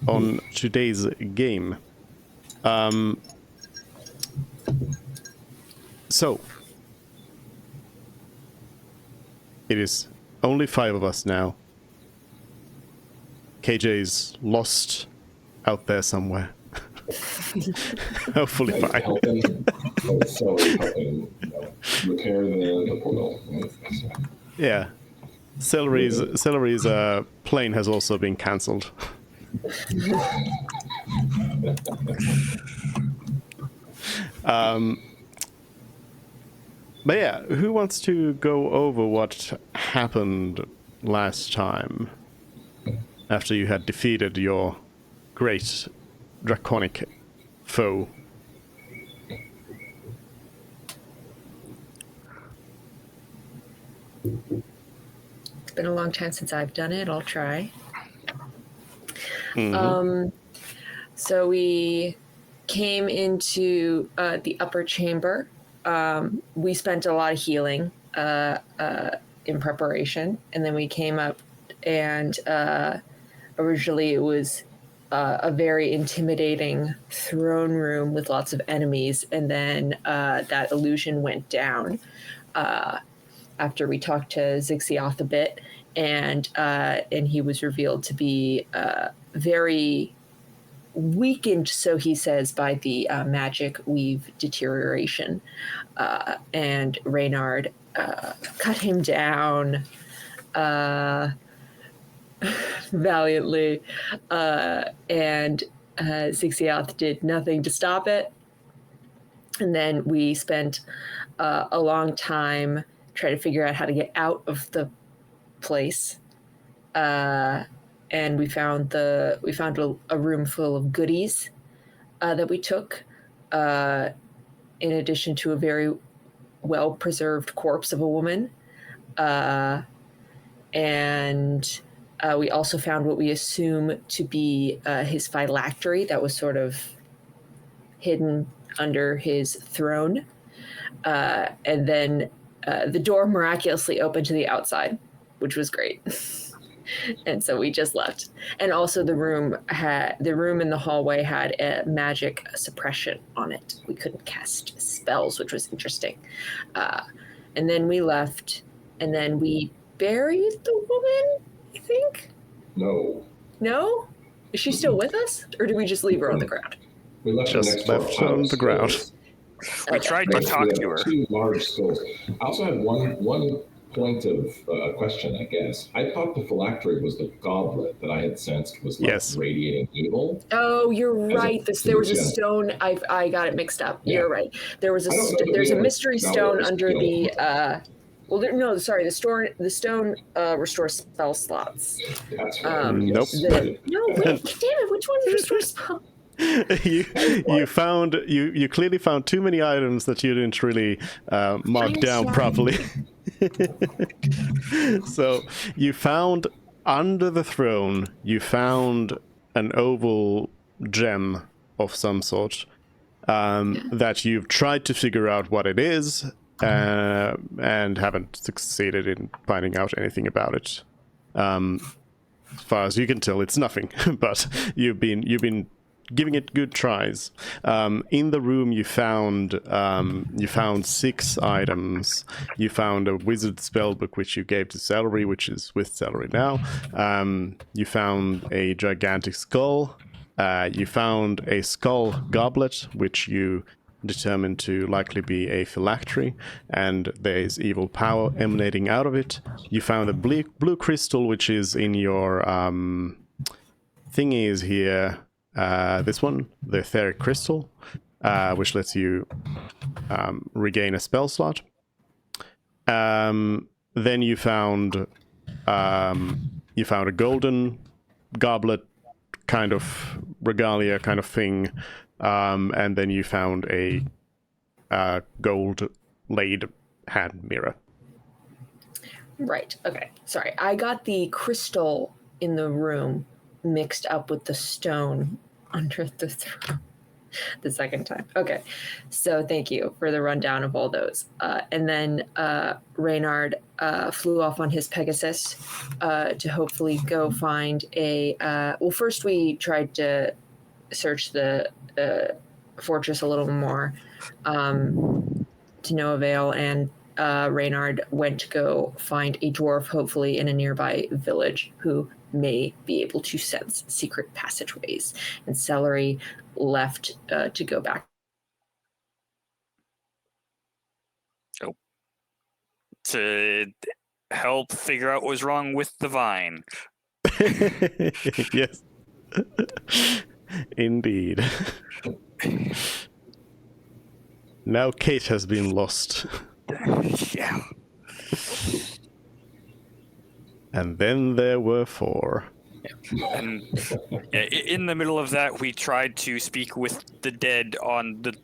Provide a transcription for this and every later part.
on today's game. So, it is only 5 of us now. KJ's lost out there somewhere. Hopefully fine. Help him, help him repair the portal. Right? Yeah. Celery's plane has also been cancelled. But yeah, who wants to go over what happened last time after you had defeated your great draconic foe? It's been a long time since I've done it. I'll try. So we came into the upper chamber. We spent a lot of healing in preparation, and then we came up, and originally it was a very intimidating throne room with lots of enemies, and then that illusion went down after we talked to Zixioth a bit, and he was revealed to be very weakened, so he says, by the magic weave deterioration. And Reynard cut him down valiantly, and Zixioth did nothing to stop it. And then we spent a long time trying to figure out how to get out of the place. And we found a room full of goodies that we took, in addition to a very well-preserved corpse of a woman. And we also found what we assume to be his phylactery that was sort of hidden under his throne. And then the door miraculously opened to the outside, which was great. And so we just left. And also the room in the hallway had a magic suppression on it. We couldn't cast spells, which was interesting. And then we left, and then we buried the woman, I think? No? Is she still with us? Or did we just leave her on the ground? We left her next to our pile on of the ground. skulls. We tried to talk to her. 2 large skulls. I also had one point of question, I guess. I thought the phylactery was the goblet that I had sensed was radiating evil. Oh, you're right. There was a stone. I got it mixed up. Yeah. You're right. There's a mystery stone under the. The stone restores spell slots. That's right. Nope. Wait, damn it! Which one restores spell? You clearly found too many items that you didn't really mark down properly. So you found under the throne, you found an oval gem of some sort that you've tried to figure out what it is and haven't succeeded in finding out anything about it. As far as you can tell, it's nothing. But you've been giving it good tries. In the room, you found 6 items. You found a wizard spellbook, which you gave to Celery, which is with Celery now. You found a gigantic skull. You found a skull goblet, which you determined to likely be a phylactery, and there's evil power emanating out of it. You found a blue crystal, which is in your thingies here. This one, the etheric crystal, which lets you regain a spell slot. Then you found a golden goblet, kind of regalia kind of thing, and then you found a gold-laid hand mirror. Right. Okay. Sorry, I got the crystal in the room mixed up with the stone under the throne. the second time. Okay, so thank you for the rundown of all those. And then Reynard flew off on his Pegasus to hopefully go find a. Well, first we tried to search the fortress a little more to no avail, and Reynard went to go find a dwarf, hopefully in a nearby village, who may be able to sense secret passageways. And Celery left to go back. Oh. To help figure out what was wrong with the vine. Yes. Indeed. Now Kate has been lost. Yeah. And then there were 4. And in the middle of that, we tried to speak with the dead on the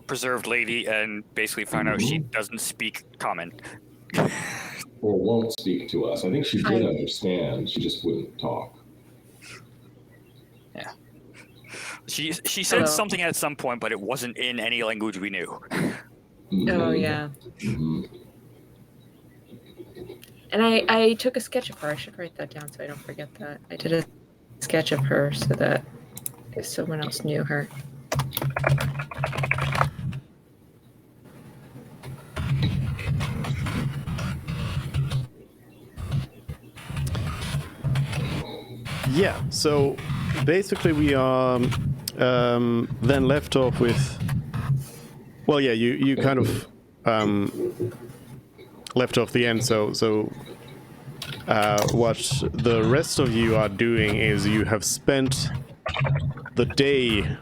preserved lady and basically found out she doesn't speak common. Or won't speak to us. I think she did understand. She just wouldn't talk. Yeah. She said something at some point, but it wasn't in any language we knew. Oh, yeah. And I took a sketch of her. I should write that down so I don't forget that. I did a sketch of her so that if someone else knew her. Yeah, so basically we are then left off with... Well, yeah, you kind of left off the end, so what the rest of you are doing is you have spent the day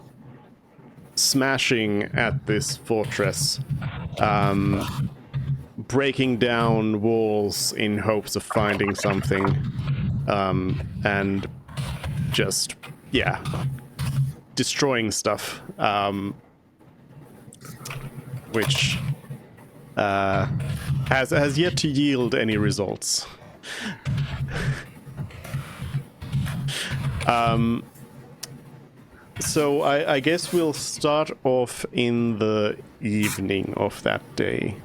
smashing at this fortress, breaking down walls in hopes of finding something, and just, yeah, destroying stuff, which has yet to yield any results. So I guess we'll start off in the evening of that day.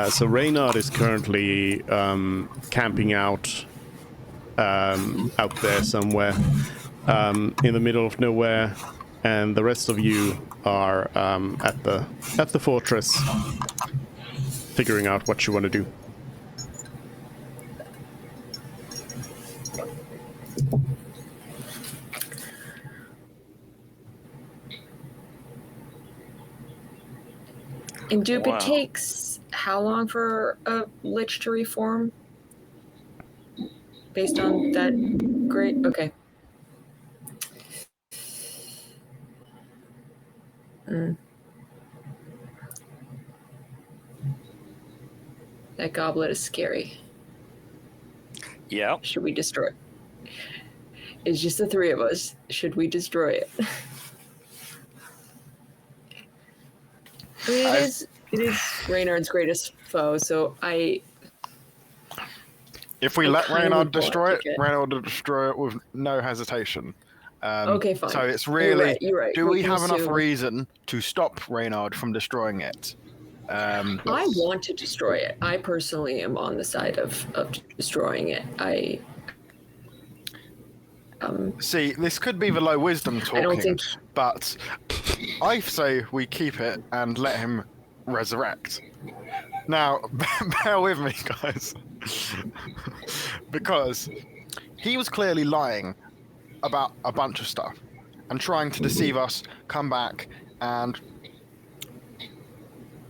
So Reynard is currently camping out there somewhere in the middle of nowhere, and the rest of you are at the fortress, figuring out what you want to do. And Dupe, it takes how long for a lich to reform? Based on that grade? Okay. That goblet is scary. Yeah. Should we destroy it? It's just the 3 of us. Should we destroy it? I mean, it is Reynard's greatest foe, so If we let Reynard destroy it, Reynard will destroy it with no hesitation. Okay, fine. So it's really, you're right. do we have enough reason to stop Reynard from destroying it? I want to destroy it. I personally am on the side of destroying it. See, this could be the low wisdom talking, I don't think... but I say we keep it and let him resurrect. Now, bear with me, guys, because he was clearly lying about a bunch of stuff and trying to deceive us, come back and,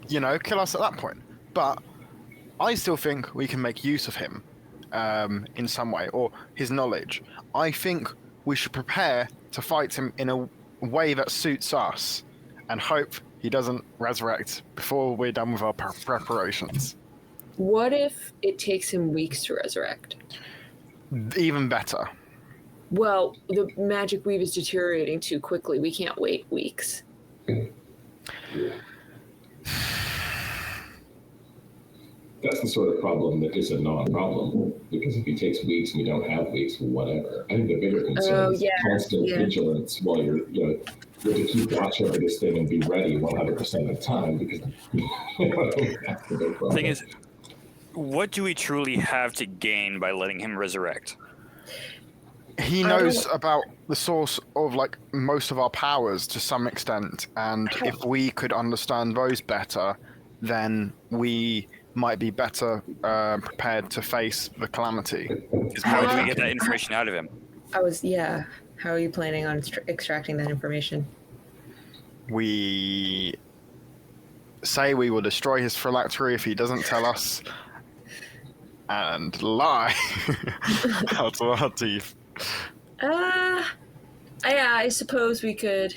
kill us at that point. But I still think we can make use of him in some way, or his knowledge. I think we should prepare to fight him in a way that suits us and hope he doesn't resurrect before we're done with our preparations. What if it takes him weeks to resurrect? Even better. Well, the magic weave is deteriorating too quickly. We can't wait weeks. That's the sort of problem that is a non-problem, because if he takes weeks and we don't have weeks, whatever. I think the bigger concern is constant vigilance while you're, we have to keep watch over this thing and be ready 100% of the time because that's the big problem. Thing is, what do we truly have to gain by letting him resurrect? He knows about the source of like most of our powers to some extent, and if we could understand those better, then we might be better prepared to face the calamity. How do we get that information out of him? How are you planning on extracting that information? We say we will destroy his phylactery if he doesn't tell us, and lie out of our teeth. I suppose we could.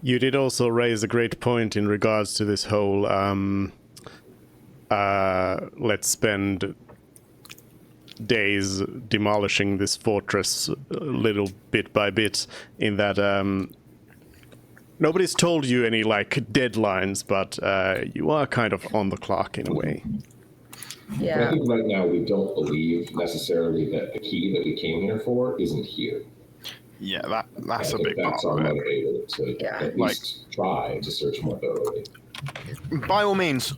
You did also raise a great point in regards to this whole let's spend days demolishing this fortress little bit by bit, in that nobody's told you any like deadlines, but you are kind of on the clock in a way. Yeah. But I think right now we don't believe necessarily that the key that we came here for isn't here. Yeah, that's a big part. That's our motivator to at least try to search more thoroughly. By all means,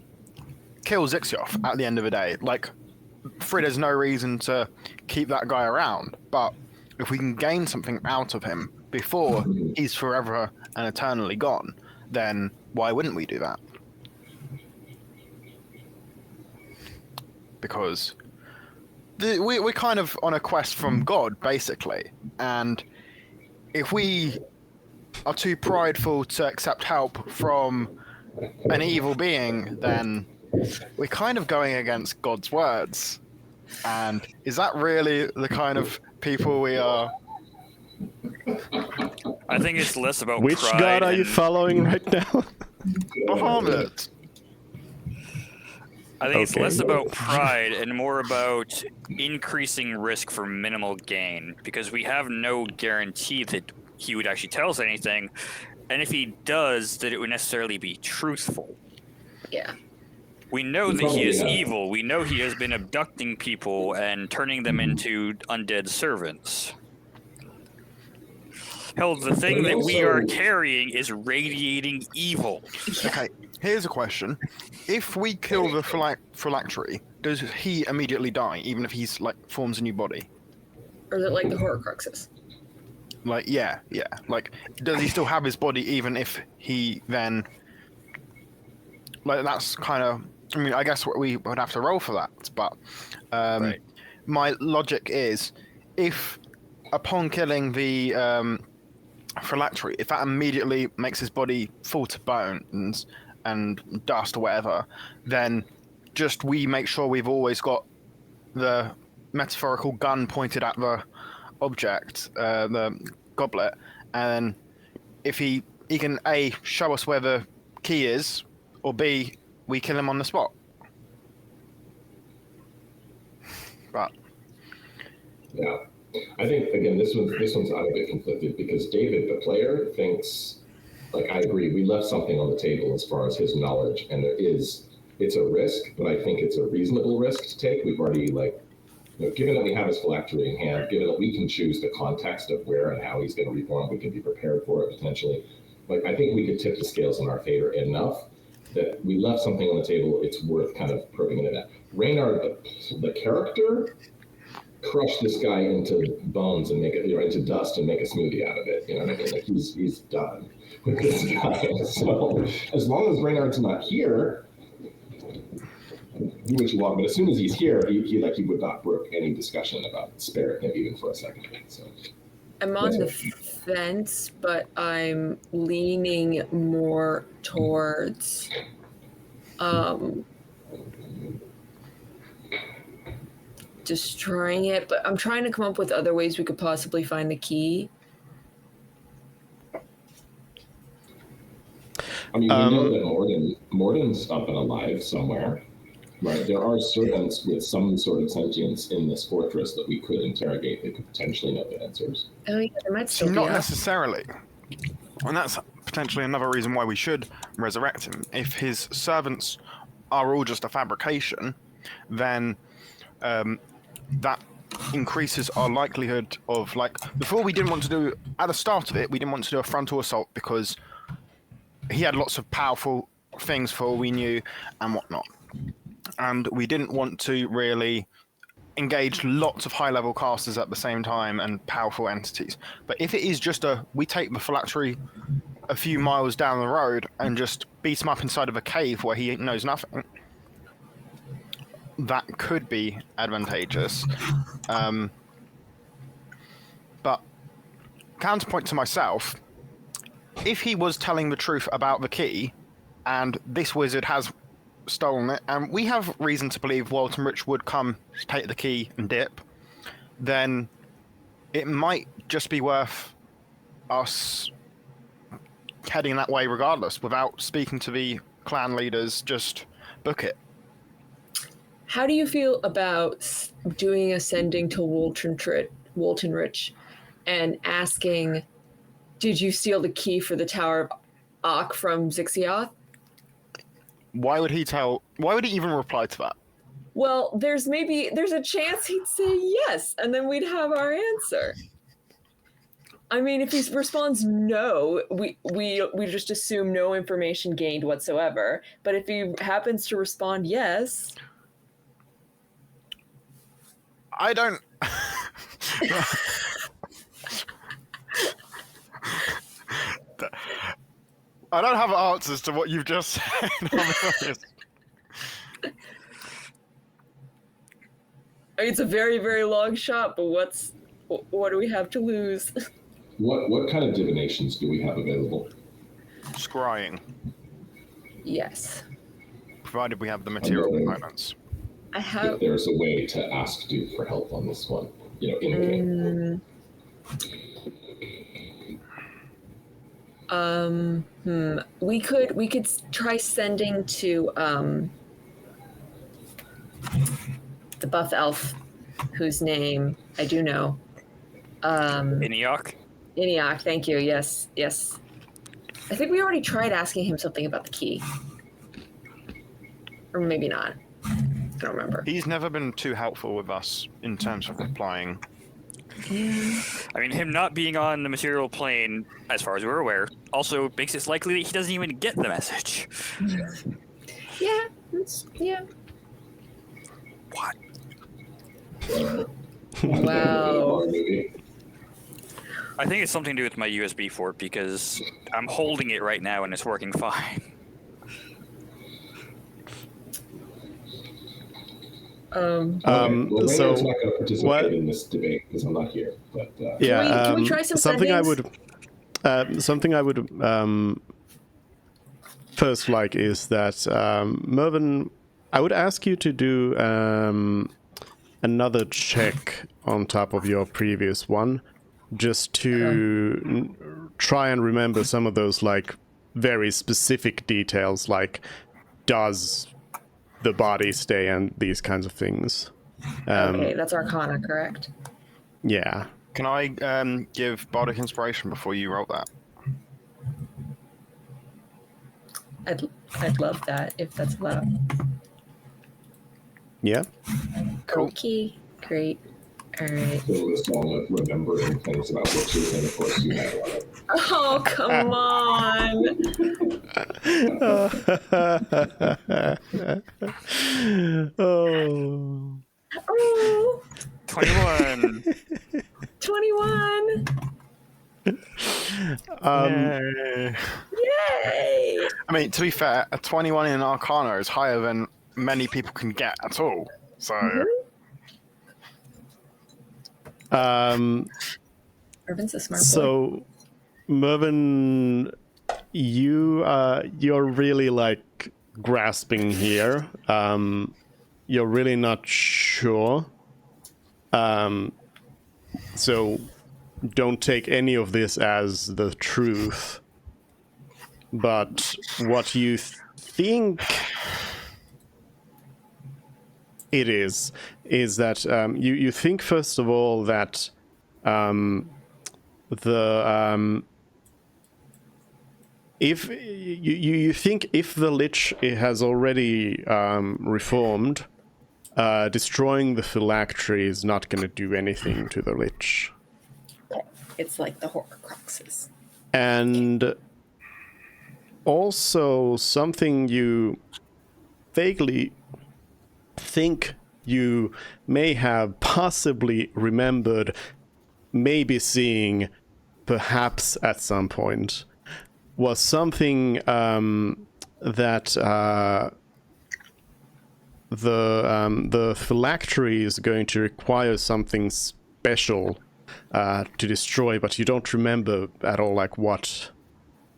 kill Zixioff at the end of the day. Like, there's no reason to keep that guy around, but if we can gain something out of him before he's forever and eternally gone, then why wouldn't we do that? Because we're kind of on a quest from God, basically, and if we are too prideful to accept help from an evil being, then we're kind of going against God's words. And is that really the kind of people we are? I think it's less about which pride God are you following right now? Bahamut. I think it's less about pride and more about increasing risk for minimal gain, because we have no guarantee that he would actually tell us anything, and if he does, that it would necessarily be truthful. Yeah. We know that he is evil. We know he has been abducting people and turning them into undead servants. Hell, the thing that we are carrying is radiating evil. Okay, here's a question. If we kill the phylactery, does he immediately die, even if he's, like, forms a new body? Or is it like the Horcruxes? Like, yeah. Like, does he still have his body even if he then... Like, that's kind of... I mean, I guess we would have to roll for that, but Right. My logic is, if upon killing the phylactery, if that immediately makes his body fall to bones and dust or whatever, then just we make sure we've always got the metaphorical gun pointed at the object, the goblet, and if he can A, show us where the key is, or B, we kill him on the spot. But yeah, I think again this one's I'm a bit conflicted because David, the player, thinks, like, I agree, we left something on the table as far as his knowledge, and it's a risk, but I think it's a reasonable risk to take. We've already, like, given that we have his phylactery in hand, given that we can choose the context of where and how he's going to reform, we can be prepared for it potentially. Like, I think we could tip the scales in our favor enough that we left something on the table. It's worth kind of probing into that. Reynard, the character, crush this guy into bones and make it, into dust and make a smoothie out of it. You know what I mean? Like, he's done with this guy. So as long as Reynard's not here, do what you want. But as soon as he's here, he would not brook any discussion about sparing him even for a second. So I'm on the fence, but I'm leaning more towards destroying it, but I'm trying to come up with other ways we could possibly find the key. I mean, we know that Morden's up and alive somewhere, right? There are servants with some sort of sentience in this fortress that we could interrogate that could potentially know the answers. Oh yeah, there might still be not necessarily. And that's potentially another reason why we should resurrect him. If his servants are all just a fabrication, then that increases our likelihood of, like, before we didn't want to do, at the start of it, we didn't want to do a frontal assault because he had lots of powerful things for all we knew and whatnot. And we didn't want to really engage lots of high-level casters at the same time and powerful entities. But if it is just we take the phylactery a few miles down the road and just beat him up inside of a cave where he knows nothing, that could be advantageous. But counterpoint to myself, if he was telling the truth about the key and this wizard has stolen it, and we have reason to believe Walton Rich would come take the key and dip, then it might just be worth us heading that way regardless, without speaking to the clan leaders. Just book it. How do you feel about doing a sending to Walton Rich and asking, did you steal the key for the Tower of Ak from Zixioth? Why would he even reply to that? Well, there's a chance he'd say yes, and then we'd have our answer. I mean, if he responds no, we just assume no information gained whatsoever. But if he happens to respond yes, I don't. I don't have answers to what you've just said. It's a very, very long shot, but what do we have to lose? What kind of divinations do we have available? Scrying, Yes. provided we have the material components. I have. If there's a way to ask Duke for help on this one, in game. We could try sending to the buff elf, whose name I do know. Iniok? Iniok, thank you. Yes. I think we already tried asking him something about the key. Or maybe not. I don't remember. He's never been too helpful with us in terms of replying. Yeah. I mean, him not being on the material plane, as far as we're aware, also makes it likely that he doesn't even get the message. Yeah. What? Wow. I think it's something to do with my USB port because I'm holding it right now and it's working fine. Well, Raynard's so not going to participate what? in this debate because I'm not here. But Yeah, Can we try some something sendings? something I would first like is that Mervyn, I would ask you to do another check on top of your previous one, just to try and remember some of those like very specific details, like does the body stay and these kinds of things. Okay, that's Arcana, correct? Yeah. Can I give Bardic Inspiration before you roll that? I'd love that if that's allowed. Yeah. Cool. Okay, great. All right. so this all remembering things about witches, and of course you have a lot of. Oh, come on. Oh. Oh, 21. 21. Yay. Yay. I mean, to be fair, a 21 in Arcana is higher than many people can get at all. So, Irvin's a smart boy. So, Mervyn, you're really like grasping here. You're really not sure. So don't take any of this as the truth. But what you think it is that you think first of all that if you think if the Lich has already reformed, destroying the phylactery is not going to do anything to the lich. It's like the Horcruxes. And also something you vaguely think you may have possibly remembered, maybe seeing, perhaps at some point, was something that the phylactery is going to require something special to destroy, but you don't remember at all like what.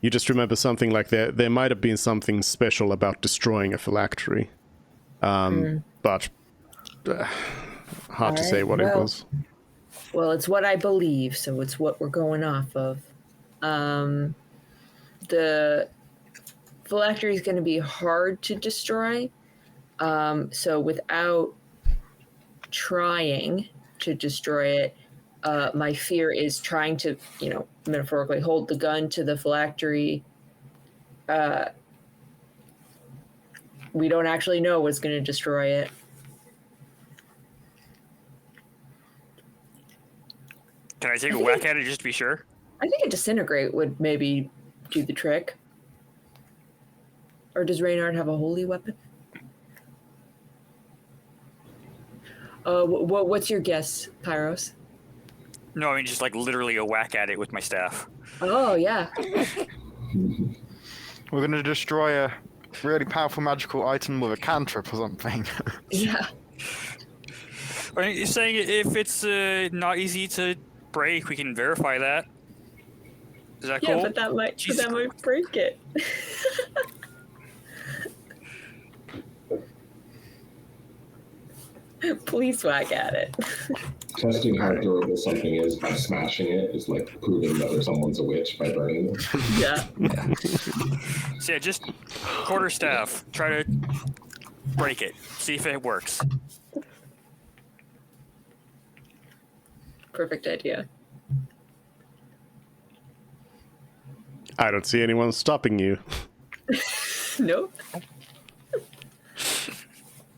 You just remember something like there might have been something special about destroying a phylactery, but hard to say what it was. Well, it's what I believe, so it's what we're going off of. The phylactery is going to be hard to destroy, so without trying to destroy it, my fear is trying to, metaphorically hold the gun to the phylactery. We don't actually know what's going to destroy it. Can I take a whack at it just to be sure? I think a disintegrate would maybe do the trick. Or does Reynard have a holy weapon? What's your guess, Pyros? No, I mean just like literally a whack at it with my staff. Oh, yeah. We're going to destroy a really powerful magical item with a cantrip or something. Yeah. Are you saying if it's not easy to break, we can verify that? Is that cool? Yeah, but that might break it. Please whack at it. Testing how durable something is by smashing it is like proving whether someone's a witch by burning them. Yeah. So yeah, just quarterstaff. Try to break it. See if it works. Perfect idea. I don't see anyone stopping you. Nope.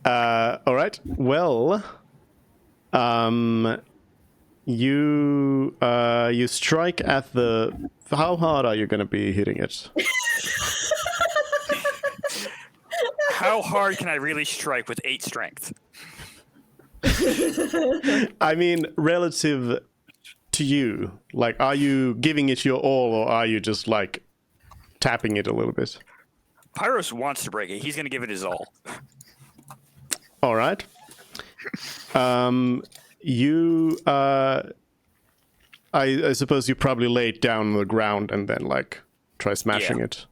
All right. Well, you strike at the. How hard are you going to be hitting it? How hard can I really strike with 8 strength? I mean, relative to you, like, are you giving it your all, or are you just like tapping it a little bit? Pyros wants to break it. He's going to give it his all. All right. You, I suppose you probably lay it down on the ground and then like try smashing it.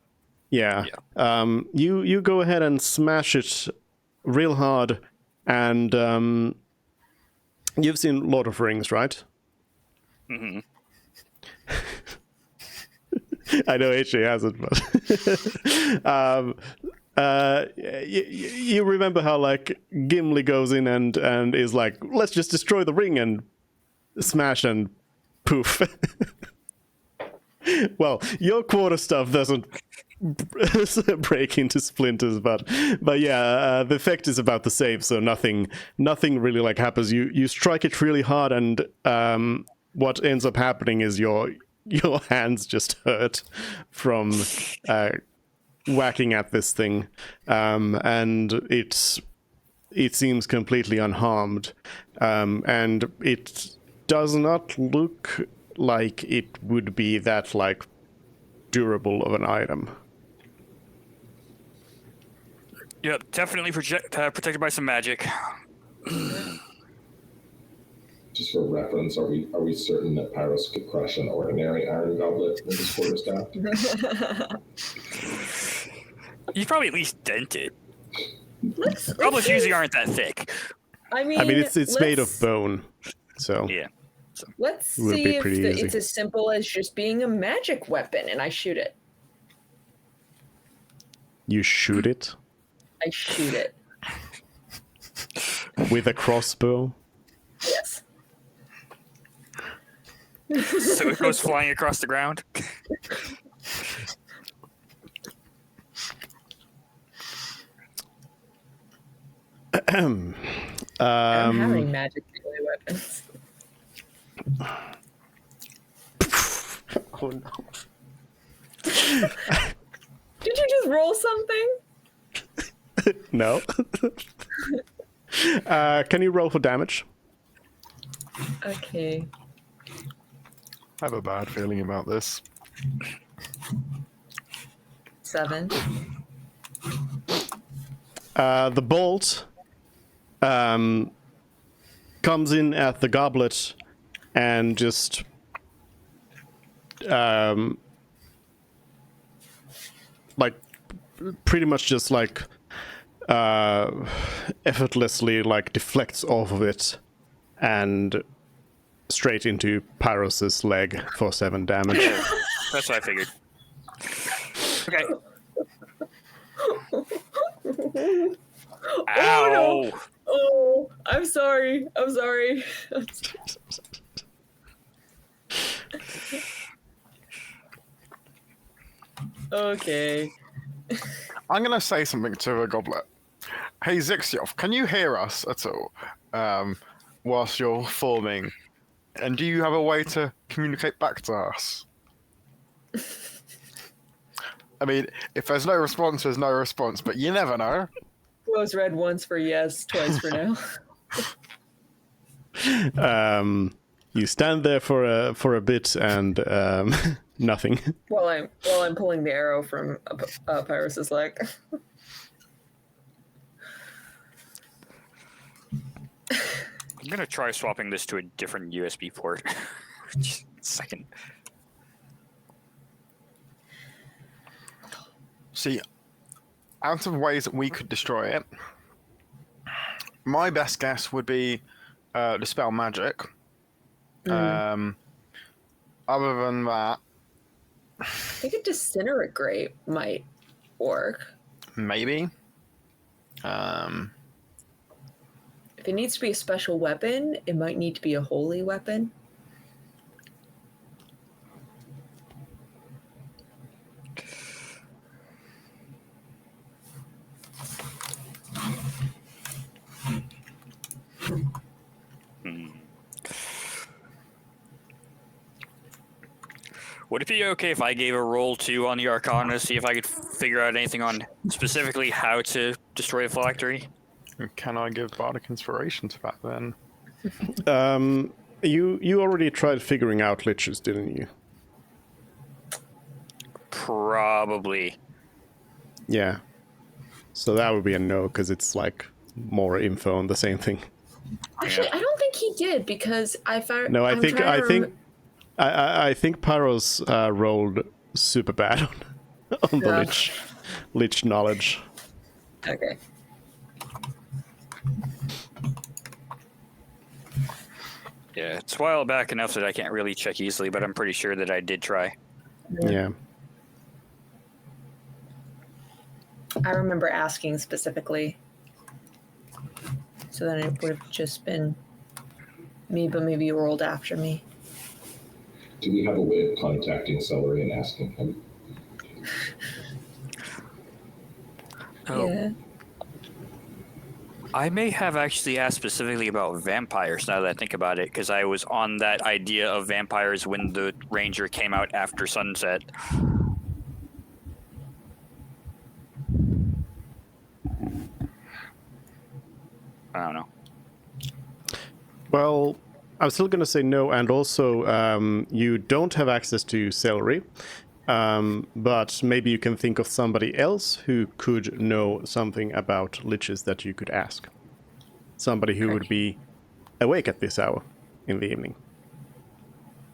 Yeah. You go ahead and smash it real hard, and you've seen Lord of Rings, right? Mm-hmm. I know AJ hasn't, but you remember how like Gimli goes in and is like, let's just destroy the ring and smash and poof. Well, your quarterstaff doesn't break into splinters, but yeah, the effect is about the same. So nothing really like happens. You strike it really hard, and what ends up happening is your hands just hurt from whacking at this thing, and it seems completely unharmed, and it does not look like it would be that like durable of an item. Yep, definitely protected by some magic. Just for reference, are we certain that Pyros could crush an ordinary iron goblet with his quarterstaff? You probably at least dent it. Let's Goblets usually aren't that thick. I mean, it's made of bone, so Yeah. Let's It would see be if pretty easy. it's as simple as just being a magic weapon, and I shoot it. you shoot it I shoot it. with a crossbow. Yes. So it goes flying across the ground. I don't have any magic melee weapons. Oh no. Did you just roll something? No. Can you roll for damage? Okay. I have a bad feeling about this. 7. The bolt comes in at the goblet and just like pretty much just like effortlessly like deflects off of it and straight into Pyros's leg for 7 damage. That's what I figured. Okay. Ow! no. Oh, I'm sorry. I'm sorry. Okay. I'm going to say something to a goblet. Hey, Zixioff, can you hear us at all whilst you're forming? And do you have a way to communicate back to us? I mean, if there's no response, there's no response, but you never know. Close red once for yes, twice for no. You stand there for a bit and nothing. while I'm pulling the arrow from Pyros's leg. I'm gonna try swapping this to a different USB port. Just a second. See, out of ways that we could destroy it, my best guess would be dispel magic. Other than that, I think a disintegrate might work. maybe. If it needs to be a special weapon, it might need to be a holy weapon. Would it be okay if I gave a roll 2 on the Arcana to see if I could figure out anything on specifically how to destroy the phylactery? Can I give Bardic Inspiration to that then? You already tried figuring out liches, didn't you? Probably. Yeah. So that would be a no, because it's like more info on the same thing. Actually, I don't think he did because I found. No, I think Pyros rolled super bad on the lich knowledge. Okay. Yeah, it's a while back enough that I can't really check easily, but I'm pretty sure that I did try. Yeah. I remember asking specifically. So then it would have just been me, but maybe you rolled after me. Do we have a way of contacting Celery and asking him? Oh. Yeah. I may have actually asked specifically about vampires now that I think about it, because I was on that idea of vampires when the ranger came out after sunset. I don't know. Well, I'm still going to say no, and also you don't have access to Celery, but maybe you can think of somebody else who could know something about liches that you could ask. Somebody who would be awake at this hour in the evening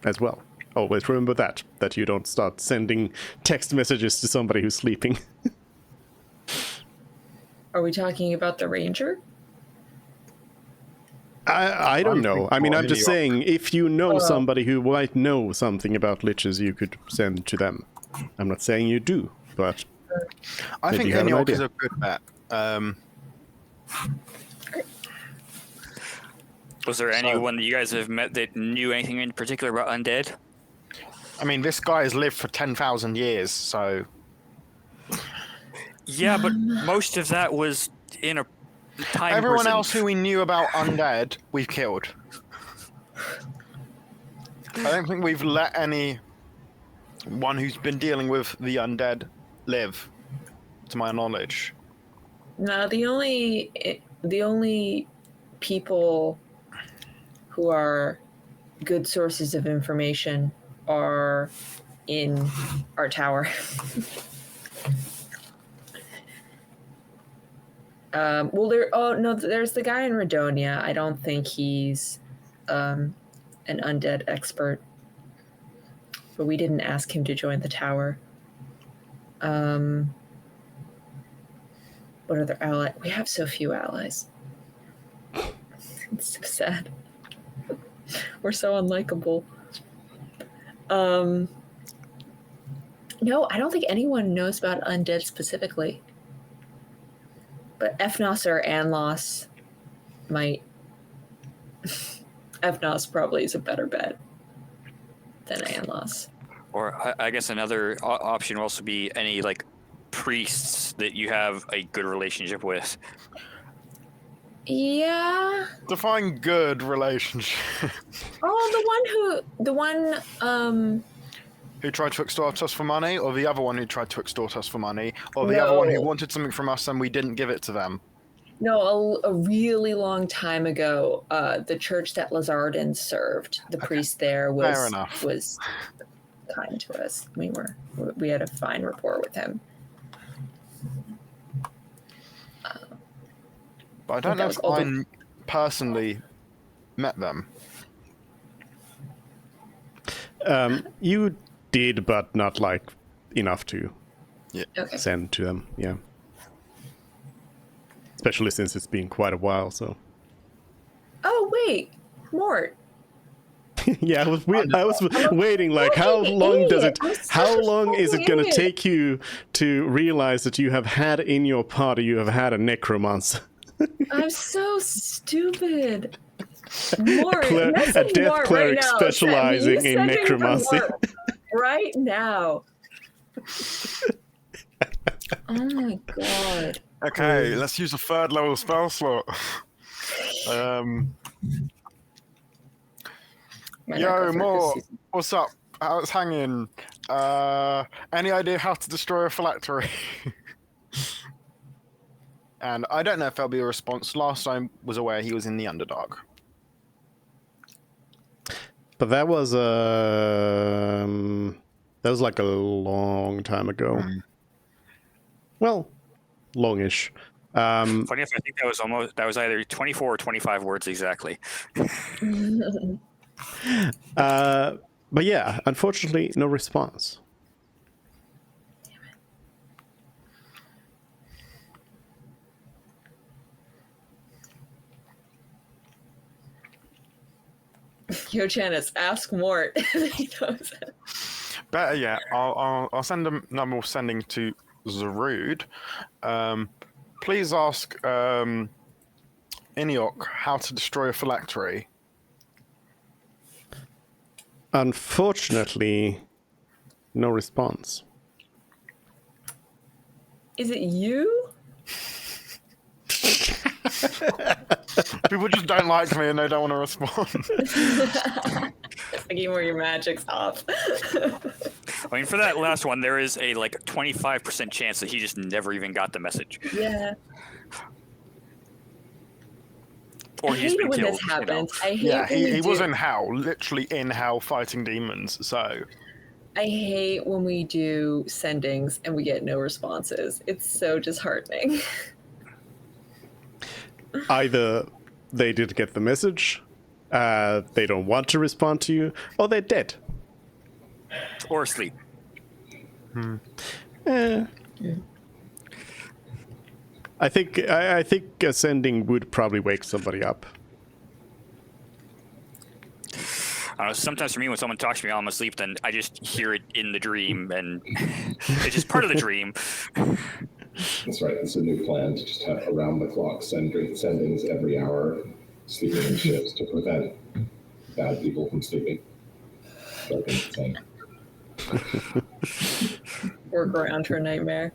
as well. Always remember that you don't start sending text messages to somebody who's sleeping. Are we talking about the ranger? I don't know. I mean, I'm just saying, if you know somebody who might know something about liches, you could send to them. I'm not saying you do, but I think Eniok is a good bet. Was there anyone that you guys have met that knew anything in particular about undead? I mean, this guy has lived for 10,000 years, so... Yeah, but most of that was in a time Everyone person. else who we knew about undead, we've killed. I don't think we've let anyone who's been dealing with the undead live, to my knowledge. No, the only people who are good sources of information are in our tower. There's the guy in Redonia. I don't think he's an undead expert, but we didn't ask him to join the tower. What other ally? We have so few allies. It's so sad. We're so unlikable. No, I don't think anyone knows about undead specifically. But Ethnos or Anlos might. Ethnos probably is a better bet than Anlos. Or I guess another option would also be any like priests that you have a good relationship with. Yeah. Define good relationship. Oh, the one Who tried to extort us for money, or the other one who tried to extort us for money, or the other one who wanted something from us and we didn't give it to them? No, a really long time ago, the church that Lazardin served, the priest there was kind to us. We had a fine rapport with him. But I don't know if I personally met them. You did, but not like enough to send to them. Yeah. Especially since it's been quite a while, so. Oh wait, Mort. Yeah, I was waiting. Like, how long is it going to take you to realize that you have had in your party, you have had a necromancer? I'm so stupid. Mort, a death Mort cleric right now. specializing in necromancy. Right now. Oh my god. Okay, let's use a 3rd level spell slot. Yo, Mort, what's up? How's hanging? Any idea how to destroy a phylactery? And I don't know if there'll be a response. Last time was aware he was in the Underdark. But that was like a long time ago. Well, longish. Funny enough, I think that was either 24 or 25 words exactly. But yeah, unfortunately, no response. Yo, Janice, ask Mort. He knows it. Better yet, I'll send a number sending to Zarud. Please ask Iniok how to destroy a phylactery. Unfortunately, no response. Is it you? People just don't like me and they don't want to respond. Thinking where your magic's off. I mean, for that last one, there is a like 25% chance that he just never even got the message. Yeah. Or I he's hate been it when killed. this happens. I hate Yeah, when he was in hell, literally in hell fighting demons, so... I hate when we do sendings and we get no responses. It's so disheartening. Either they did get the message, they don't want to respond to you, or they're dead. Or asleep. I think a sending would probably wake somebody up. I don't know, sometimes for me, when someone talks to me while I'm asleep, then I just hear it in the dream, and it's just part of the dream. That's right. It's a new plan to just have around-the-clock sendings every hour, sleeping in shifts to prevent bad people from sleeping. Work around her nightmare.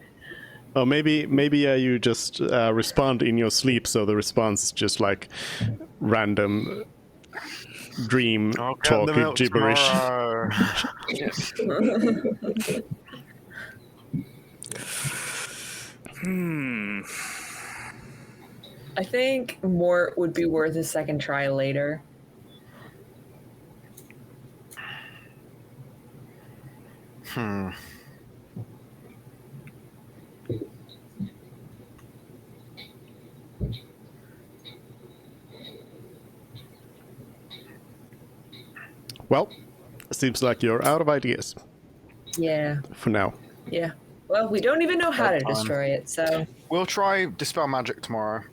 Or maybe you just respond in your sleep, so the response is just like random dream I'll get talk the milk gibberish. tomorrow. I think Mort would be worth a second try later. Well, seems like you're out of ideas Yeah. for now. Yeah. Well, we don't even know how to Bedtime. destroy it, so We'll try Dispel Magic tomorrow,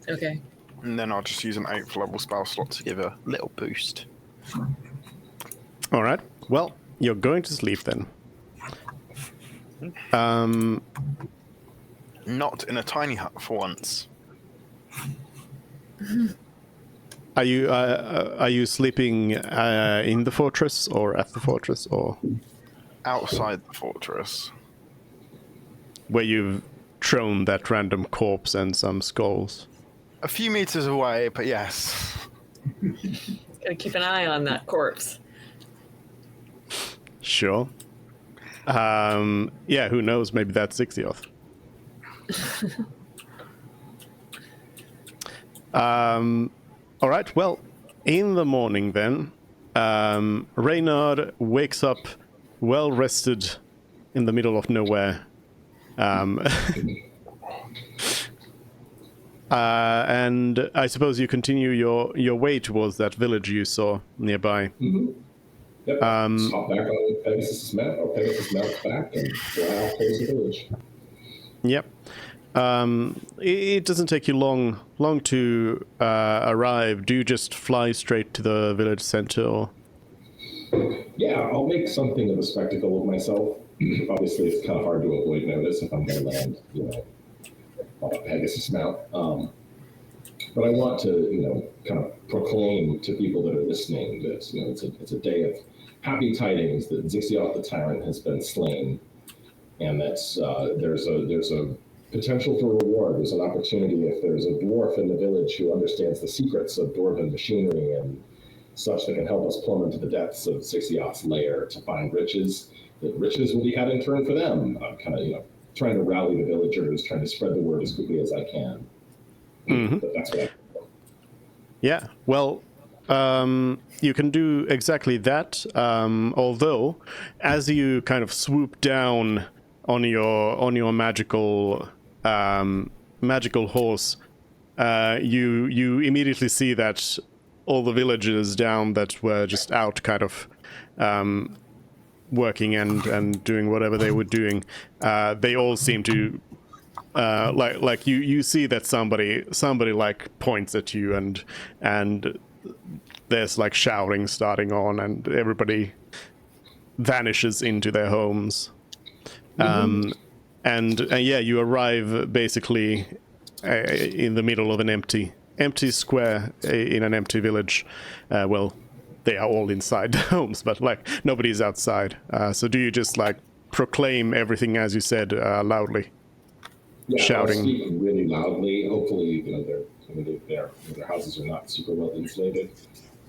okay. and then I'll just use an 8th level spell slot to give a little boost. All right. Well, you're going to sleep then. Not in a tiny hut for once. Are you sleeping in the fortress or at the fortress or Outside the fortress. where you've thrown that random corpse and some skulls? A few meters away, but yes. Gotta keep an eye on that corpse. Sure. Yeah, who knows? Maybe that's Zixioth. All right. Well, in the morning then, Reynard wakes up well rested in the middle of nowhere. And I suppose you continue your way towards that village you saw nearby. Yep. Just hop back on Pegasus Mount, or Pegasus Mount's back, and fly off Pegasus Village. Yep. It doesn't take you long to arrive. Do you just fly straight to the village center, or? Yeah, I'll make something of a spectacle of myself. Obviously, it's kind of hard to avoid notice if I'm going to land, on Pegasus Mount. But I want to, kind of proclaim to people that are listening that, it's a day of happy tidings that Zixioth the Tyrant has been slain, and that there's a potential for reward. There's an opportunity if there's a dwarf in the village who understands the secrets of dwarven machinery and such that can help us plumb into the depths of Zixioth's lair to find riches, that riches will be had in turn for them. I'm kind of, trying to rally the villagers, trying to spread the word as quickly as I can. Mm-hmm. But that's what I Yeah, well, you can do exactly that. Although, as you kind of swoop down on your magical horse, you immediately see that all the villagers down that were just out, kind of working and doing whatever they were doing, they all seem to. Like you see that somebody like points at you and there's like shouting starting on and everybody vanishes into their homes. And yeah, you arrive basically in the middle of an empty square in an empty village. Well, they are all inside the homes, but like nobody's outside. So do you just like proclaim everything as you said loudly? Yeah, Shouting. I'll speak really loudly. Hopefully, their houses are not super well insulated.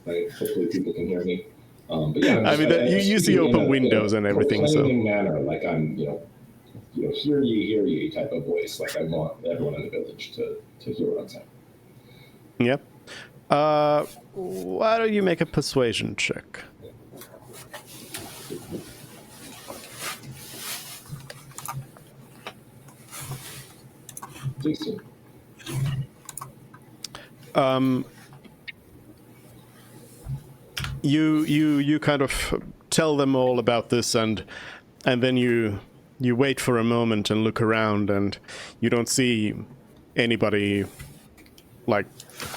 Right? Hopefully, people can hear me. But yeah, I mean, you see open windows and everything. So proclaiming manner, like I'm, hear ye type of voice. Like I want everyone in the village to hear what I'm saying. Yep. Why don't you make a persuasion check? You kind of tell them all about this, and then you wait for a moment and look around, and you don't see anybody like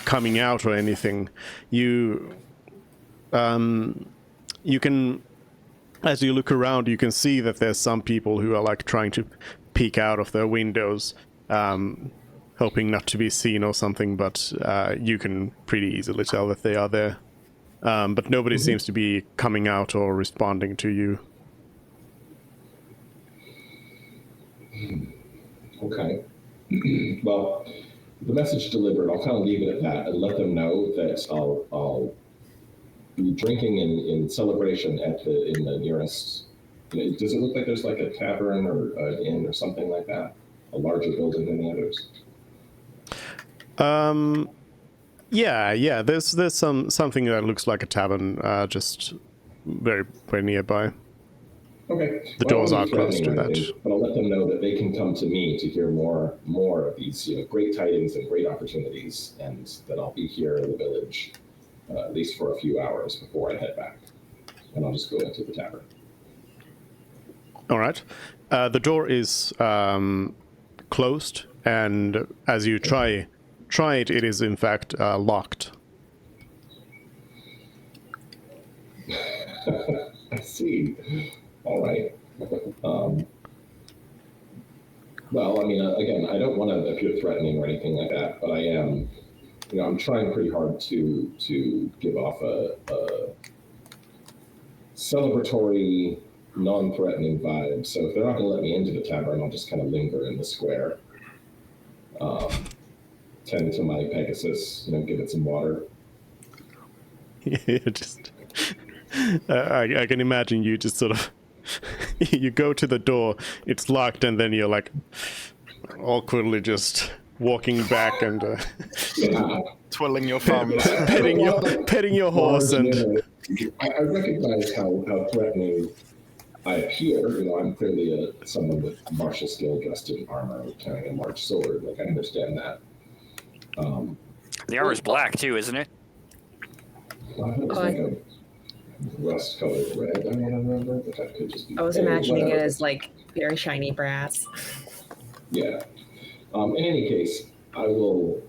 coming out or anything. You can, as you look around, you can see that there's some people who are like trying to peek out of their windows, hoping not to be seen or something, but you can pretty easily tell that they are there. But nobody seems to be coming out or responding to you. Okay. Well, the message delivered. I'll kind of leave it at that and let them know that I'll be drinking in celebration in the nearest. Does it look like there's like a tavern or an inn or something like that? A larger building than the others? Yeah. There's something that looks like a tavern, just very nearby. Okay. The doors are close to that. But I'll let them know that they can come to me to hear more of these, great tidings and great opportunities, and that I'll be here in the village at least for a few hours before I head back, and I'll just go into the tavern. All right. The door is closed, and as you try it, it is in fact locked. I see. All right. Well, I mean, again, I don't want to appear threatening or anything like that, but I am, I'm trying pretty hard to give off a celebratory, non-threatening vibe. So if they're not going to let me into the tavern, I'll just kind of linger in the square, tend to my Pegasus, give it some water. Just, I can imagine you just sort of, you go to the door, it's locked, and then you're like awkwardly just walking back and twiddling your thumbs, petting your horse, and I recognize how threatening I appear. I'm clearly someone with martial skill, dressed in armor, carrying a large sword. Like, I understand that. The armor's black too, isn't it? Well, I thought it was like a rust-colored red. I don't remember, but that could just be. I was imagining it as like very shiny brass. Yeah. In any case, I'll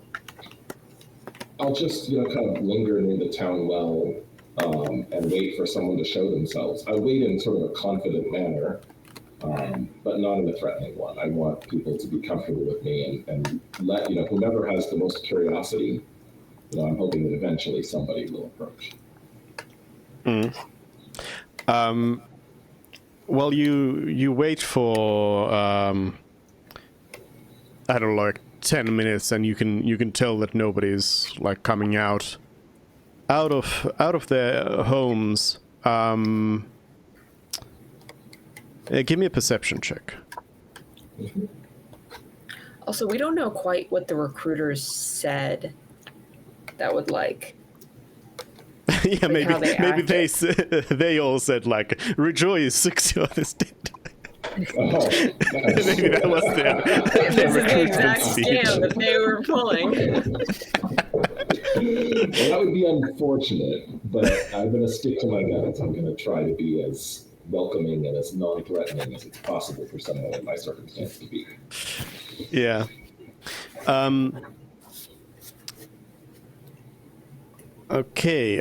just kind of linger near the town well and wait for someone to show themselves. I wait in sort of a confident manner, but not in a threatening one. I want people to be comfortable with me and let whomever has the most curiosity. I'm hoping that eventually somebody will approach. Well, you wait for I don't know, like 10 minutes, and you can tell that nobody's like coming out of their homes. Give me a perception check. Also, we don't know quite what the recruiters said. That would like. Yeah, maybe acted. they all said like, "Rejoice, 6 years this dead." Oh, Maybe that was their This is the recruitment exact speech. scam that they were pulling. Well, that would be unfortunate, but I'm going to stick to my guns. I'm going to try to be as welcoming and as non-threatening as it's possible for someone in my circumstance to be. Yeah. Okay.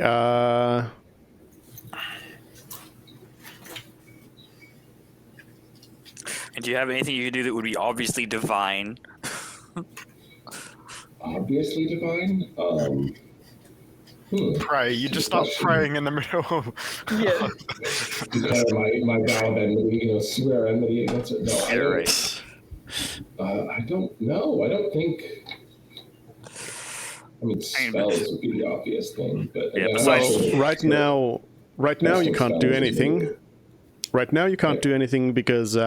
And do you have anything you can do that would be obviously divine? Obviously divine? Pray. You just start praying in the middle of... Yeah. Declare my vow of enmity, swear enmity against it. No, I don't. Right. I don't know. I don't think. I mean, spells would be the obvious thing, but Yeah, again, besides- Right now you can't do anything. Right now you can't do anything because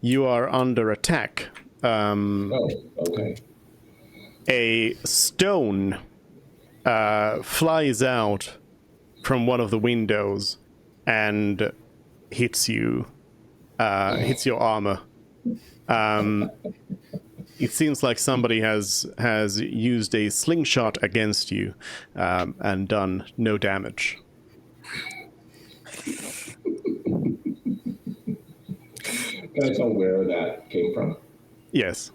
you are under attack. Oh, okay. A stone flies out from one of the windows and hits you, hits your armor. It seems like somebody has used a slingshot against you and done no damage. Can I tell where that came from? Yes.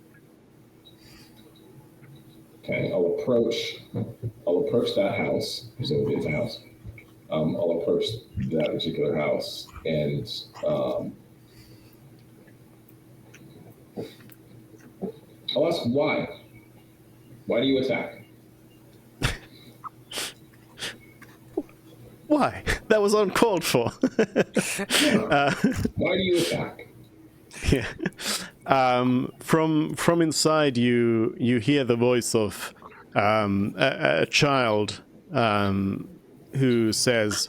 Okay, I'll approach that house. Presumably it's a house. I'll approach that particular house and I'll ask why. Why do you attack? Why? That was uncalled for. Why do you attack? Yeah. From inside, you hear the voice of a child who says,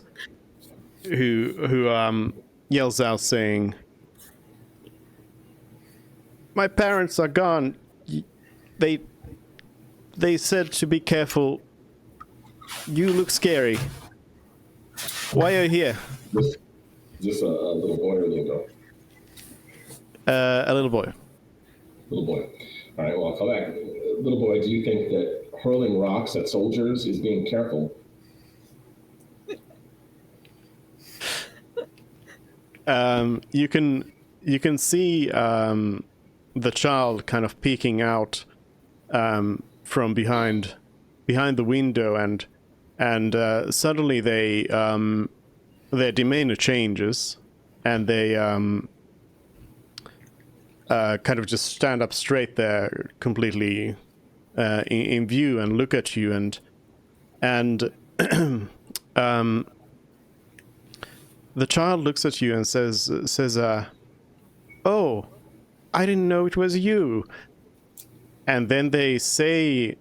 who yells out saying, "My parents are gone. They said to be careful. You look scary. Why are you here?" Is this a little boy or a little girl? A little boy. Little boy. All right, well, I'll come back. Little boy, do you think that hurling rocks at soldiers is being careful? You can see the child kind of peeking out from behind the window, and suddenly their demeanor changes, and they kind of just stand up straight there, completely in view, and look at you, and the child looks at you and says, "Oh, I didn't know it was you." And then they say,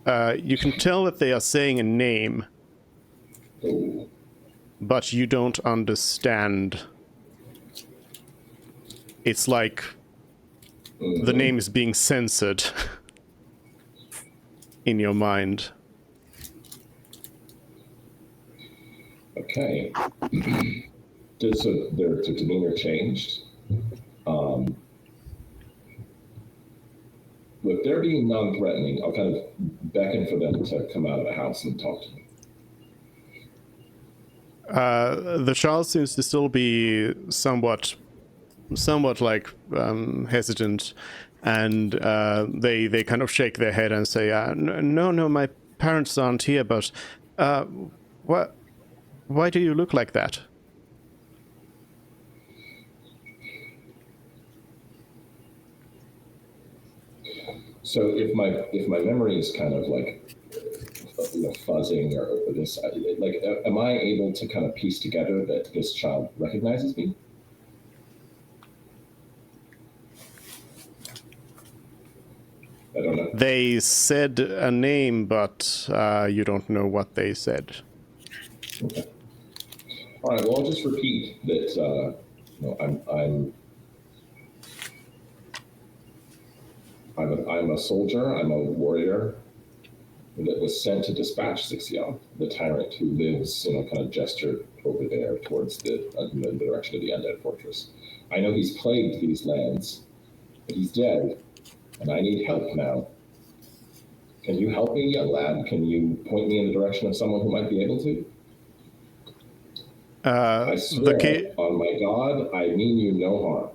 you can tell that they are saying a name, but you don't understand. It's like the name is being censored in your mind. Okay. So their demeanor changed. Look, they're being non-threatening. I'll kind of beckon for them to come out of the house and talk to me. The child seems to still be somewhat like hesitant, and they kind of shake their head and say, "No, my parents aren't here. But what? Why do you look like that?" So if my memory is kind of like fuzzing or this, like, am I able to kind of piece together that this child recognizes me? I don't know. They said a name, but you don't know what they said. Okay. All right. Well, I'll just repeat that. I'm a soldier. I'm a warrior that was sent to dispatch Xixiao, the tyrant who lives, kind of gestured over there towards in the direction of the undead fortress. I know he's plagued these lands, but he's dead, and I need help now. Can you help me, young lad? Can you point me in the direction of someone who might be able to? I swear on my God, I mean you no harm.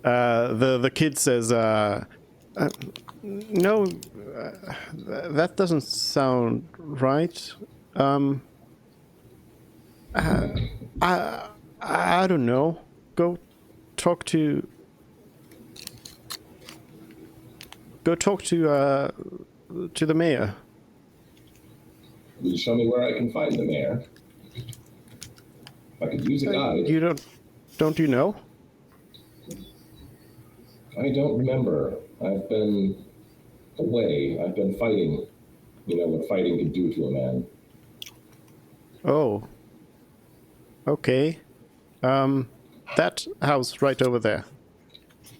The kid says, "No, that doesn't sound right. I don't know. Go talk to the mayor." Will you show me where I can find the mayor? If I could use a guide. You don't you know? I don't remember. I've been away. I've been fighting. You know what fighting can do to a man. Oh. Okay. That house right over there.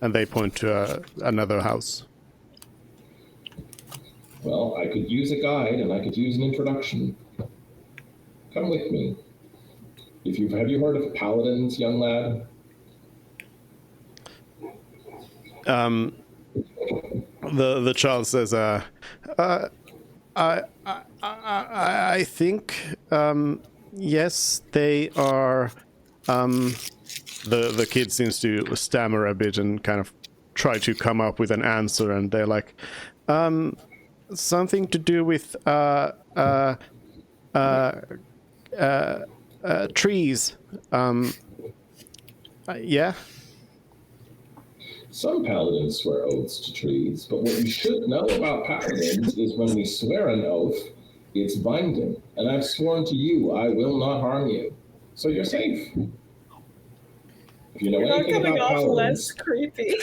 And they point to another house. Well, I could use a guide and I could use an introduction. Come with me. Have you heard of paladins, young lad? The child says, I think, yes, they are. The kid seems to stammer a bit and kind of try to come up with an answer, and they're like, something to do with trees. Yeah. Some paladins swear oaths to trees, but what you should know about paladins is when we swear an oath, it's binding. And I've sworn to you, I will not harm you. So you're safe. If you know You're not anything coming about off paladins, less creepy.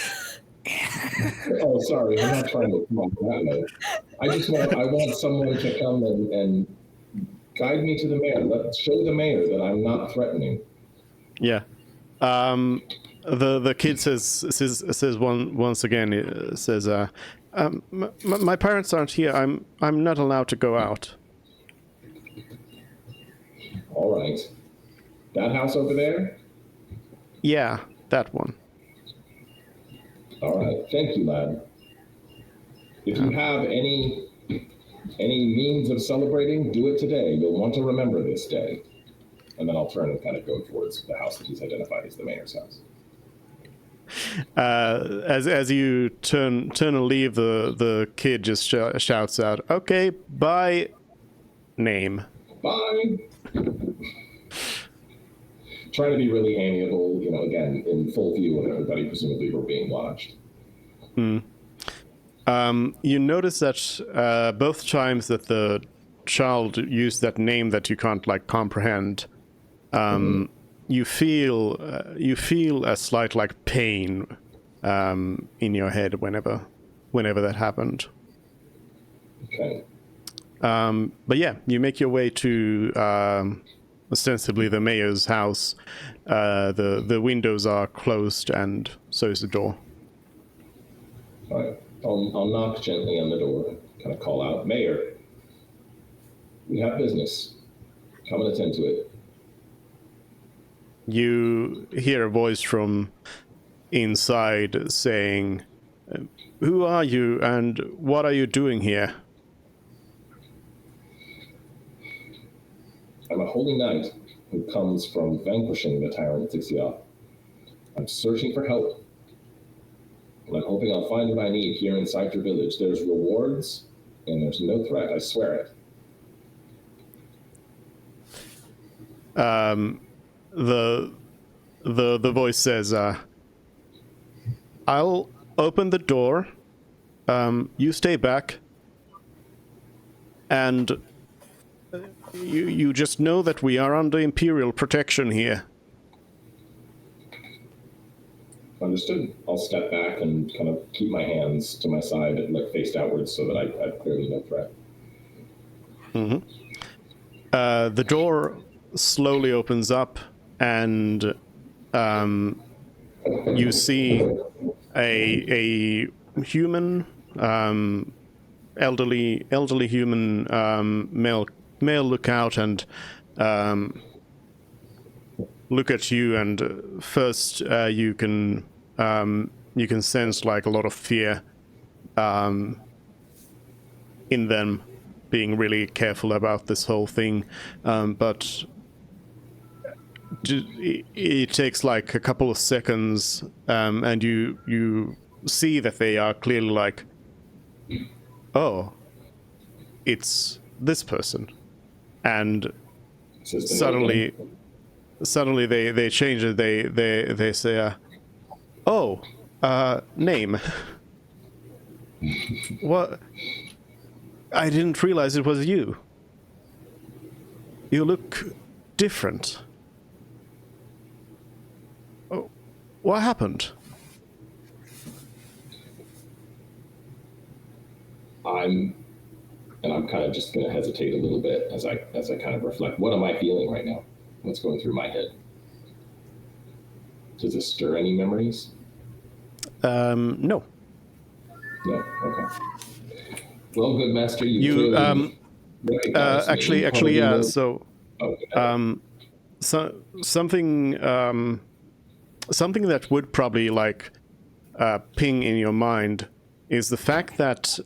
oh, sorry, I'm not trying to come on that way. I want someone to come and guide me to the mayor. Show the mayor that I'm not threatening. Yeah. The kid says once again, says, my parents aren't here. I'm not allowed to go out. All right. That house over there? Yeah, that one. All right. Thank you, lad. If you have any means of celebrating, do it today. You'll want to remember this day. And then I'll turn and kind of go towards the house that he's identified as the mayor's house. As you turn and leave, the kid just shouts out, "Okay, bye, name." Bye. Trying to be really amiable, again, in full view of everybody, presumably we're being watched. You notice that both times that the child used that name that you can't comprehend, you feel a slight pain in your head whenever that happened. Okay. But yeah, you make your way to ostensibly the mayor's house. The windows are closed, and so is the door. All right. I'll knock gently on the door, kind of call out, "Mayor, we have business. Come and attend to it." You hear a voice from inside saying, "Who are you, and what are you doing here?" I'm a holy knight who comes from vanquishing the tyrant Xixiao. I'm searching for help. And I'm hoping I'll find what I need here inside your village. There's rewards, and there's no threat, I swear it. The voice says, "I'll open the door. You stay back, and you just know that we are under Imperial protection here." Understood. I'll step back and kind of keep my hands to my side and faced outwards so that I have clearly no threat. The door slowly opens up, and you see a human, elderly human male look out and look at you, and first you can sense a lot of fear in them, being really careful about this whole thing, but it takes a couple of seconds, and you see that they are clearly "Oh, it's this person," and suddenly they change it. They say, "Oh, name." What? I didn't realize it was you. You look different. Oh, what happened? I'm kind of just going to hesitate a little bit as I kind of reflect. What am I feeling right now? What's going through my head? Does this stir any memories? No. No. Okay. Well, good master, You actually, yeah. Know. So, Okay. Something that would probably ping in your mind is the fact that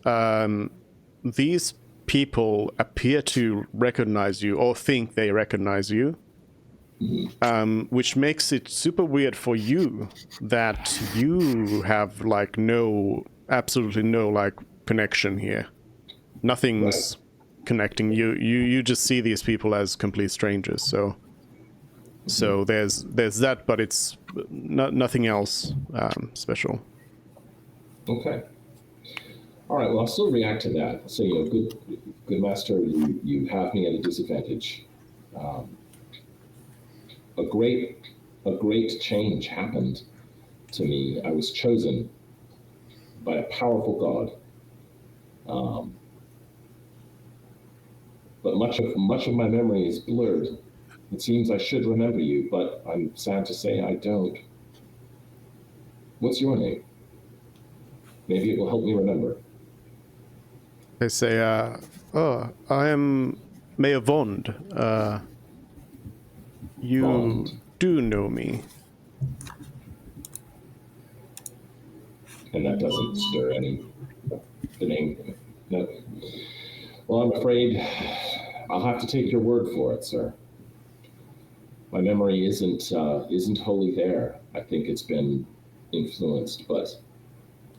these people appear to recognize you or think they recognize you, which makes it super weird for you that you have absolutely no connection here. Nothing's connecting you. You just see these people as complete strangers. So there's that, but it's nothing else special. Okay. All right. Well, I'll still react to that. So, good master, you have me at a disadvantage. A great a great change happened to me. I was chosen by a powerful God. But much of my memory is blurred. It seems I should remember you, but I'm sad to say I don't. What's your name? Maybe it will help me remember. They say, I am Mayor Vond. You Vond. do know me. And that doesn't stir the name. No. Well, I'm afraid I'll have to take your word for it, sir. My memory isn't wholly there. I think it's been influenced, but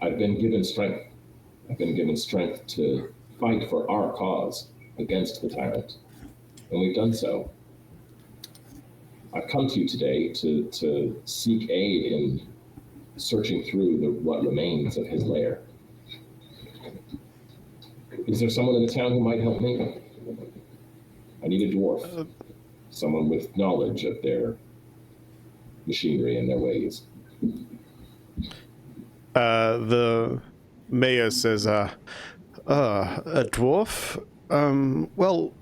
I've been given strength. I've been given strength to fight for our cause against the tyrant, and we've done so. I've come to you today to seek aid in searching through what remains of his lair. Is there someone in the town who might help me? I need a dwarf, someone with knowledge of their machinery and their ways. The mayor says, a dwarf? Well,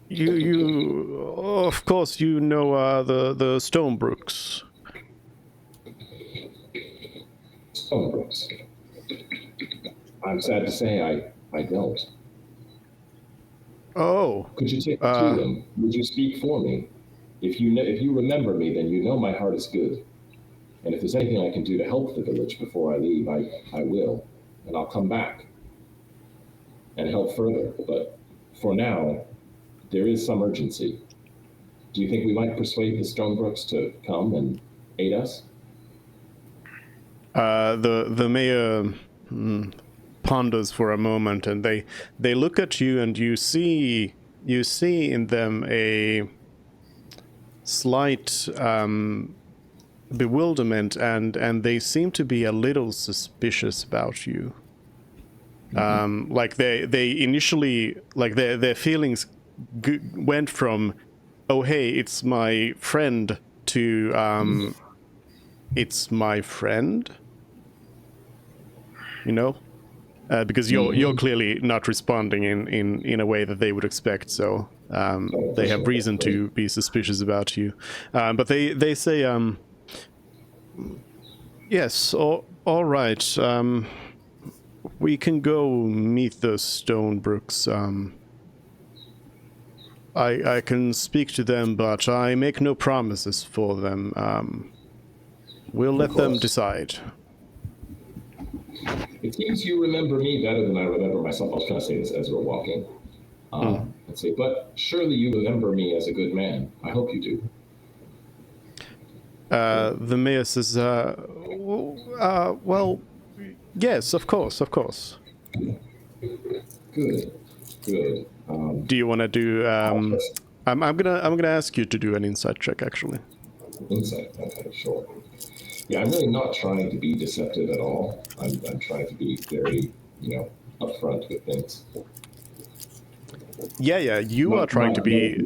you of course you know the Stonebrooks. Stonebrooks. I'm sad to say I don't. Oh. Could you take me to them? Would you speak for me? If you remember me, then you know my heart is good. And if there's anything I can do to help the village before I leave, I will. And I'll come back and help further. But for now, there is some urgency. Do you think we might persuade the Stonebrooks to come and aid us? The mayor ponders for a moment, and they look at you, and you see in them a slight bewilderment, and they seem to be a little suspicious about you. Like they initially, like their feelings went from, oh hey, it's my friend, to it's my friend, you know, because you're clearly not responding in a way that they would expect, so they have reason to be suspicious about you. But they say, yes, all right, we can go meet the Stonebrooks. I can speak to them, but I make no promises for them. We'll let them decide. It seems you remember me better than I remember myself. I was trying to say this as we're walking. Let's see, but surely you remember me as a good man. I hope you do. The mayor says, well, yes, of course. Good. Do you want to do? I'm gonna ask you to do an insight check, actually. Insight. Okay, sure. Yeah, I'm really not trying to be deceptive at all. I'm trying to be very, upfront with things. Yeah. You are trying to be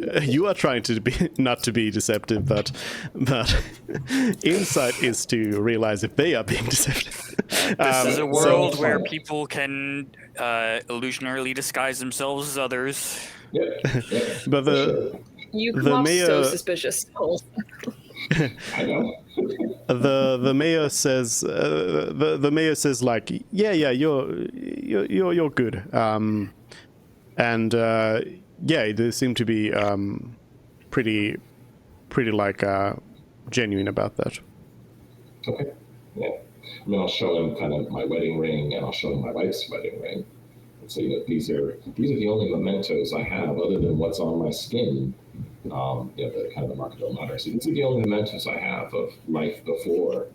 not to be deceptive, but insight is to realize if they are being deceptive. This is a world where people can illusionarily disguise themselves as others. Yeah. But You come the off mayor, so suspicious. I know. the mayor says the mayor says, like, yeah, you're good. And they seem to be pretty like genuine about that. Okay. Yeah. I mean, I'll show him kind of my wedding ring, and I'll show him my wife's wedding ring. And say that these are the only mementos I have other than what's on my skin. The kind of the marketable matter. So these are the only mementos I have of life before,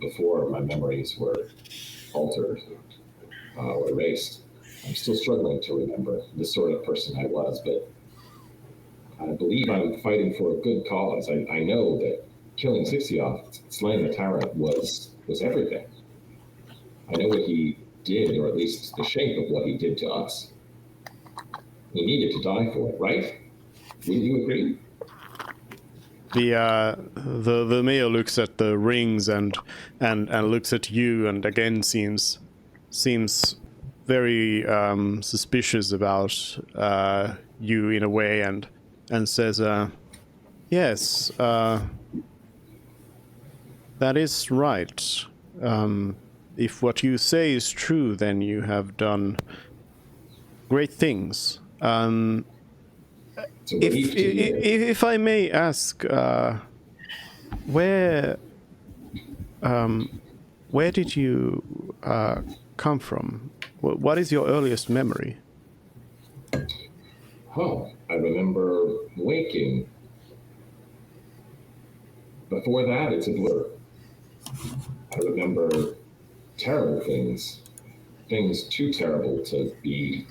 before my memories were altered or erased. I'm still struggling to remember the sort of person I was, but I believe I'm fighting for a good cause. I know that killing Sixioth, slaying the tyrant, was everything. I know what he did, or at least the shape of what he did to us. He needed to die for it, right? Wouldn't you agree? The mayor looks at the rings and looks at you and again seems very suspicious about you in a way and says, yes, that is right. If what you say is true, then you have done great things. If I may ask, where did you come from? What is your earliest memory? Oh, I remember waking. Before that, it's a blur. I remember terrible things too terrible to be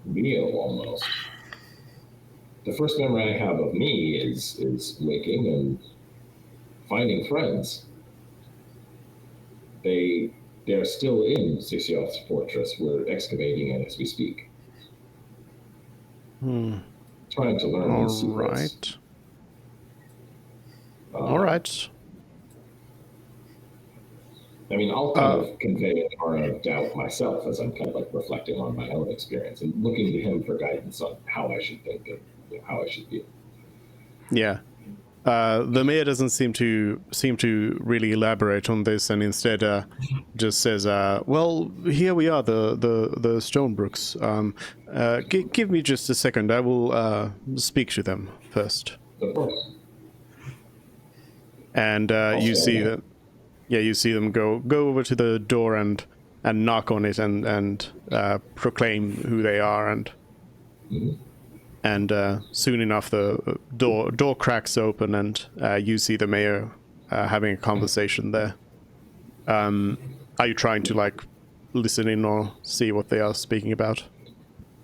real almost. The first memory I have of me is waking and finding friends. They're still in Sixioth's fortress. We're excavating it as we speak. Trying to learn these secrets. All right. I mean, I'll kind of convey a part of doubt myself as I'm kind of like reflecting on my own experience and looking to him for guidance on how I should think and how I should feel. Yeah. The mayor doesn't seem to really elaborate on this, and instead just says, "Well, here we are, the Stonebrooks. Give me just a second. I will speak to them first." Of course. And you see that, you see them go over to the door and knock on it and proclaim who they are, and. Mm-hmm. And soon enough, the door cracks open, and you see the mayor having a conversation there. Are you trying to listen in or see what they are speaking about?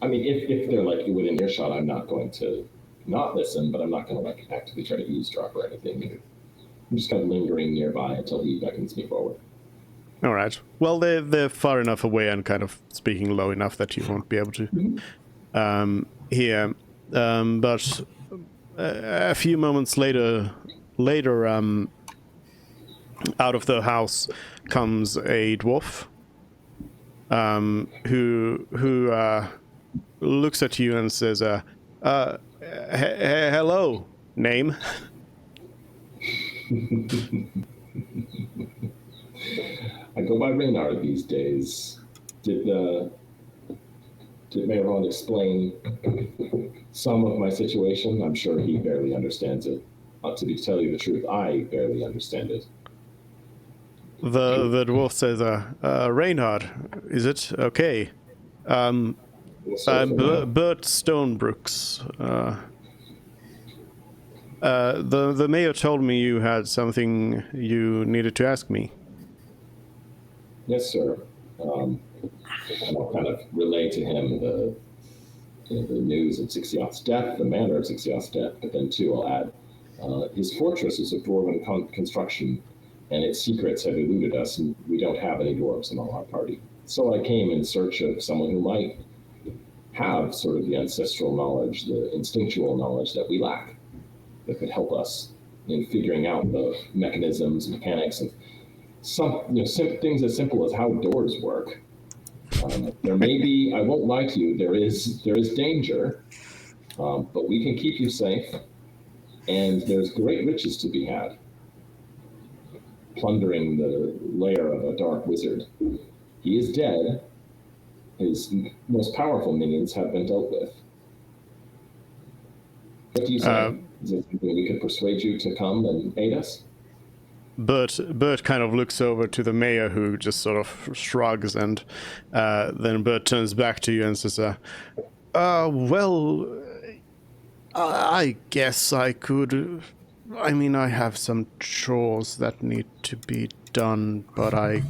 I mean, if they're within earshot, I'm not going to not listen, but I'm not going to actively try to eavesdrop or anything. I'm just kind of lingering nearby until he beckons me forward. All right. Well, they're far enough away and kind of speaking low enough that you won't be able to hear. But a few moments later, out of the house comes a dwarf who looks at you and says, "Hello, name." I go by Reynard these days. Did Mayor Vaughn explain some of my situation? I'm sure he barely understands it. To tell you the truth, I barely understand it. The dwarf says, "Reynard, is it okay? I'm Bert Stonebrooks. The mayor told me you had something you needed to ask me." Yes, sir. And I'll kind of relay to him the news of Sixioth's death, the manner of Sixioth's death, but then too I'll add, his fortress is of dwarven construction, and its secrets have eluded us, and we don't have any dwarves among our party. So I came in search of someone who might have sort of the ancestral knowledge, the instinctual knowledge that we lack, that could help us in figuring out the mechanisms, mechanics, and some things as simple as how doors work. There may be, I won't lie to you, there is danger, but we can keep you safe, and there's great riches to be had. Plundering the lair of a dark wizard. He is dead. His most powerful minions have been dealt with. What do you say? Is it something we could persuade you to come and aid us? Bert kind of looks over to the mayor, who just sort of shrugs, and then Bert turns back to you and says, well, I guess I could. I mean, I have some chores that need to be done, but I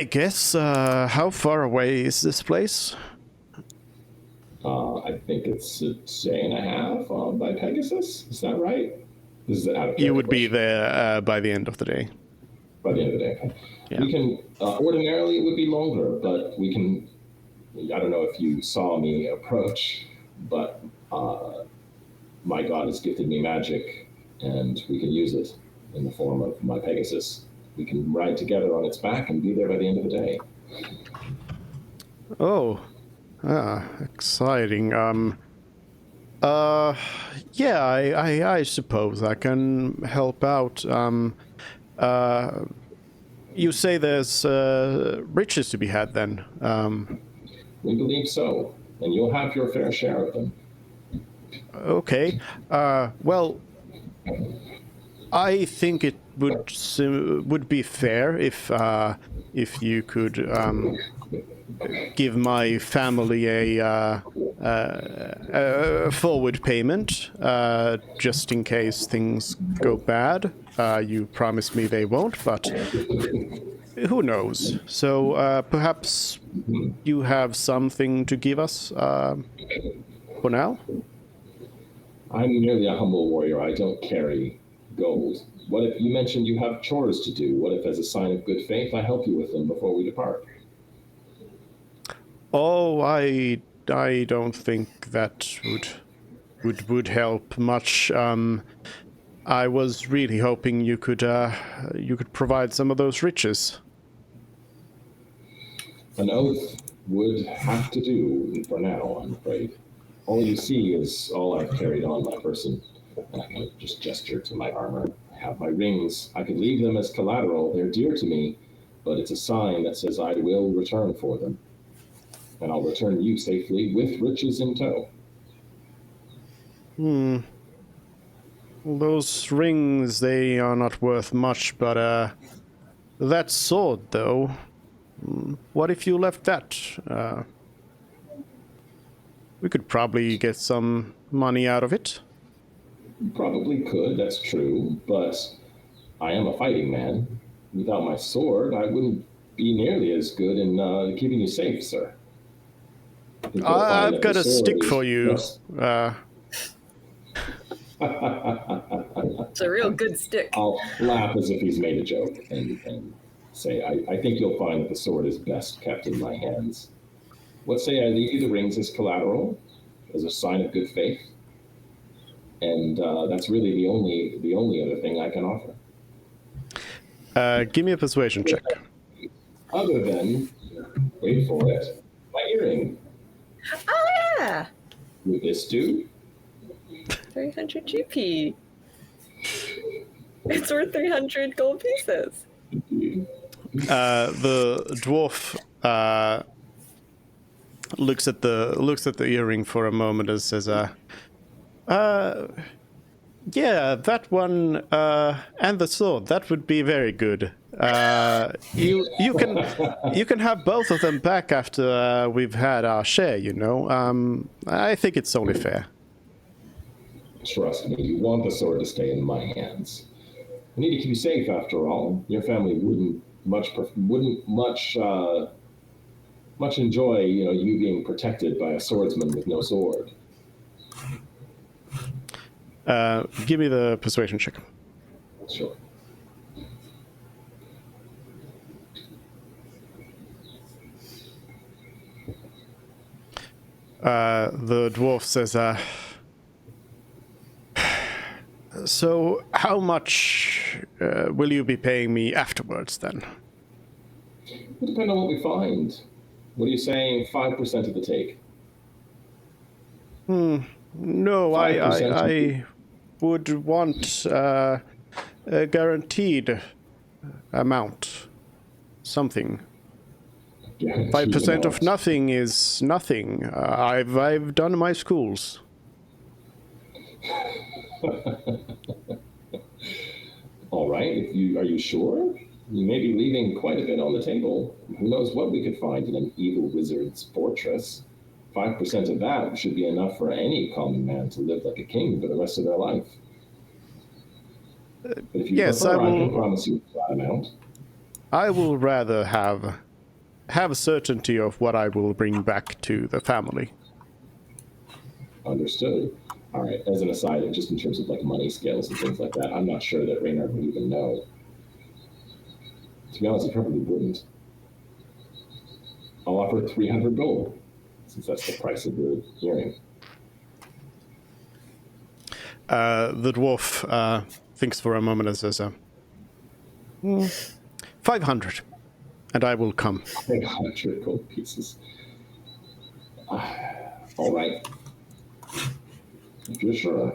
guess, how far away is this place? I think it's a day and a half by Pegasus. Is that right? This is out of You would be there by the end of the day. By the end of the day, okay. Yeah. We can, ordinarily it would be longer, but we can, I don't know if you saw me approach, but my god has gifted me magic, and we can use it in the form of my Pegasus. We can ride together on its back and be there by the end of the day. Oh, exciting. Yeah, I suppose I can help out. You say there's riches to be had then. We believe so, and you'll have your fair share of them. Okay. Well, I think it would be fair if you could give my family a forward payment, just in case things go bad. You promised me they won't, but who knows? So perhaps you have something to give us for now? I'm merely a humble warrior. I don't carry gold. What if you mentioned you have chores to do? What if, as a sign of good faith, I help you with them before we depart? Oh, I don't think that would help much. I was really hoping you could provide some of those riches. An oath would have to do for now, I'm afraid. All you see is all I've carried on my person. And I kind of just gesture to my armor. I have my rings. I could leave them as collateral. They're dear to me, but it's a sign that says I will return for them. And I'll return you safely with riches in tow. Well, those rings, they are not worth much, but that sword, though. What if you left that? We could probably get some money out of it. Probably could, that's true, but I am a fighting man. Without my sword, I wouldn't be nearly as good in keeping you safe, sir. I've got a stick for you. It's a real good stick. I'll laugh as if he's made a joke and say, I think you'll find that the sword is best kept in my hands. What say I leave you the rings as collateral, as a sign of good faith? And that's really the only other thing I can offer. Give me a persuasion check. Other than, wait for it, my earring. Oh yeah, Would this do? 300 GP. It's worth 300 gold pieces. The dwarf looks at the earring for a moment and says, yeah, that one and the sword, that would be very good. You can have both of them back after we've had our share, you know. I think it's only fair. Trust me, you want the sword to stay in my hands. I need to keep you safe, after all. Your family wouldn't much enjoy, you being protected by a swordsman with no sword. Give me the persuasion check. Sure. The dwarf says, so how much will you be paying me afterwards then? It depends on what we find. What are you saying? 5% of the take? No, I would want a guaranteed amount. Something. 5% of nothing is nothing. I've done my schools. All right. Are you sure? You may be leaving quite a bit on the table. Who knows what we could find in an evil wizard's fortress? 5% of that should be enough for any common man to live like a king for the rest of their life. But if you prefer, I can promise you that amount. I will rather have certainty of what I will bring back to the family. Understood. All right. As an aside, just in terms of like money scales and things like that, I'm not sure that Reynard would even know. To be honest, he probably wouldn't. I'll offer 300 gold, since that's the price of the earring. The dwarf thinks for a moment and says, 500, and I will come. 500 gold pieces. All right. If you're sure.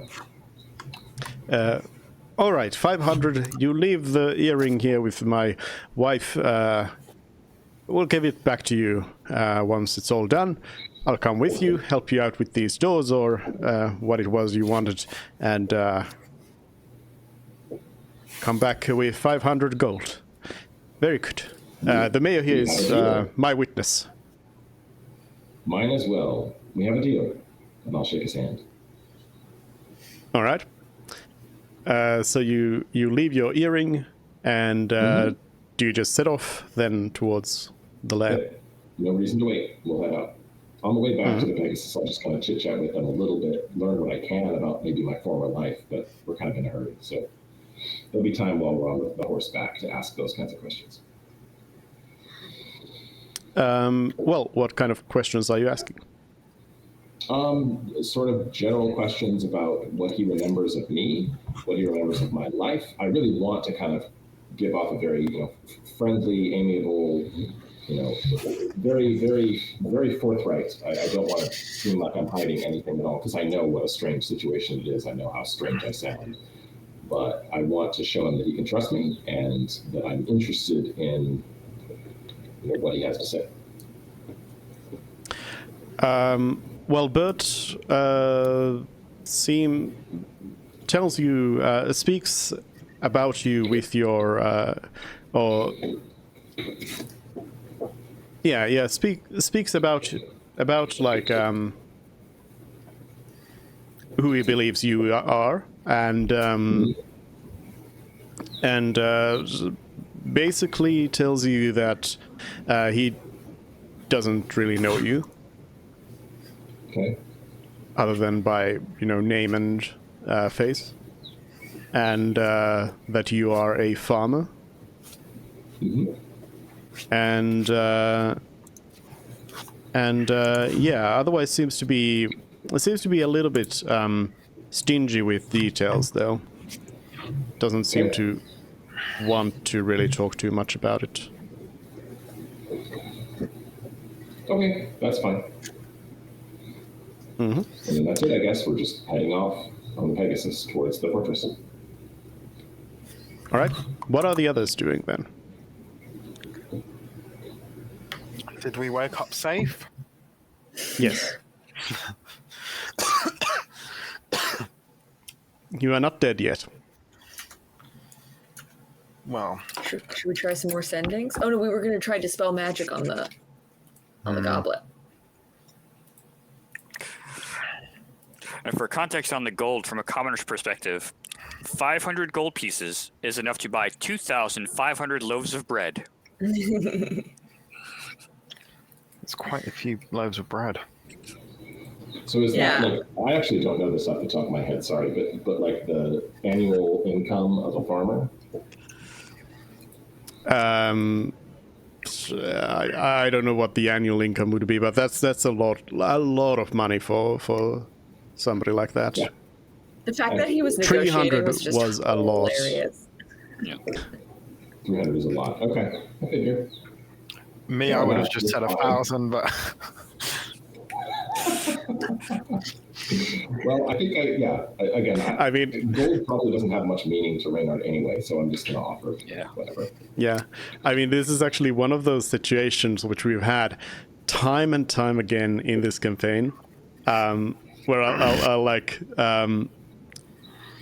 All right, 500. You leave the earring here with my wife. We'll give it back to you once it's all done. I'll come with you, help you out with these doors or what it was you wanted, and come back with 500 gold. Very good. The mayor here is my witness. Mine as well. We have a deal. And I'll shake his hand. All right. So you leave your earring, and do you just set off then towards the lair? Yeah. No reason to wait. We'll head out. On the way back to the Pegasus, I'll just kind of chit-chat with them a little bit, learn what I can about maybe my former life, but we're kind of in a hurry. So there'll be time while we're on the horseback to ask those kinds of questions. Well, what kind of questions are you asking? Sort of general questions about what he remembers of me, what he remembers of my life. I really want to kind of give off a very, friendly, amiable, very, very, very forthright. I don't want to seem like I'm hiding anything at all, because I know what a strange situation it is. I know how strange I sound. But I want to show him that he can trust me and that I'm interested in what he has to say. Well, Bert tells you, speaks about you with your, speaks about like who he believes you are, and basically tells you that he doesn't really know you. Okay. Other than by, name and face. And that you are a farmer. Mm-hmm. And otherwise seems to be a little bit stingy with details, though. Doesn't seem to want to really talk too much about it. Okay, that's fine. Mm-hmm. And then that's it, I guess. We're just heading off on the Pegasus towards the fortress. All right. What are the others doing then? Did we wake up safe? Yes. You are not dead yet. Well, Should we try some more sendings? Oh no, we were going to try dispel magic on the goblet. And for context on the gold, from a commoner's perspective, 500 gold pieces is enough to buy 2,500 loaves of bread. it's quite a few loaves of bread. So is that like, I actually don't know this off the top of my head, sorry, but like the annual income of a farmer? I don't know what the annual income would be, but that's a lot of money for somebody like that. Yeah. The fact that he was negotiating 300 was just was a lot. hilarious. Yeah. 300 is a lot. Okay, I figure. Me, I would have just said 1,000, but Well, I think I mean, gold probably doesn't have much meaning to Reynard anyway, so I'm just going to offer whatever. Yeah, I mean, this is actually one of those situations which we've had time and time again in this campaign, where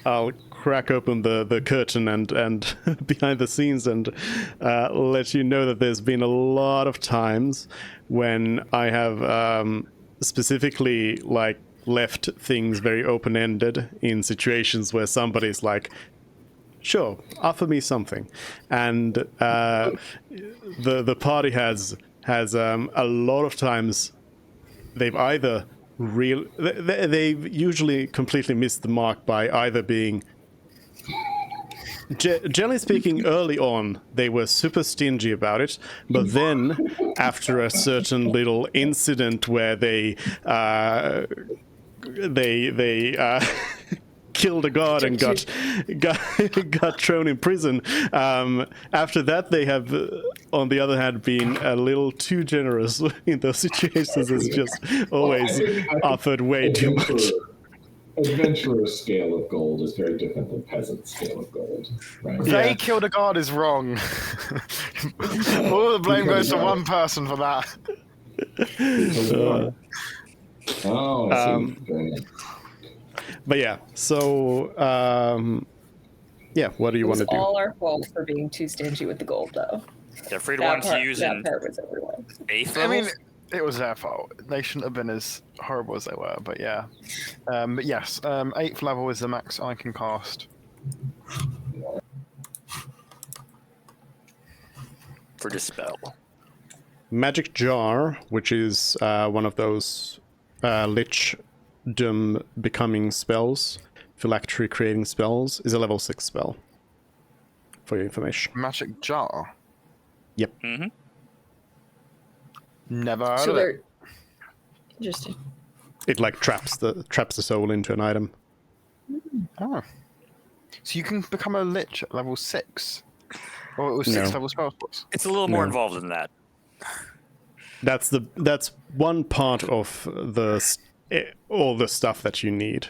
I'll crack open the curtain and behind the scenes and let you know that there's been a lot of times when I have specifically like left things very open-ended in situations where somebody's like, sure, offer me something, and the party has a lot of times they've either they've usually completely missed the mark by either being generally speaking, early on, they were super stingy about it, but then, after a certain little incident where they killed a god and got thrown in prison. After that, they have, on the other hand, been a little too generous in those situations. It's just always I think offered way too much. Adventurer's scale of gold is very different than peasant scale of gold, right? They killed a god is wrong. All the blame goes to one person for that. Oh, I see. Very nice. But yeah, so yeah, what do you want to do? All our fault for being too stingy with the gold, though. They're free to want to use that in part was everywhere. 8th I mean, levels? it was their fault. They shouldn't have been as horrible as they were, but yeah. But yes, 8th level is the max I can cast. For Dispel. Magic Jar, which is one of those lichdom becoming spells, phylactery creating spells, is a level 6 spell. For your information. Magic jar. Yep. Mm-hmm. Never heard So of they're it. interesting. It like traps the soul into an item. Oh. So you can become a lich at level 6. Or it was 6 No. level spell slots. It's a little more No. involved than that. That's one part of all the stuff that you need.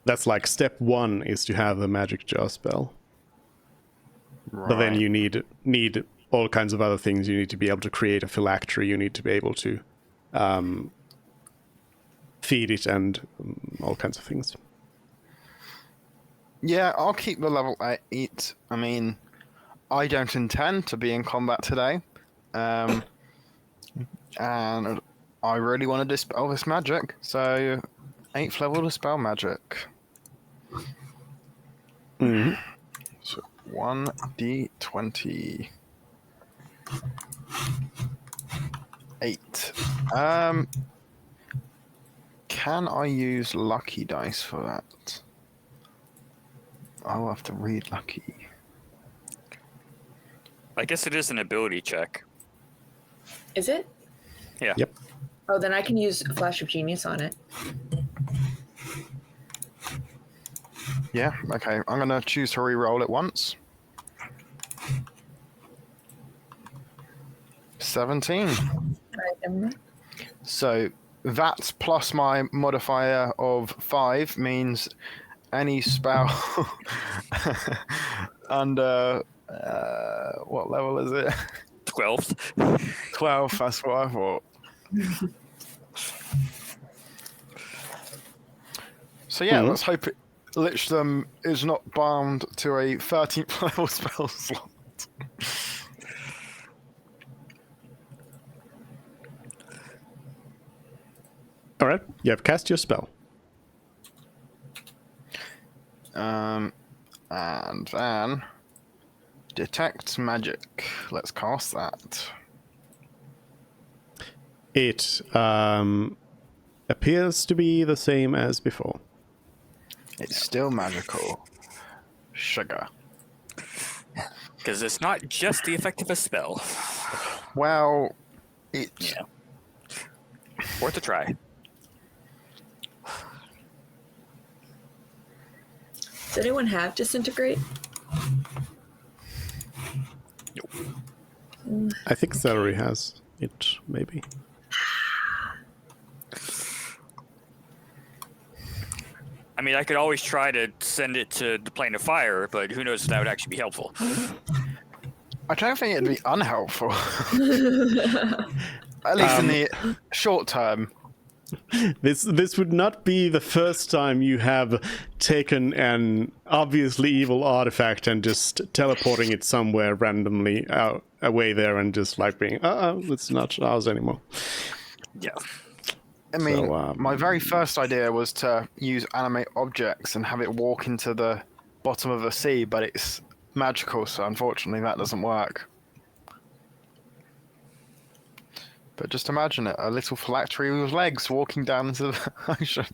That's like step 1 is to have a magic jar spell. Right. But then you need all kinds of other things. You need to be able to create a phylactery. You need to be able to feed it and all kinds of things. Yeah, I'll keep the level 8. I mean, I don't intend to be in combat today. And I really want to dispel this magic. So, 8th level dispel magic. Mhm. So 1d20. 8. Can I use lucky dice for that? I'll have to read lucky. I guess it is an ability check. Is it? Yeah. Yep. Oh, then I can use Flash of Genius on it. Yeah, okay. I'm going to choose to re-roll it once. 17. So that plus my modifier of 5 means any spell under what level is it? 12th. 12. That's what I thought. So yeah, let's hope Lichdom is not bound to a 13th level spell slot. All right. You have cast your spell. And then detect magic. Let's cast that. It appears to be the same as before. It's still magical. Sugar. Because it's not just the effect of a spell. Well, it's Yeah. Worth a try. Does anyone have Disintegrate? I think Celery has it, maybe. I mean, I could always try to send it to the plane of fire, but who knows if that would actually be helpful. I don't think it'd be unhelpful. At least in the short term. This would not be the first time you have taken an obviously evil artifact and just teleporting it somewhere randomly away there and just like being, it's not ours anymore. Yeah. I mean, So, my very first idea was to use animate objects and have it walk into the bottom of the sea, but it's magical, so unfortunately that doesn't work. But just imagine it, a little phylactery with legs walking down into the ocean.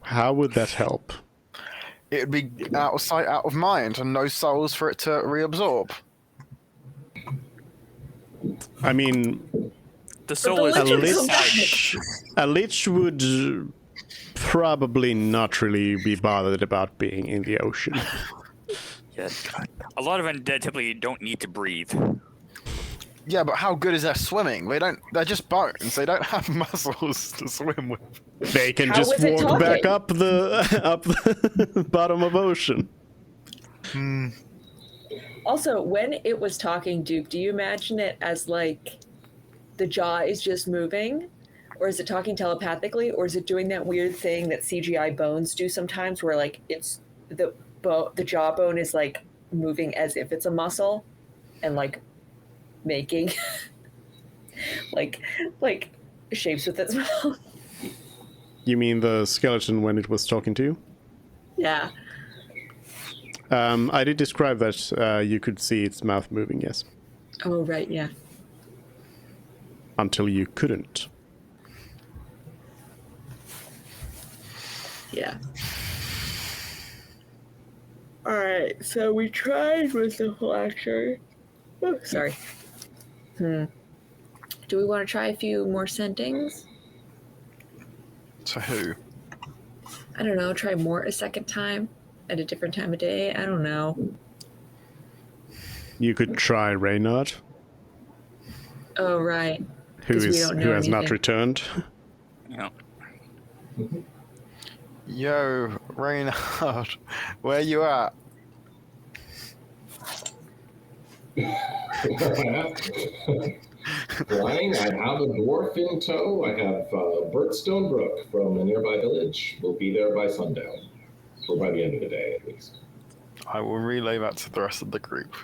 How would that help? It would be out of sight, out of mind, and no souls for it to reabsorb. I mean, The soul is the lich- legend comes back. a lich would probably not really be bothered about being in the ocean. Yeah. A lot of undead typically don't need to breathe. Yeah, but how good is their swimming? They're just bones. They don't have muscles to swim with. They can How just was it walk back talking? up the bottom of ocean. Also, when it was talking, Duke, do you imagine it as like the jaw is just moving? Or is it talking telepathically? Or is it doing that weird thing that CGI bones do sometimes where like it's the jawbone is like moving as if it's a muscle and like making like shapes with its mouth? You mean the skeleton when it was talking to you? Yeah. I did describe that you could see its mouth moving, yes. Oh, right, yeah. Until you couldn't. Yeah. All right, so we tried with the phylactery. Oh, sorry. Do we want to try a few more sendings? To who? I don't know, try more a second time at a different time of day. I don't know. You could try Reynard, Oh, right. who 'Cause we don't know has not anything. returned. Yeah. Yo, Reynard, where you at? Flying, I have a dwarf in tow. I have Bert Stonebrook from a nearby village. We'll be there by sundown, or by the end of the day at least. I will relay that to the rest of the group.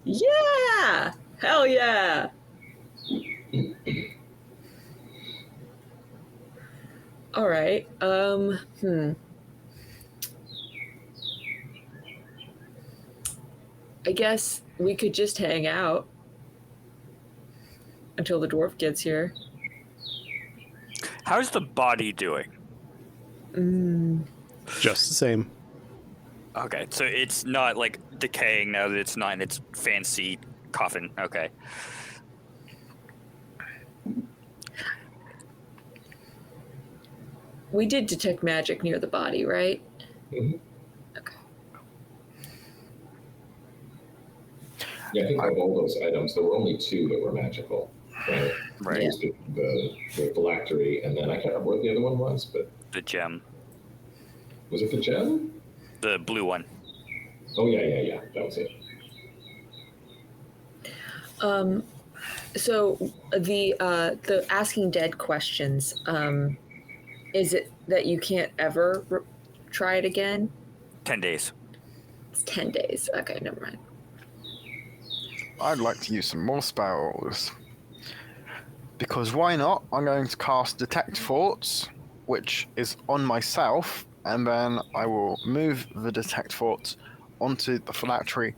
Yeah! Hell yeah! All right. I guess we could just hang out until the dwarf gets here. How's the body doing? Just the same. Okay, so it's not like decaying now that it's not in its fancy coffin. Okay. We did detect magic near the body, right? Mhm. Okay. Yeah, I think of all those items, there were only 2 that were magical. Right. Right. Yeah. Just the phylactery, and then I can't remember what the other one was, but The gem. was it the gem? The blue one. Oh yeah, that was it. So the asking dead questions, is it that you can't ever try it again? 10 days. It's 10 days. Okay, never mind. I'd like to use some more spells. Because why not? I'm going to cast Detect Thoughts, which is on myself, and then I will move the Detect Thoughts onto the phylactery,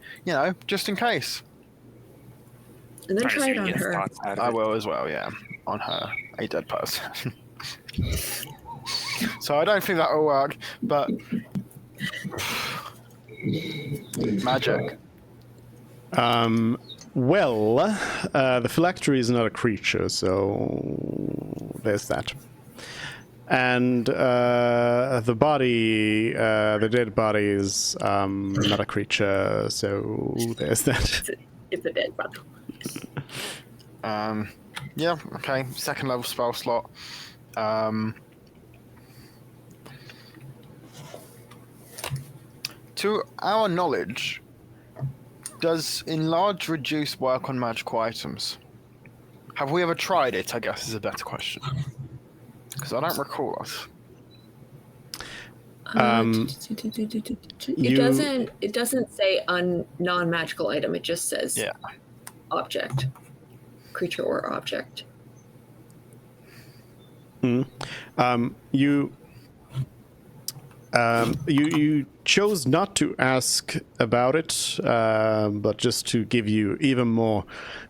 just in case. And then Trying to try it see on his her. thoughts out of I it. will as well, yeah. On her, a dead person. So I don't think that will work, but... Magic. Well, the phylactery is not a creature, so there's that. And the body, the dead body is not a creature, so there's that. It's a dead body. Yeah, okay. Second level spell slot. To our knowledge, does Enlarge Reduce work on magical items? Have we ever tried it, I guess, is a better question. Because I don't recall us. It doesn't say non-magical item. It just says Yeah. object, creature or object. You chose not to ask about it, but just to give you even more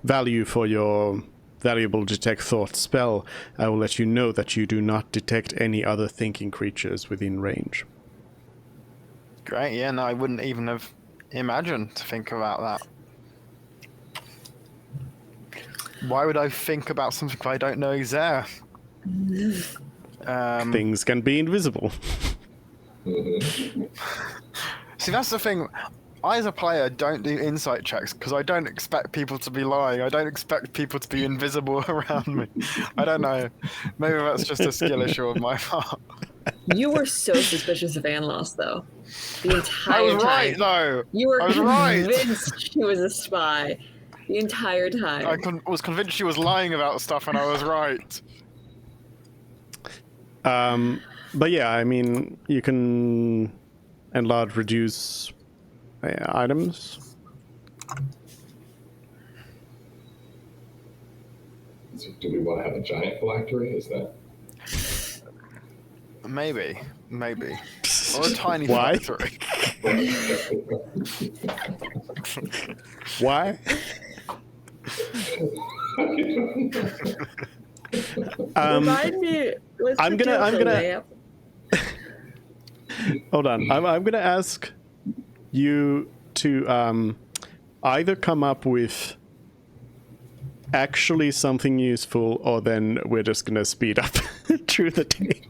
value for your valuable Detect Thought spell, I will let you know that you do not detect any other thinking creatures within range. Great, yeah, no, I wouldn't even have imagined to think about that. Why would I think about something I don't know is there? things can be invisible. See, that's the thing. I, as a player, don't do insight checks because I don't expect people to be lying. I don't expect people to be invisible around me. I don't know. Maybe that's just a skill issue on my part. You were so suspicious of Anlos, though. The entire I was time. right, though. You were I was right. convinced she was a spy the entire time. I was convinced she was lying about stuff, and I was right. But yeah, I mean, you can enlarge, reduce items. So do we want to have a giant phylactery? Is that? Maybe. Or a tiny Why? phylactery. Why? Remind me. What's I'm the gonna- deal I'm with the gonna- lamp? Hold on. I'm gonna ask you to either come up with actually something useful, or then we're just gonna speed up through the day.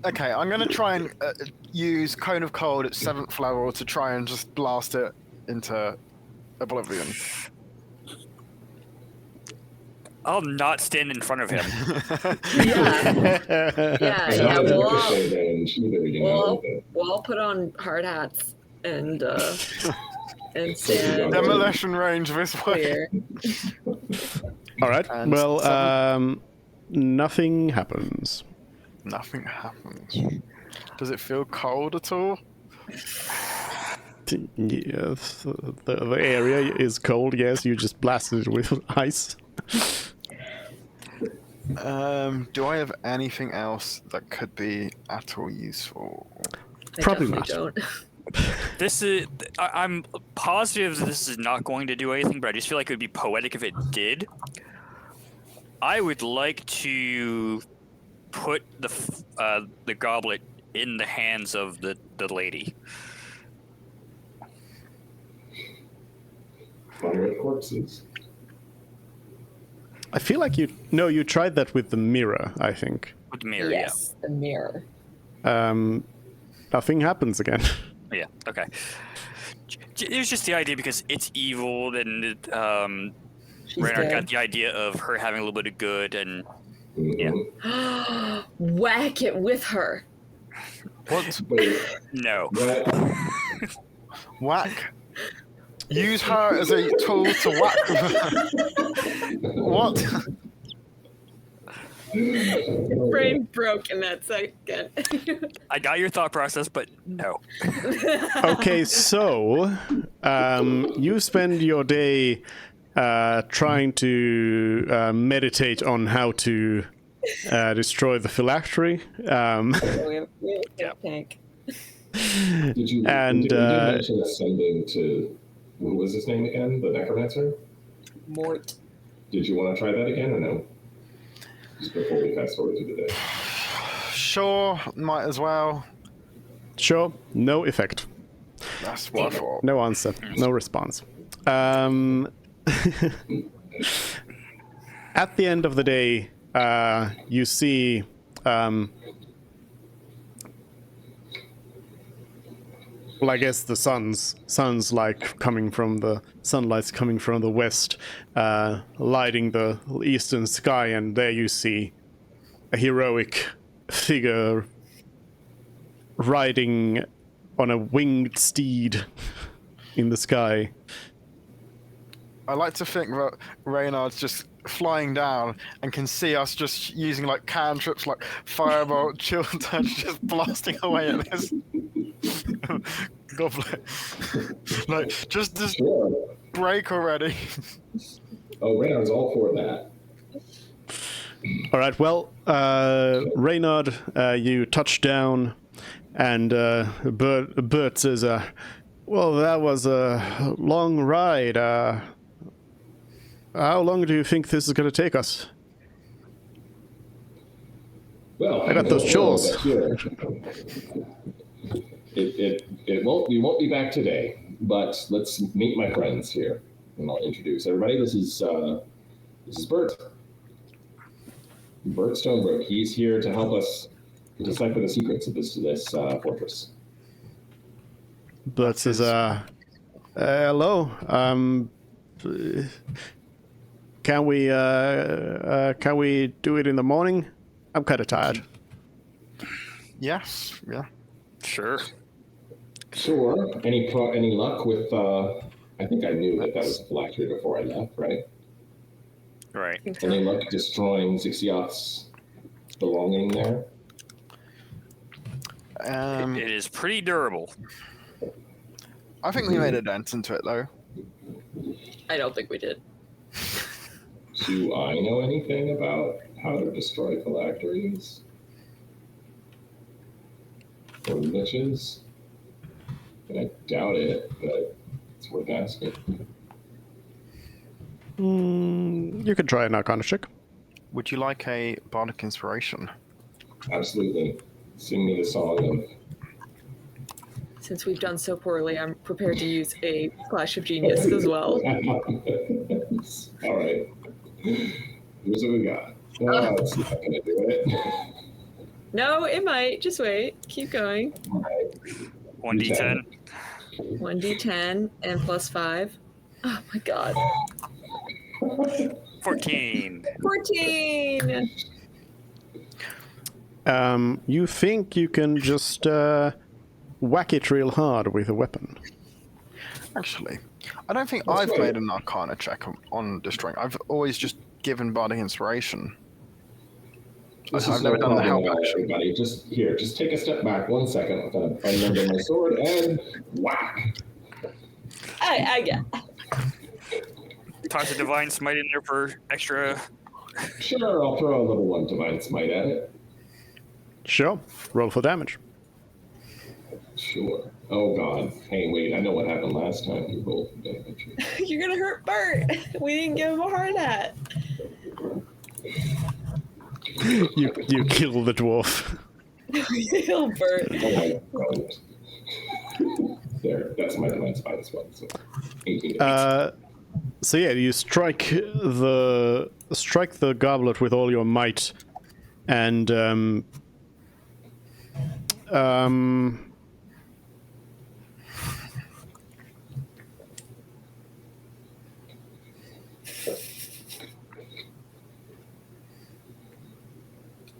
Okay, I'm gonna try and use Cone of Cold at 7th level to try and just blast it into oblivion. I'll not stand in front of him. Yeah. It's not a ricochet range either, you know. We'll all put on hard hats and stand Demolition range this way. clear. All right. And Well, nothing happens. Nothing happens. Does it feel cold at all? Yes, the area is cold. Yes, you just blasted it with ice. Do I have anything else that could be at all useful? I Probably definitely don't. This is. I'm positive that this is not going to do anything, but I just feel like it would be poetic if it did. I would like to put the goblet in the hands of the lady. Fun with corpses. I feel like you tried that with the mirror. I think With the mirror, Yes, the mirror. nothing happens again. yeah. Yeah, okay. It was just the idea because it's evil, and She's Reynard got dead. the idea of her having a little bit of good, and yeah. Whack it with her. What? Wait, No. what? Whack? Use her as a tool to whack. What? Brain broke in that second. I got your thought process, but no. Okay, so you spend your day trying to meditate on how to destroy the phylactery. We have a tank. Did you mention ascending to, what was his name again? The necromancer? Mort. Did you want to try that again or no? Just before we fast forward through the day. Sure, might as well. Sure, no effect. That's what I thought. No answer. No response. At the end of the day, you see well, I guess the sunlight's coming from the west, lighting the eastern sky, and there you see a heroic figure riding on a winged steed in the sky. I like to think that Reynard's just flying down and can see us just using like cantrips like Firebolt, Chill Touch, just blasting away at this goblet. Like, just Sure. break already. Oh, Reynard's all for that. All right, well, Reynard, you touch down, and Bert says, well, that was a long ride. How long do you think this is going to take us? Well, I got those don't know, chills. but here, it won't. We won't be back today. But let's meet my friends here, and I'll introduce everybody. This is Bert. Bert Stonebrook. He's here to help us decipher the secrets of this fortress. Bert says, hello. Can we do it in the morning? I'm kind of tired. Yes, yeah. Sure. Sure. Any luck with? I think I knew that was a phylactery before I left, right? Right. Any luck destroying Zixioth's belonging there? It is pretty durable. I think we made a dent into it, though. I don't think we did. Do I know anything about how to destroy phylacteries? Or liches? I doubt it, but it's worth asking. You could try an Arcana check. Would you like a bardic inspiration? Absolutely. Sing me the song Since we've done so poorly, I'm prepared to use a flash of genius as well. All right. Here's what we got. It's not going to do it. No, it might. Just wait. Keep going. All right. 1d10. 1d10 and plus 5. Oh my god. 14. 14! You think you can just whack it real hard with a weapon. Actually, I don't think That's I've right. made an Arcana check on destroying. I've always just given bardic inspiration. This I've is never no done the problem help at all, action. everybody. Just take a step back 1 second. I'm going to unlimber my sword and whack. I get. Toss a divine smite in there for extra. Sure, I'll throw a little one divine smite at it. Sure. Roll for damage. Sure. Oh god. Hey, wait. I know what happened last time you rolled for damage. You're gonna hurt Bert. We didn't give him a heart hat. You kill the dwarf. Kill Bert. Oh my god. There. That's my divine smite as well. So 18. So yeah, you strike the goblet with all your might, and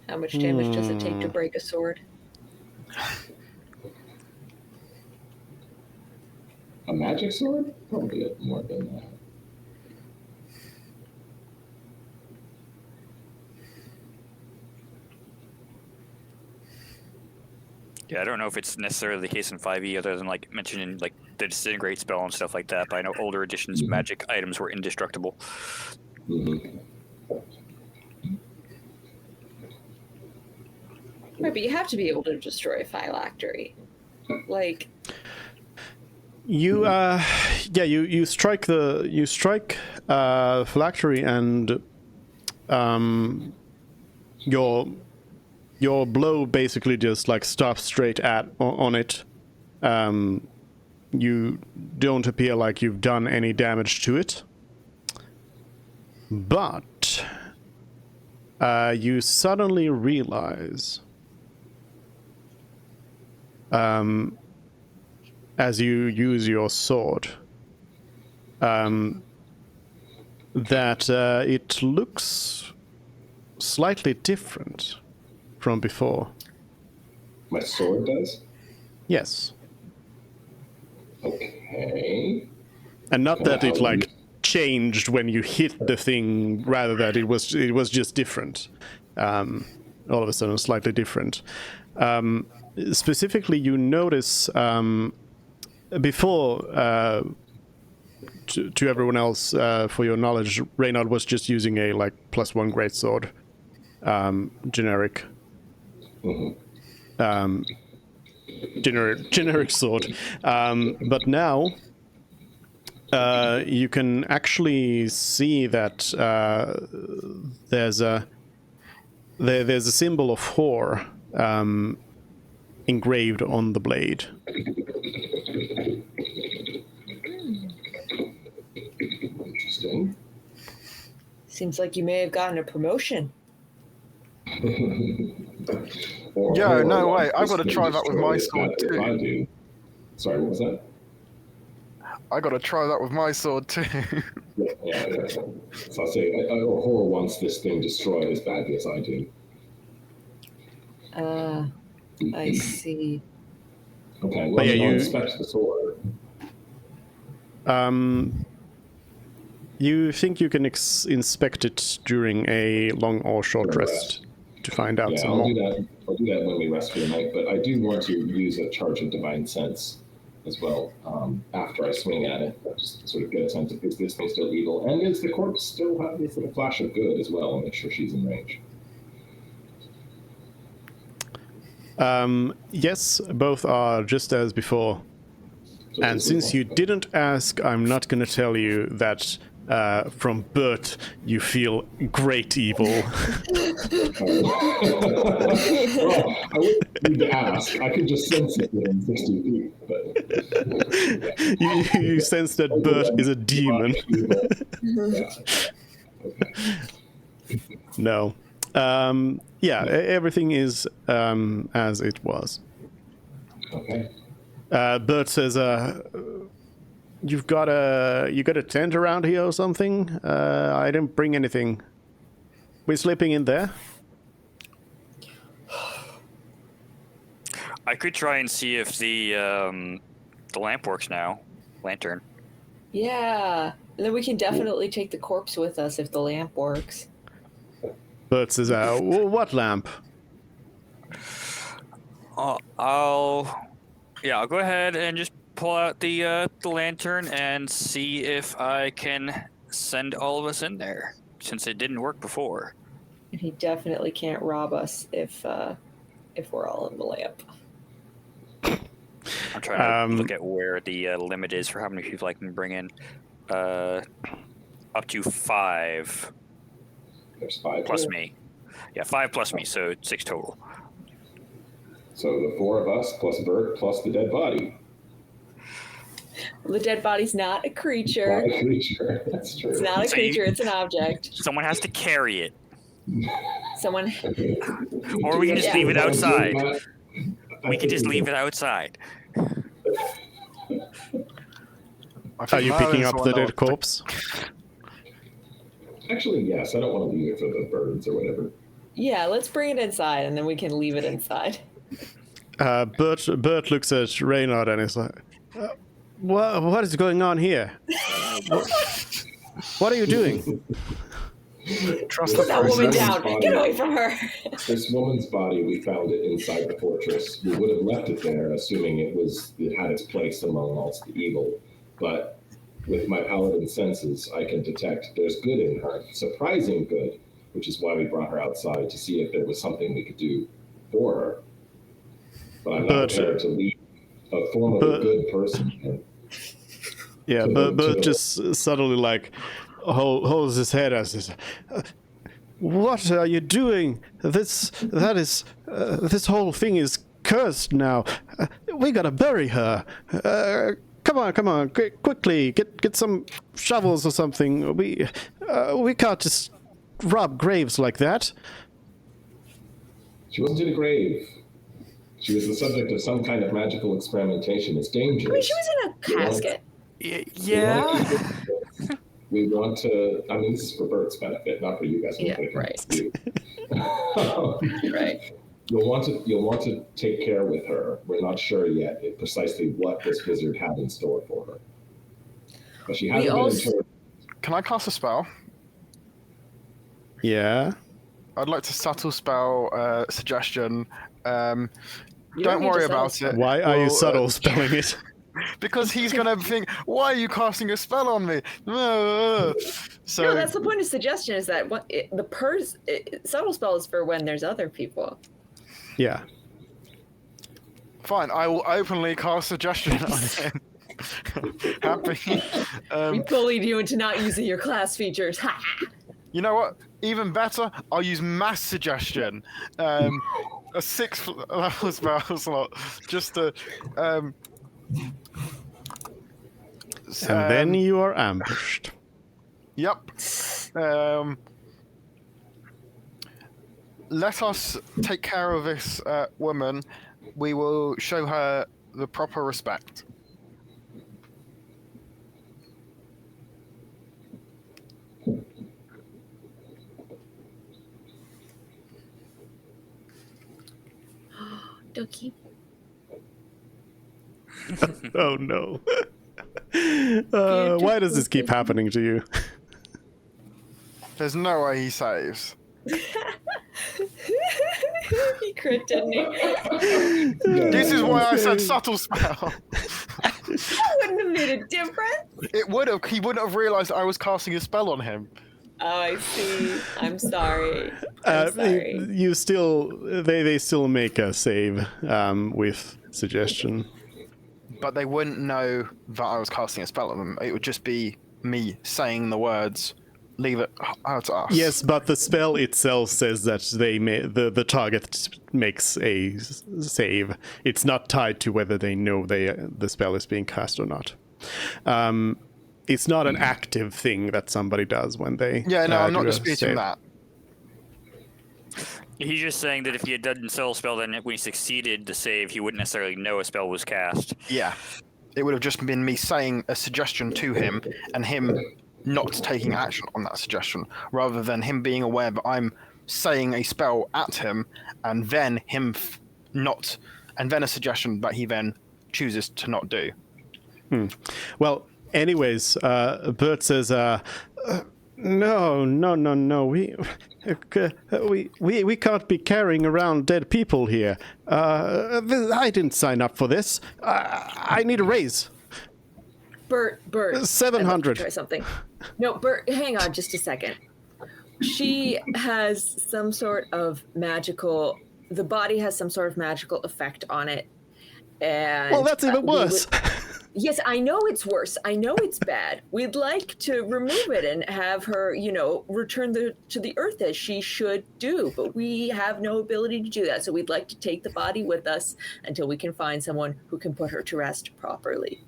How much damage does it take to break a sword? A magic sword? Probably more than that. Yeah, I don't know if it's necessarily the case in 5e, other than like mentioning like the disintegrate spell and stuff like that. But I know older editions magic items were indestructible. Mm-hmm. Right, but you have to be able to destroy a phylactery. Like, you strike phylactery, and your blow basically just like stops straight on it. You don't appear like you've done any damage to it, but you suddenly realize, as you use your sword, that it looks slightly different from before. My sword does? Yes. Okay. And not that it like changed when you hit the thing, rather that it was just different. All of a sudden slightly different. Specifically, you notice before, to everyone else, for your knowledge, Reynard was just using a like +1 greatsword, generic. Mm-hmm. Generic sword, but now you can actually see that there's a symbol of whore engraved on the blade. Interesting. seems like you may have gotten a promotion. Yeah, no way. I've this got to thing try that with destroyed my as sword badly as too. I do. Sorry, what was that? I got to try that with my sword too. Yeah. So I'll say, Horror wants this thing destroyed as badly as I do. I see. Okay, well, yeah, I'll you- inspect the sword. You think you can inspect it during a long or short During rest to find out Yeah, some I'll more. do that. I'll do that when we rest for the night. But I do want to use a charge of divine sense as well after I swing at it, just to sort of get a sense of is this thing still evil, and is the corpse still have this little flash of good as well, and make sure she's in range. Yes, both are just as before. So And it's since you simple. didn't ask, I'm not going to tell you that from birth you feel great evil. Well, I wouldn't need to ask. I could just sense it within 60 feet. But you sense that Bert is a demon. Yeah. Okay. No. Everything is as it was. Okay. Bert says, you got a tent around here or something? I didn't bring anything. We're sleeping in there? I could try and see if the lamp works now. Lantern. Yeah. And then we can definitely take the corpse with us if the lamp works. Bert says, what lamp? I'll go ahead and just pull out the lantern and see if I can send all of us in there, since it didn't work before. And he definitely can't rob us if we're all in the lamp. I'm trying to look at where the limit is for how many people I can bring in. Up to 5 There's 5 plus here. me. Yeah, 5 plus me, so 6 total. So the 4 of us plus Bert plus the dead body. Well, the dead body's not a creature. Not a creature. That's true. It's not a So you- creature, it's an object. Someone has to carry it, Someone. or we can just Yeah. leave it outside. We can just leave it outside. Are you picking up the dead corpse? Actually, yes. I don't want to leave it for the birds or whatever. Yeah, let's bring it inside and then we can leave it inside. Bert looks at Reynard and is like, what is going on here? What are you doing? Trust Put the that woman process. down. Get away from her. This woman's body, we found it inside the fortress. We would have left it there, assuming it had its place among all the evil. But with my paladin senses, I can detect there's good in her, surprising good, which is why we brought her outside to see if there was something we could do for her. But I'm not prepared to leave a formerly good person. Yeah, Bert just suddenly like holds his head as this. What are you doing? This whole thing is cursed now. We gotta bury her. Come on, quickly, get some shovels or something. We can't just rob graves like that. She wasn't in a grave. She was the subject of some kind of magical experimentation. It's dangerous. I mean, she was in a casket. Yeah. We want to. I mean, this is for Bert's benefit, not for you guys. Yeah, right. Right. You'll want to take care with her. We're not sure yet precisely what this wizard had in store for her. But she hasn't been interred. Can I cast a spell? Yeah. I'd like to subtle spell suggestion. You Don't need worry to about settle it. Why are you Well, subtle spelling it? Because he's gonna think, why are you casting a spell on me? So No, that's the point of suggestion. Is that subtle spell is for when there's other people. Yeah. fine. I will openly cast suggestion on him. Happy. We bullied you into not using your class features. Ha ha. You know what? Even better, I'll use mass suggestion. A 6th level spell slot. Just to. And then you are ambushed. Yep. let us take care of this woman. We will show her the proper respect. Doki. Oh no. Why does this keep happening to you? There's no way he saves. He crit, didn't he? This is why I said subtle spell. That wouldn't have made a difference. It would have. He wouldn't have realized I was casting a spell on him. Oh, I see. I'm sorry. I'm sorry. You still, they still make a save with suggestion. But they wouldn't know that I was casting a spell on them. It would just be me saying the words, leave it out to us. Yes, but the spell itself says that the target makes a save. It's not tied to whether they know the spell is being cast or not. It's not an active thing that somebody does when they. Yeah, no, I'm not do a disputing save. that. He's just saying that if he had done spell, then when he succeeded to save, he wouldn't necessarily know a spell was cast. Yeah. It would have just been me saying a suggestion to him and him not taking action on that suggestion, rather than him being aware that I'm saying a spell at him and then and then a suggestion that he then chooses to not do. Well, anyways, Bert says, no, we can't be carrying around dead people here. I didn't sign up for this. I need a raise. Bert. 700. I'd love to try something. No, Bert, hang on just a second. She has some sort of magical. The body has some sort of magical effect on it, and Well, that's even worse. Yes, I know it's worse. I know it's bad. We'd like to remove it and have her, return to the earth as she should do, but we have no ability to do that. So we'd like to take the body with us until we can find someone who can put her to rest properly.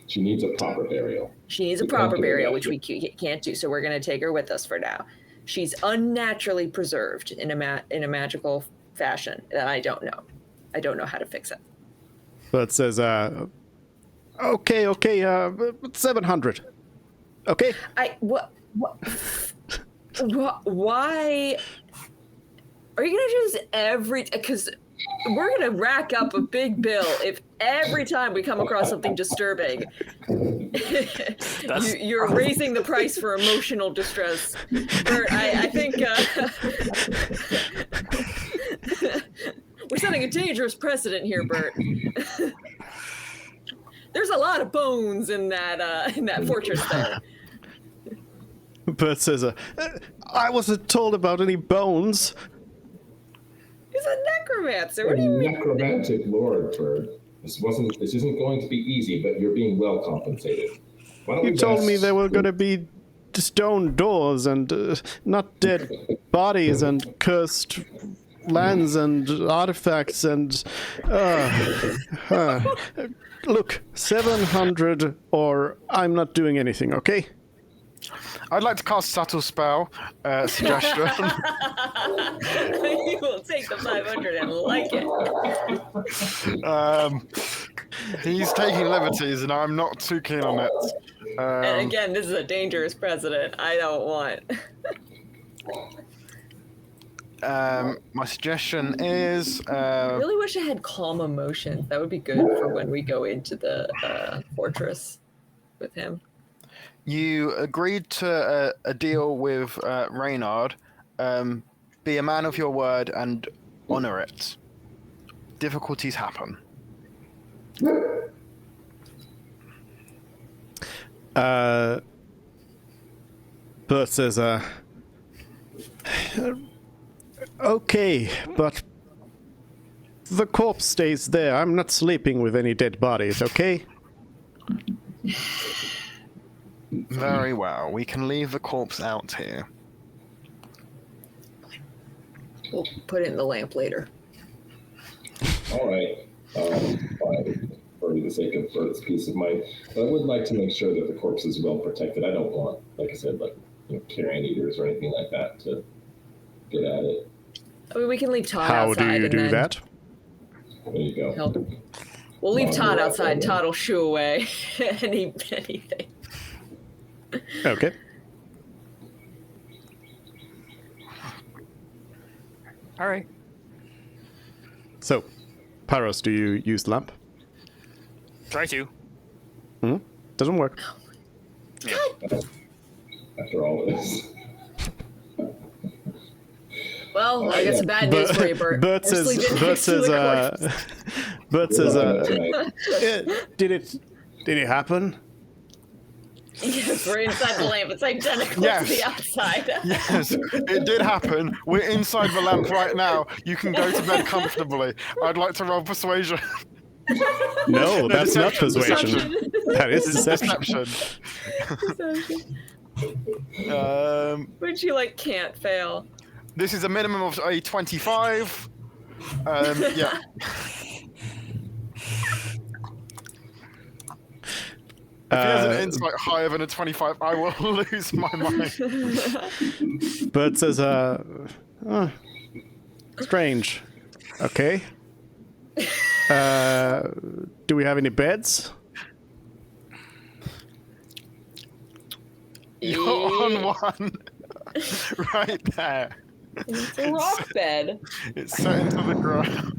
She needs a proper burial. She needs a proper burial, which we can't do. So we're going to take her with us for now. She's unnaturally preserved in a magical fashion that I don't know. I don't know how to fix it. Bert says, okay, 700. Okay? Why are you gonna just because we're gonna rack up a big bill if every time we come across something disturbing you're raising the price for emotional distress. Bert, I think we're setting a dangerous precedent here, Bert. There's a lot of bones in that fortress there. Bert says, I wasn't told about any bones. He's a necromancer. What do you mean? Necromantic lord, Bird. This isn't going to be easy, but you're being well compensated. You told me there were going to be stone doors and not dead bodies and cursed lands and artifacts and look, 700 or I'm not doing anything, okay? I'd like to cast subtle spell suggestion. You will take the 500 and like it. He's taking liberties and I'm not too keen on it. And again, this is a dangerous precedent. I don't want. My suggestion is... I really wish I had calm emotion. That would be good for when we go into the fortress with him. You agreed to a deal with Reynard. Be a man of your word and honor it. Difficulties happen. Bert says, okay, but the corpse stays there. I'm not sleeping with any dead bodies, okay? Very well. We can leave the corpse out here. We'll put it in the lamp later. All right. Fine. For the sake of Bert's peace of mind, but I would like to make sure that the corpse is well protected. I don't want, like I said, carrion eaters or anything like that to get at it. I mean, we can leave Todd How outside. do you and do then that? There you go. Help. We'll leave Todd right, outside. okay. Todd will shoo away anything. Okay. All right. So, Pyros, do you use the lamp? Try to. Doesn't work. Yeah. After all of this. Well, I got some bad news for you, Bert. Bert We're says, sleeping Bert next to says, the corpse. Bert says, Tonight. did it happen? Yes, we're inside the lamp. It's identical Yes. to the outside. Yes, it did happen. We're inside the lamp right now. You can go to bed comfortably. I'd like to roll persuasion. No, that's not deception, persuasion. That is deception. Deception. Which you can't fail. This is a minimum of a 25. Yeah. If he has an insight higher than a 25, I will lose my mind. Bert says, strange. Okay. Do we have any beds? You're on one. Right there. It's a rock bed. It's set into the ground.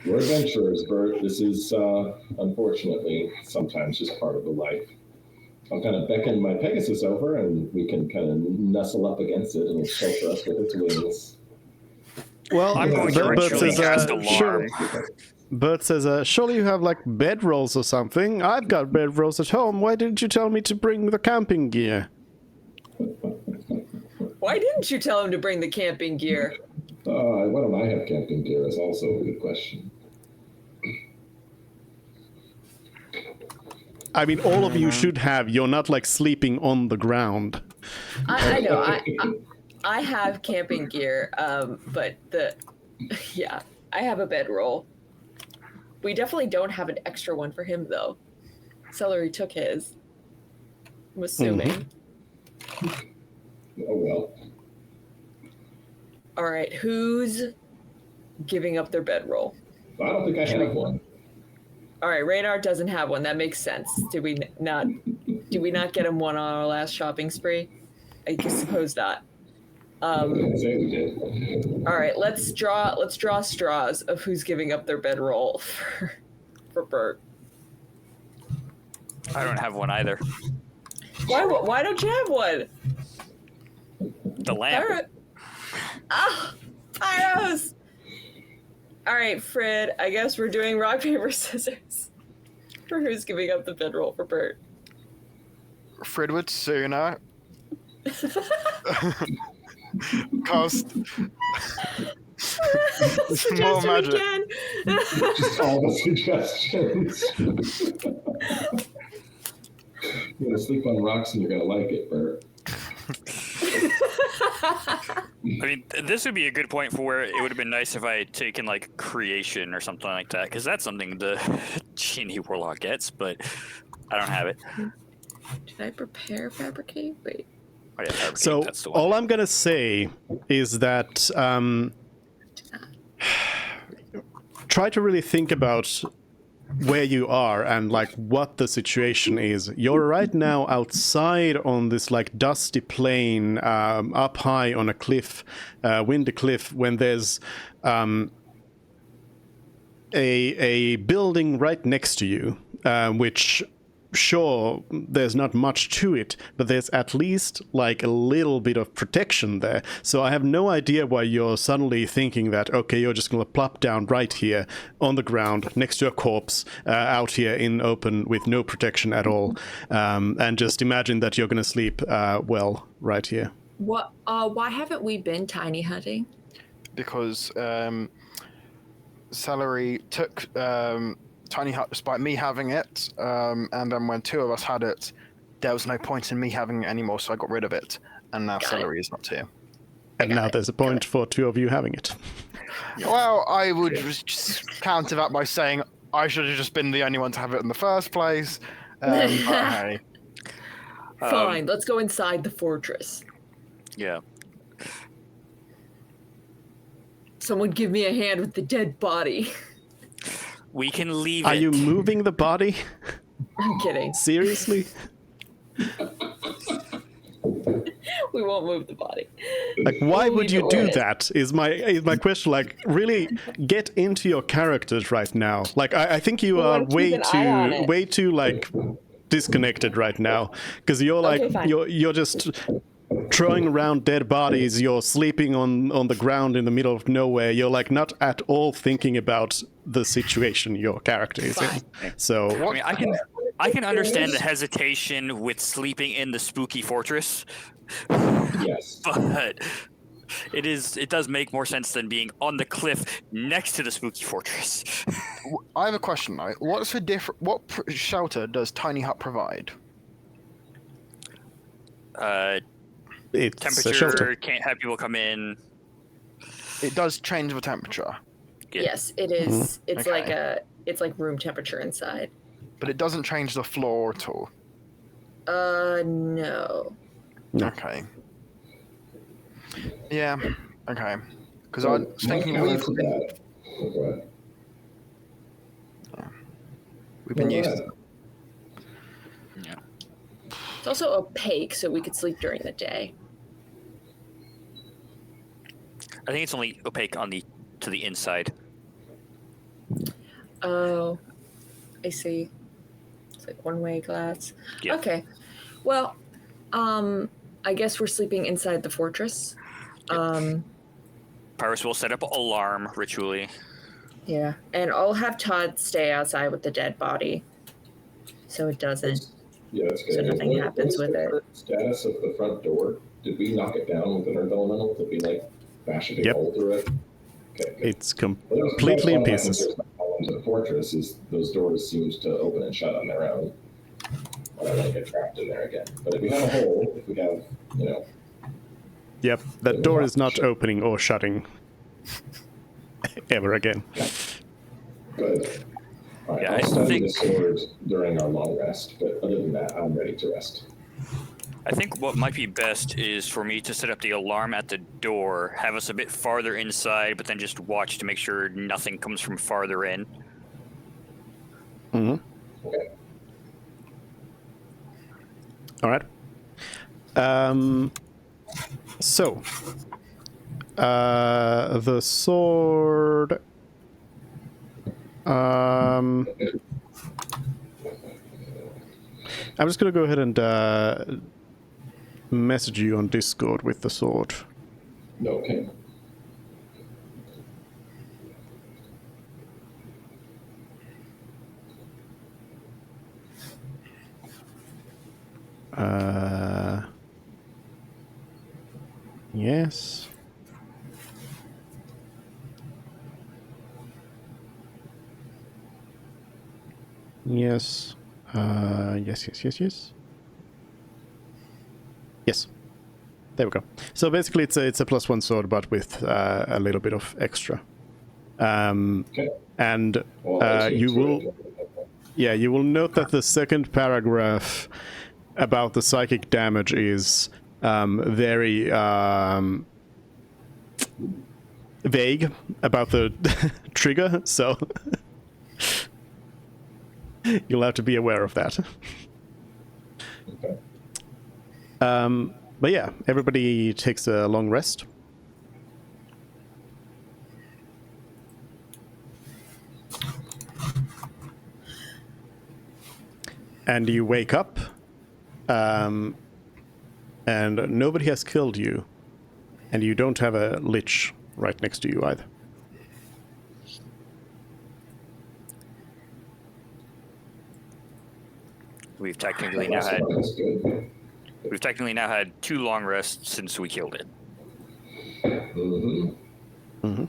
We're adventurers, Bert. This is, unfortunately, sometimes just part of the life. I'll kind of beckon my Pegasus over, and we can kind of nestle up against it, and it'll shelter us with its wings. Well, I'm going to Bert ritually says, cast alarm. Bert says, surely you have bedrolls or something. I've got bedrolls at home. Why didn't you tell me to bring the camping gear? Why didn't you tell him to bring the camping gear? Why don't I have camping gear is also a good question. I mean, all of you should have. You're not sleeping on the ground. I know. I have camping gear, but I have a bedroll. We definitely don't have an extra one for him, though. Celery took his. I'm assuming. Oh, well. All right, who's giving up their bedroll? I don't think I have one. All right, Radar doesn't have one. That makes sense. Did we not get him one on our last shopping spree? I suppose not. I didn't say we did. All right, let's draw straws of who's giving up their bedroll for Bert. I don't have one either. Why don't you have one? The lamp. Pyros! All right, Fred, I guess we're doing rock, paper, scissors for who's giving up the bedroll for Bert. Fred would sooner cast more Suggestion magic. again. Just all the suggestions. You're going to sleep on rocks and you're going to like it, Bert. I mean, this would be a good point for where it would have been nice if I had taken creation or something like that, because that's something the Genie Warlock gets, but I don't have it. Did I prepare fabricate? Wait. Oh, yeah, fabricate, So that's the one. all I'm gonna say is that try to really think about where you are and what the situation is. You're right now outside on this dusty plain, up high on a cliff, windy cliff, when there's a building right next to you, which sure, there's not much to it, but there's at least a little bit of protection there. So I have no idea why you're suddenly thinking that, okay, you're just going to plop down right here on the ground next to a corpse out here in open with no protection at all, and just imagine that you're going to sleep well right here. What? Why haven't we been tiny hunting? Because Celery took Tiny Hut despite me having it, and then when two of us had it, there was no point in me having it anymore, so I got rid of it, and now Celery is not here. And now there's a point for two of you having it. Well, I would just counter that by saying I should have just been the only one to have it in the first place. But hey. Fine, let's go inside the fortress. Yeah. Someone give me a hand with the dead body. We can leave Are it. you moving the body? I'm kidding. Seriously? We won't move the body. Like, why We'll would leave you it where do it is. that? Is my question. Like, really get into your characters right now. Like, I think you We are wanna keep an eye on it. way too like disconnected right now, because you're like Okay, fine. you're just throwing around dead bodies. You're sleeping on the ground in the middle of nowhere. You're like not at all thinking about the situation your character is in. Fine. So I mean, I can understand the hesitation with sleeping in the spooky fortress, Yes. but it does make more sense than being on the cliff next to the spooky fortress. I have a question though. What shelter does Tiny Hut provide? it's a Temperature, shelter. can't have people come in. It does change the temperature, Yeah. Yes, it is. It's Okay. it's like room temperature inside. but it doesn't change the floor at all. No. No. Okay. Yeah. Okay. Because I was thinking My we've counter to been, that. Oh, go ahead. we've been Go used. ahead. It's also opaque, so we could sleep during the day. I think it's only opaque to the inside. Oh, I see. It's like one-way glass. Yeah. Okay. Well, I guess we're sleeping inside the fortress. Pyrus will set up an alarm ritually. Yeah, and I'll have Todd stay outside with the dead body, so it doesn't. Yeah, that's good. So nothing What- happens what's with the it. current status of the front door? Did we knock it down with an earth elemental? Did we like bash a big Yep. hole through it? Okay, good. It's Well, that was completely in one of my pieces. concerns about going to the fortress is those doors seemed to open and shut on their own. I don't want to get trapped in there again. But if we have a hole, if we have, Yep, that door is not opening or shutting ever again. good. All right, Yeah, I'll I study the think- sword during our long rest, but other than that, I'm ready to rest. I think what might be best is for me to set up the alarm at the door, have us a bit farther inside, but then just watch to make sure nothing comes from farther in. Hmm. Okay. All right. So, the sword. I'm just gonna go ahead and message you on Discord with the sword. Okay. Yes. Yes. Yes. Yes. There we go. So basically, it's a +1 sword, but with a little bit of extra. Okay. And Well, I see you two will. of them. Yeah, you will note that the second paragraph about the psychic damage is very vague about the trigger, so you'll have to be aware of that. Okay. But yeah, everybody takes a long rest. And you wake up, and nobody has killed you, and you don't have a lich right next to you either. We've technically now had That's good. we've technically now had 2 long rests since we killed it. Mm-hmm.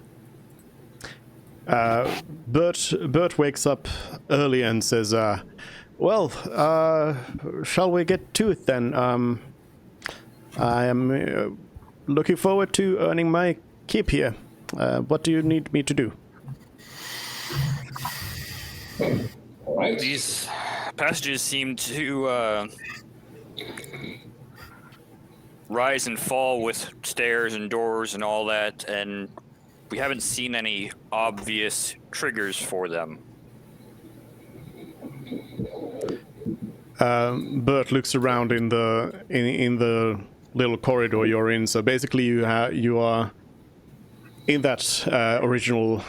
Bert wakes up early and says, well, shall we get to it then? I am looking forward to earning my keep here. What do you need me to do? All right. These passages seem to rise and fall with stairs and doors and all that, and we haven't seen any obvious triggers for them. Bert looks around in the little corridor you're in. So basically, you are in that original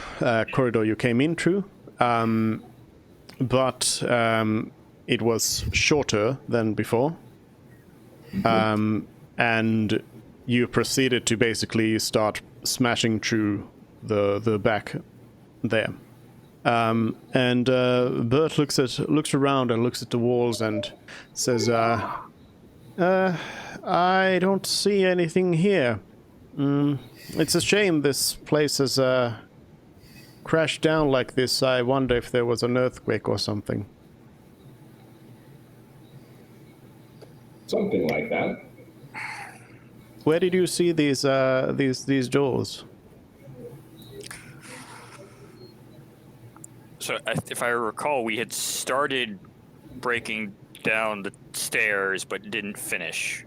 corridor you came in through, but it was shorter than before, and you proceeded to basically start smashing through the back there. And Bert looks around and looks at the walls and says, I don't see anything here. It's a shame this place has crashed down like this. I wonder if there was an earthquake or something. Something like that. Where did you see these doors? So, if I recall, we had started breaking down the stairs, but didn't finish.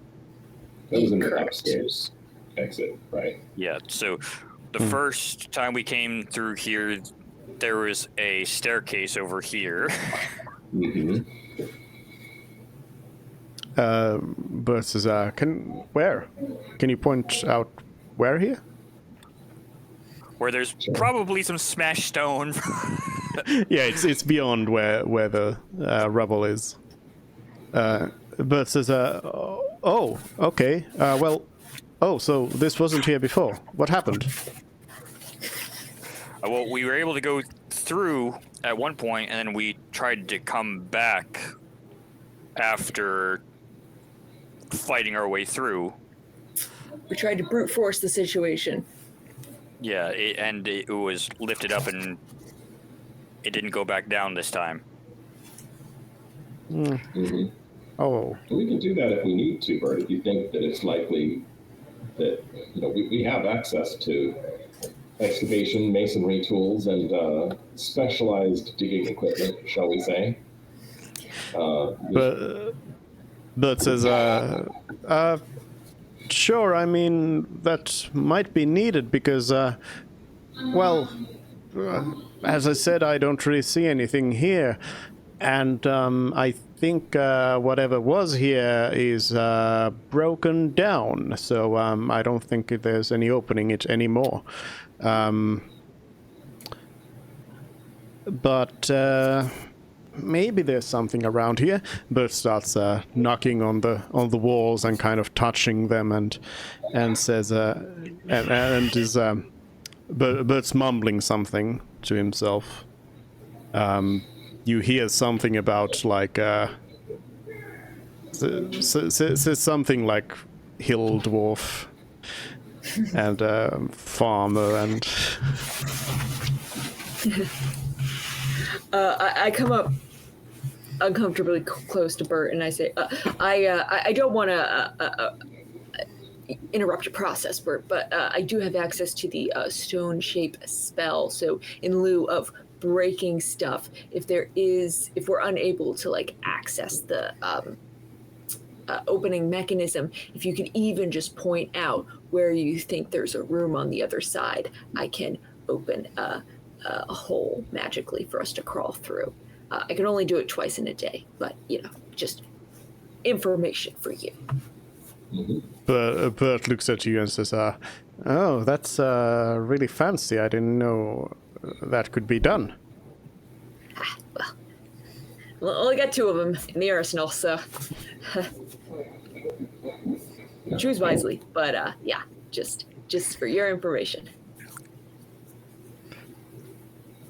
That was in the Correct. upstairs exit, right? Yeah, so the first time we came through here, there was a staircase over here. Mm-hmm. Bert says, where? Can you point out where here? Where there's probably some smashed stone. Yeah, it's beyond where the rubble is. Bert says, oh, okay. So this wasn't here before. What happened? Well, we were able to go through at one point, and then we tried to come back after fighting our way through. We tried to brute force the situation. Yeah, it was lifted up, and it didn't go back down this time. Mm-hmm. Oh. We can do that if we need to, Bert, if you think that it's likely that, we have access to excavation, masonry tools, and specialized digging equipment, shall we say. Bert says, sure, I mean, that might be needed because, as I said, I don't really see anything here. And I think whatever was here is broken down, so I don't think there's any opening it anymore. But maybe there's something around here. Bert starts knocking on the walls and kind of touching them, and says, and is Bert's mumbling something to himself. You hear something about like says something like hill dwarf and farmer and. I come up uncomfortably close to Bert and I say, I don't want to interrupt your process, Bert, but I do have access to the stone shape spell. So in lieu of breaking stuff, if we're unable to like access the opening mechanism, if you could even just point out where you think there's a room on the other side, I can open a hole magically for us to crawl through. I can only do it twice in a day, but just information for you. Bert looks at you and says, oh, that's really fancy. I didn't know that could be done. Well, only got 2 of them in the arsenal, so choose wisely. But yeah, just for your information.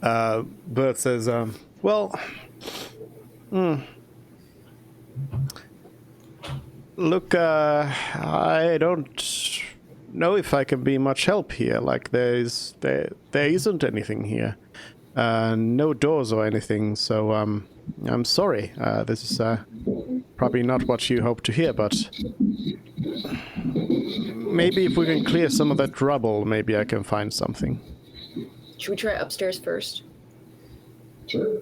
Bert says, look, I don't know if I can be much help here. Like, there isn't anything here. No doors or anything, so I'm sorry. This is probably not what you hope to hear, but maybe if we can clear some of that rubble, maybe I can find something. Should we try upstairs first? Sure.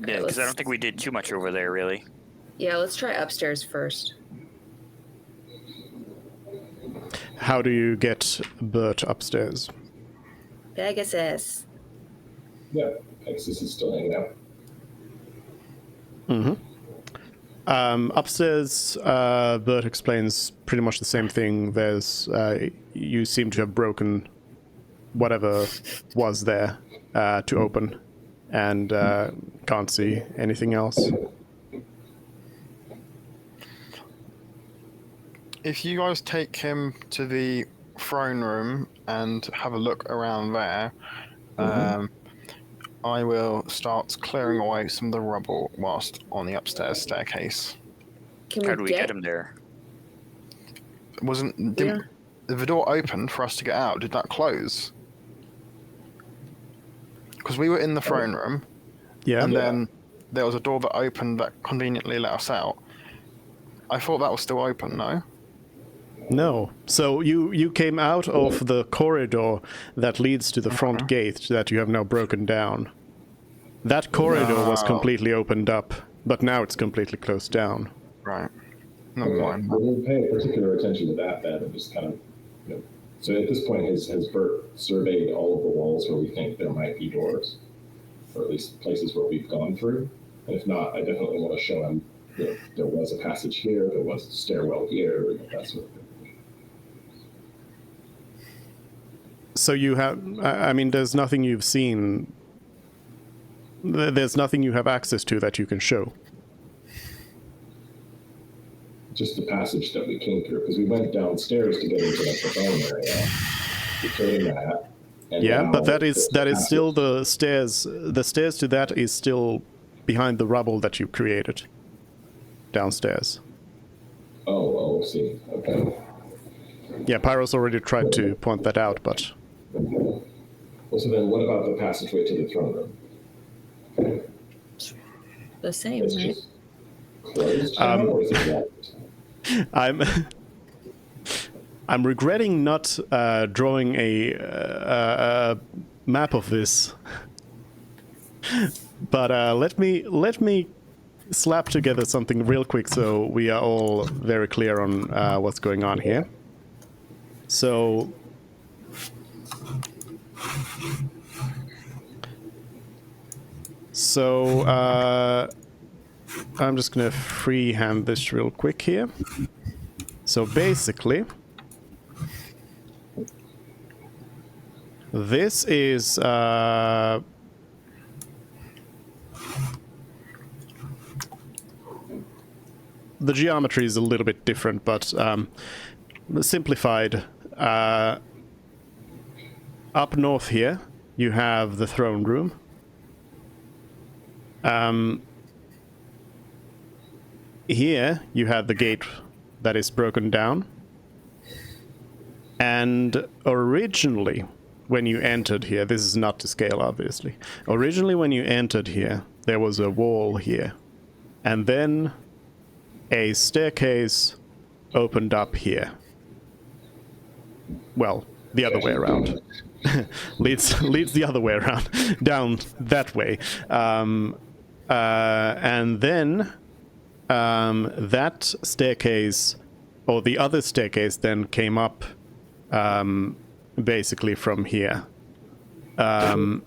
Yeah, because I don't think we did too much over there, really. Yeah, let's try upstairs first. how do you get Bert upstairs? Pegasus. Yeah, Pegasus is still hanging out. Upstairs, Bert explains pretty much the same thing. You seem to have broken whatever was there to open, and can't see anything else. If you guys take him to the throne room and have a look around there, I will start clearing away some of the rubble whilst on the upstairs staircase. How do we get him there? Didn't the door opened for us to get out? Did that close? Because we were in the throne room, and then there was a door that opened that conveniently let us out. I thought that was still open, no? No. So you came out of the corridor that leads to the front gate that you have now broken down. That corridor was completely opened up, but now it's completely closed down. Right. No Okay. mind. We'll pay particular attention to that then, and just kind of, So at this point, has Bert surveyed all of the walls where we think there might be doors, or at least places where we've gone through? And if not, I definitely want to show him there was a passage here, there was a stairwell here, that sort of thing. So you have, I mean, there's nothing you've seen, there's nothing you have access to that you can show. Just the passage that we came through, because we went downstairs to get into the phone area. We came that. And Yeah, now but that is passage. still the stairs. The stairs to that is still behind the rubble that you created downstairs. Oh, see. Okay. Yeah, Pyro's already tried to point that out, but Well, so then what about the passageway to the throne room? The same, It's right? just closed now, or is it locked? I'm regretting not drawing a map of this. But let me slap together something real quick so we are all very clear on what's going on here. So I'm just gonna freehand this real quick here. So basically, this is the geometry is a little bit different, but simplified. Up north here, you have the throne room. Here, you have the gate that is broken down. And originally, when you entered here, this is not to scale, obviously. Originally, when you entered here, there was a wall here. And then a staircase opened up here. Well, the other way around. leads the other way around, down that way. And then that staircase, or the other staircase, then came up basically from here. And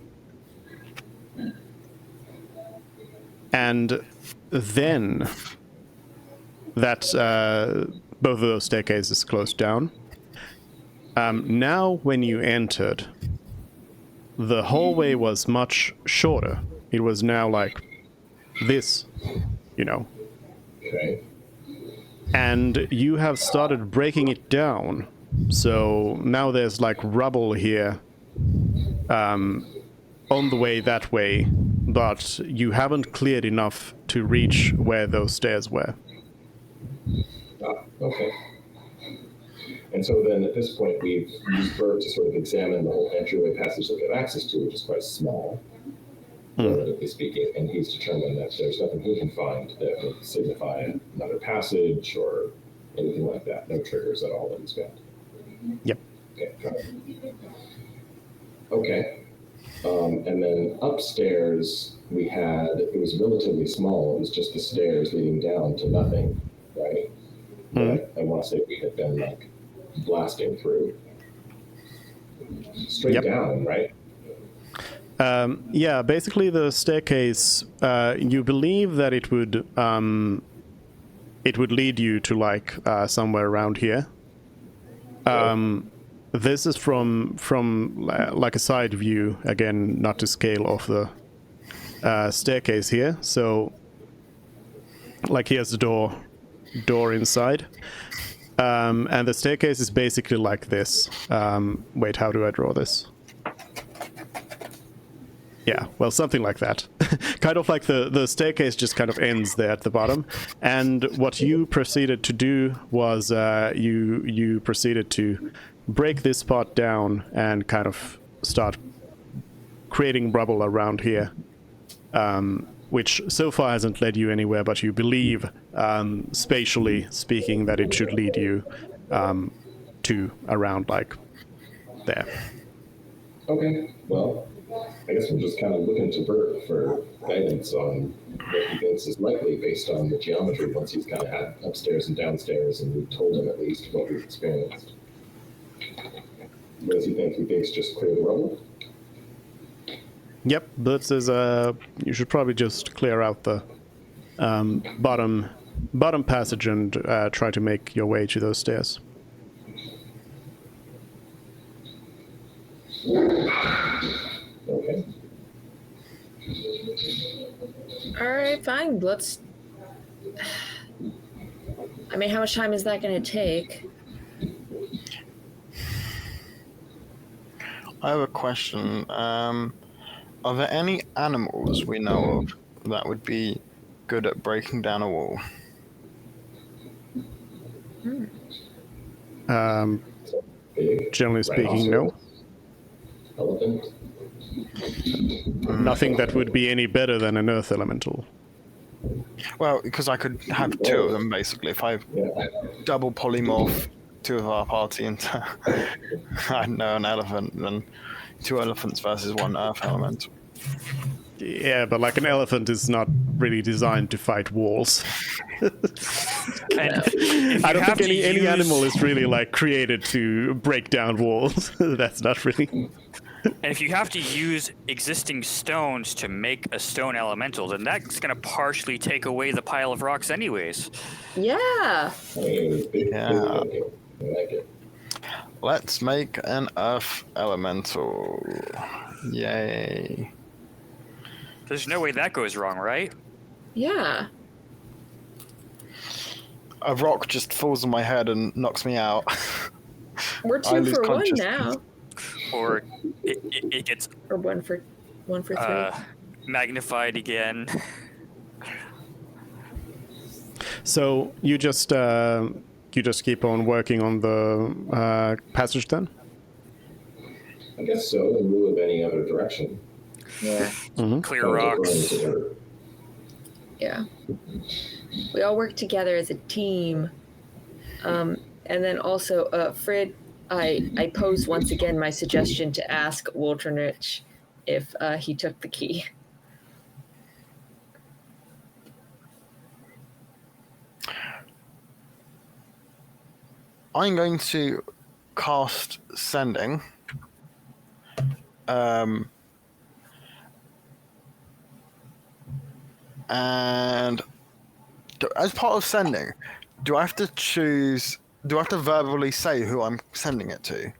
then that both of those staircases closed down. Now, when you entered, the hallway was much shorter. It was now like this, you know. Okay. And you have started breaking it down. So now there's like rubble here on the way that way, but you haven't cleared enough to reach where those stairs were. Okay. And so then at this point, we've used Bert to sort of examine the whole entryway passage that we have access to, which is quite small, relatively speaking, and he's determined that there's nothing he can find that would signify another passage or anything like that. No triggers at all that he's found. Yep. Okay. Got it. Okay. And then upstairs, it was relatively small. It was just the stairs leading down to nothing, right? But I want to say we had been like blasting through. Straight Yep. down, right? Yeah, basically the staircase, you believe that it would lead you to like somewhere around here. This is from like a side view, again, not to scale off the staircase here. So like here's the door inside. And the staircase is basically like this. Wait, how do I draw this? Yeah, well, something like that. Kind of like the staircase just kind of ends there at the bottom. And what you proceeded to do was you proceeded to break this part down and kind of start creating rubble around here, which so far hasn't led you anywhere, but you believe, spatially speaking, that it should lead you to around like there. Okay, well, I guess we're just kind of looking to Bert for guidance on what he thinks is likely based on the geometry once he's kind of had upstairs and downstairs and we've told him at least what we've experienced. What does he think? He thinks just clear the rubble? Yep, Bert says you should probably just clear out the bottom passage and try to make your way to those stairs. Okay. All right, fine. Let's. I mean, how much time is that going to take? I have a question. Are there any animals we know of that would be good at breaking down a wall? Big Generally speaking, no. elephant. Nothing that would be any better than an earth elemental. Well, because I could have two of them basically. If I Yeah. double polymorph two of our party into, I don't know, an elephant, then two elephants versus one earth elemental. Yeah, but like an elephant is not really designed to fight walls. And if I you don't have think to any use- animal is really like created to break down walls. That's not really. And if you have to use existing stones to make a stone elemental, then that's going to partially take away the pile of rocks anyways. Yeah. I mean, big Yeah. thinking. I like it. Let's make an earth elemental. Yay. There's no way that goes wrong, right? Yeah. A rock just falls on my head and knocks me out. We're I 2 lose for 1 consciousness. now. Or it gets Or 1 for 3. magnified again. So you just keep on working on the passage then? I guess so, in lieu of any other direction. Yeah. Clear Kind of rocks. just running to Yeah. We all work together as a team. And then also, Frid, I posed once again my suggestion to ask Wolternich if he took the key. I'm going to cast Sending. And as part of Sending, do I have to choose? Do I have to verbally say who I'm sending it to?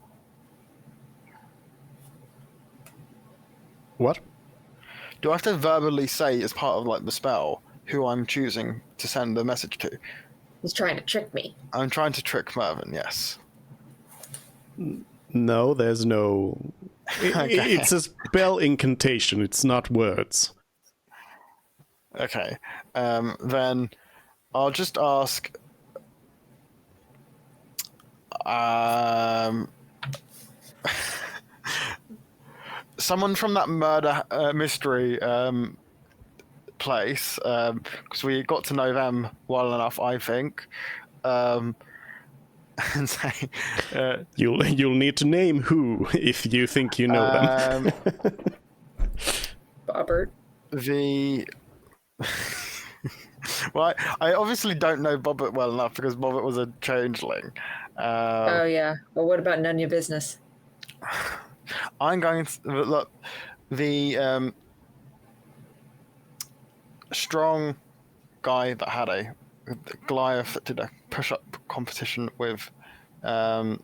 What? Do I have to verbally say as part of like the spell who I'm choosing to send the message to? He's trying to trick me. I'm trying to trick Mervyn, yes. No, there's no. Okay. It's a spell incantation. It's not words. Okay. Then I'll just ask. Someone from that murder mystery place, because we got to know them well enough, I think. And say, You'll need to name who if you think you know them. Bobbert. the Well, I obviously don't know Bobbit well enough because Bobbit was a changeling. Oh yeah. Well, what about none of your business? I'm going to look. The strong guy that had a Goliath that did a push-up competition with, I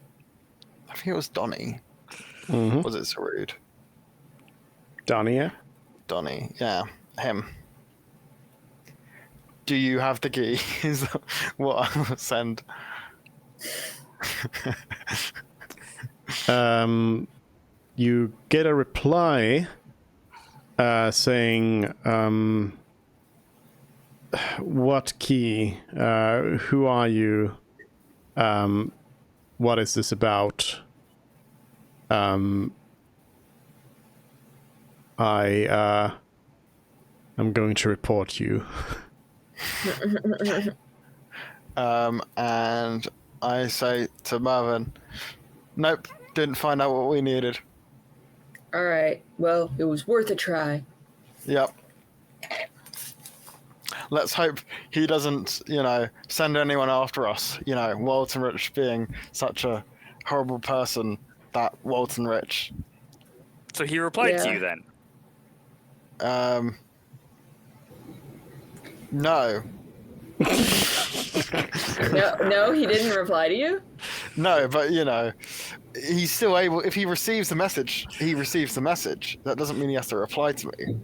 think it was Donnie. Mm-hmm. Was it Sarud? Donnie, yeah? Donnie, yeah, him. Do you have the key? Is what I will send. You get a reply saying, what key? Who are you? What is this about? I'm going to report you. And I say to Marvin, nope, didn't find out what we needed. All right. Well, it was worth a try. Yep. Let's hope he doesn't, send anyone after us. Walton Rich being such a horrible person, that Walton Rich. So he replied to Yeah. you then. No. No, he didn't reply to you. No, but he's still able. If he receives the message, he receives the message. That doesn't mean he has to reply to me.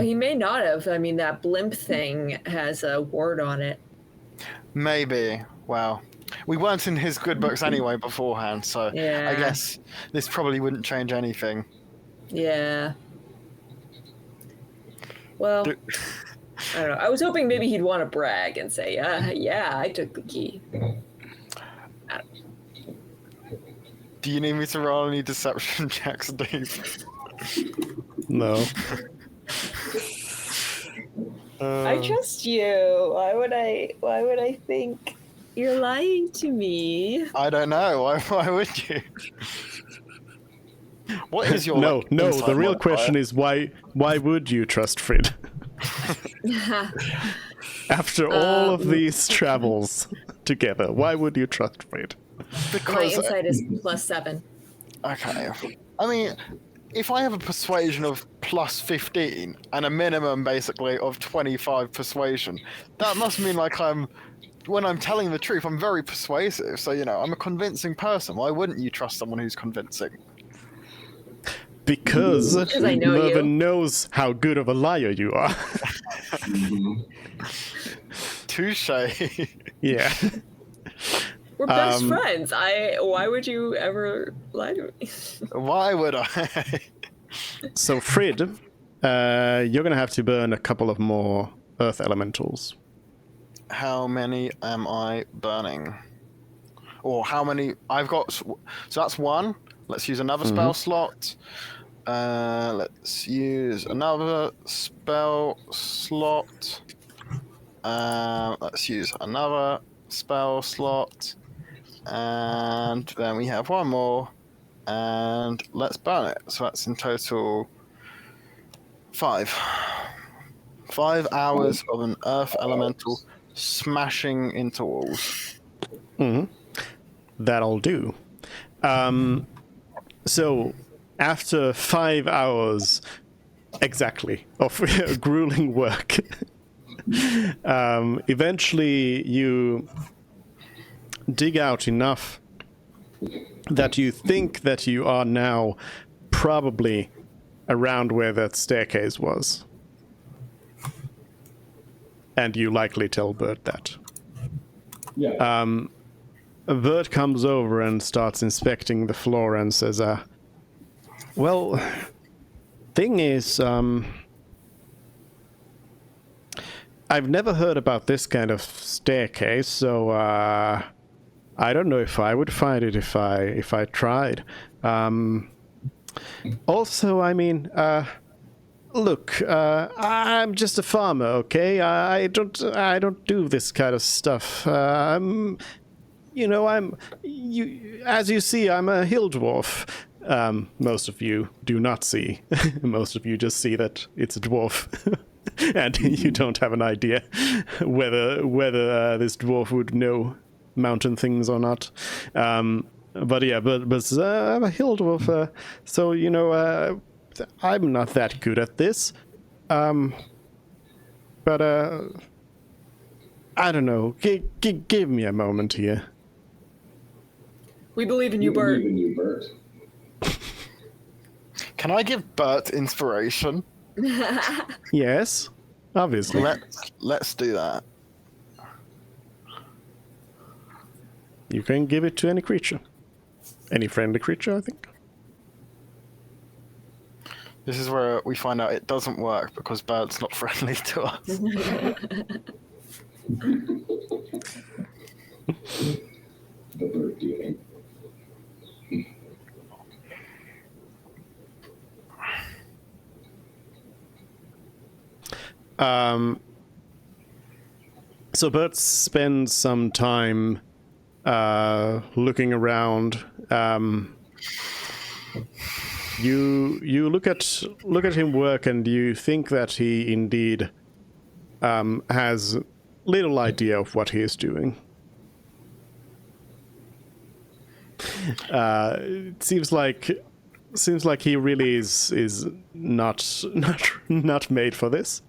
He may not have. I mean, that blimp thing has a word on it. Maybe. Well, we weren't in his good books anyway beforehand, so Yeah. I guess this probably wouldn't change anything. Yeah. Well, Do- I don't know. I was hoping maybe he'd want to brag and say, yeah, I took the key. Do you need me to roll any deception checks, Dave? No. I trust you. Why would I think you're lying to me? I don't know. Why would you? What is your No. The insight real modifier? question is why would you trust Frid? After all of these travels together, why would you trust Frid? My Because insight is +7. okay, I mean, if I have a persuasion of plus 15 and a minimum basically of 25 persuasion, that must mean when I'm telling the truth, I'm very persuasive. So I'm a convincing person. Why wouldn't you trust someone who's convincing? Because I know Mervyn you. knows how good of a liar you are. Touche. Yeah. We're best friends. Why would you ever lie to me? Why would I? So Frid, you're gonna have to burn a couple of more earth elementals. How many am I burning? Or how many? I've got. So that's one. Let's use another spell slot. Let's use another spell slot. Let's use another spell slot. And then we have one more. And let's burn it. So that's in total 5. 5 hours of an earth elemental smashing into walls. That'll do. So, after 5 hours exactly of grueling work, eventually you dig out enough that you think that you are now probably around where that staircase was. And you likely tell Bert that. Yeah. Bert comes over and starts inspecting the floor and says, well, thing is, I've never heard about this kind of staircase, so, I don't know if I would find it if I tried. Also, I mean, look, I'm just a farmer, okay? I don't do this kind of stuff. As you see, I'm a hill dwarf. Most of you do not see. Most of you just see that it's a dwarf. and you don't have an idea whether this dwarf would know mountain things or not. But yeah, but I'm a hill dwarf, so you know, I'm not that good at this. But I don't know. Give me a moment here. We believe in you, We Bert. believe in you, Bert. Can I give Bert inspiration? Yes, obviously. Let's do that. You can give it to any creature. Any friendly creature, I think. This is where we find out it doesn't work because Bert's not friendly to us. The Bert demon. So Bert spends some time looking around. You look at him work, and you think that he indeed has little idea of what he is doing. It seems like he really is not made for this.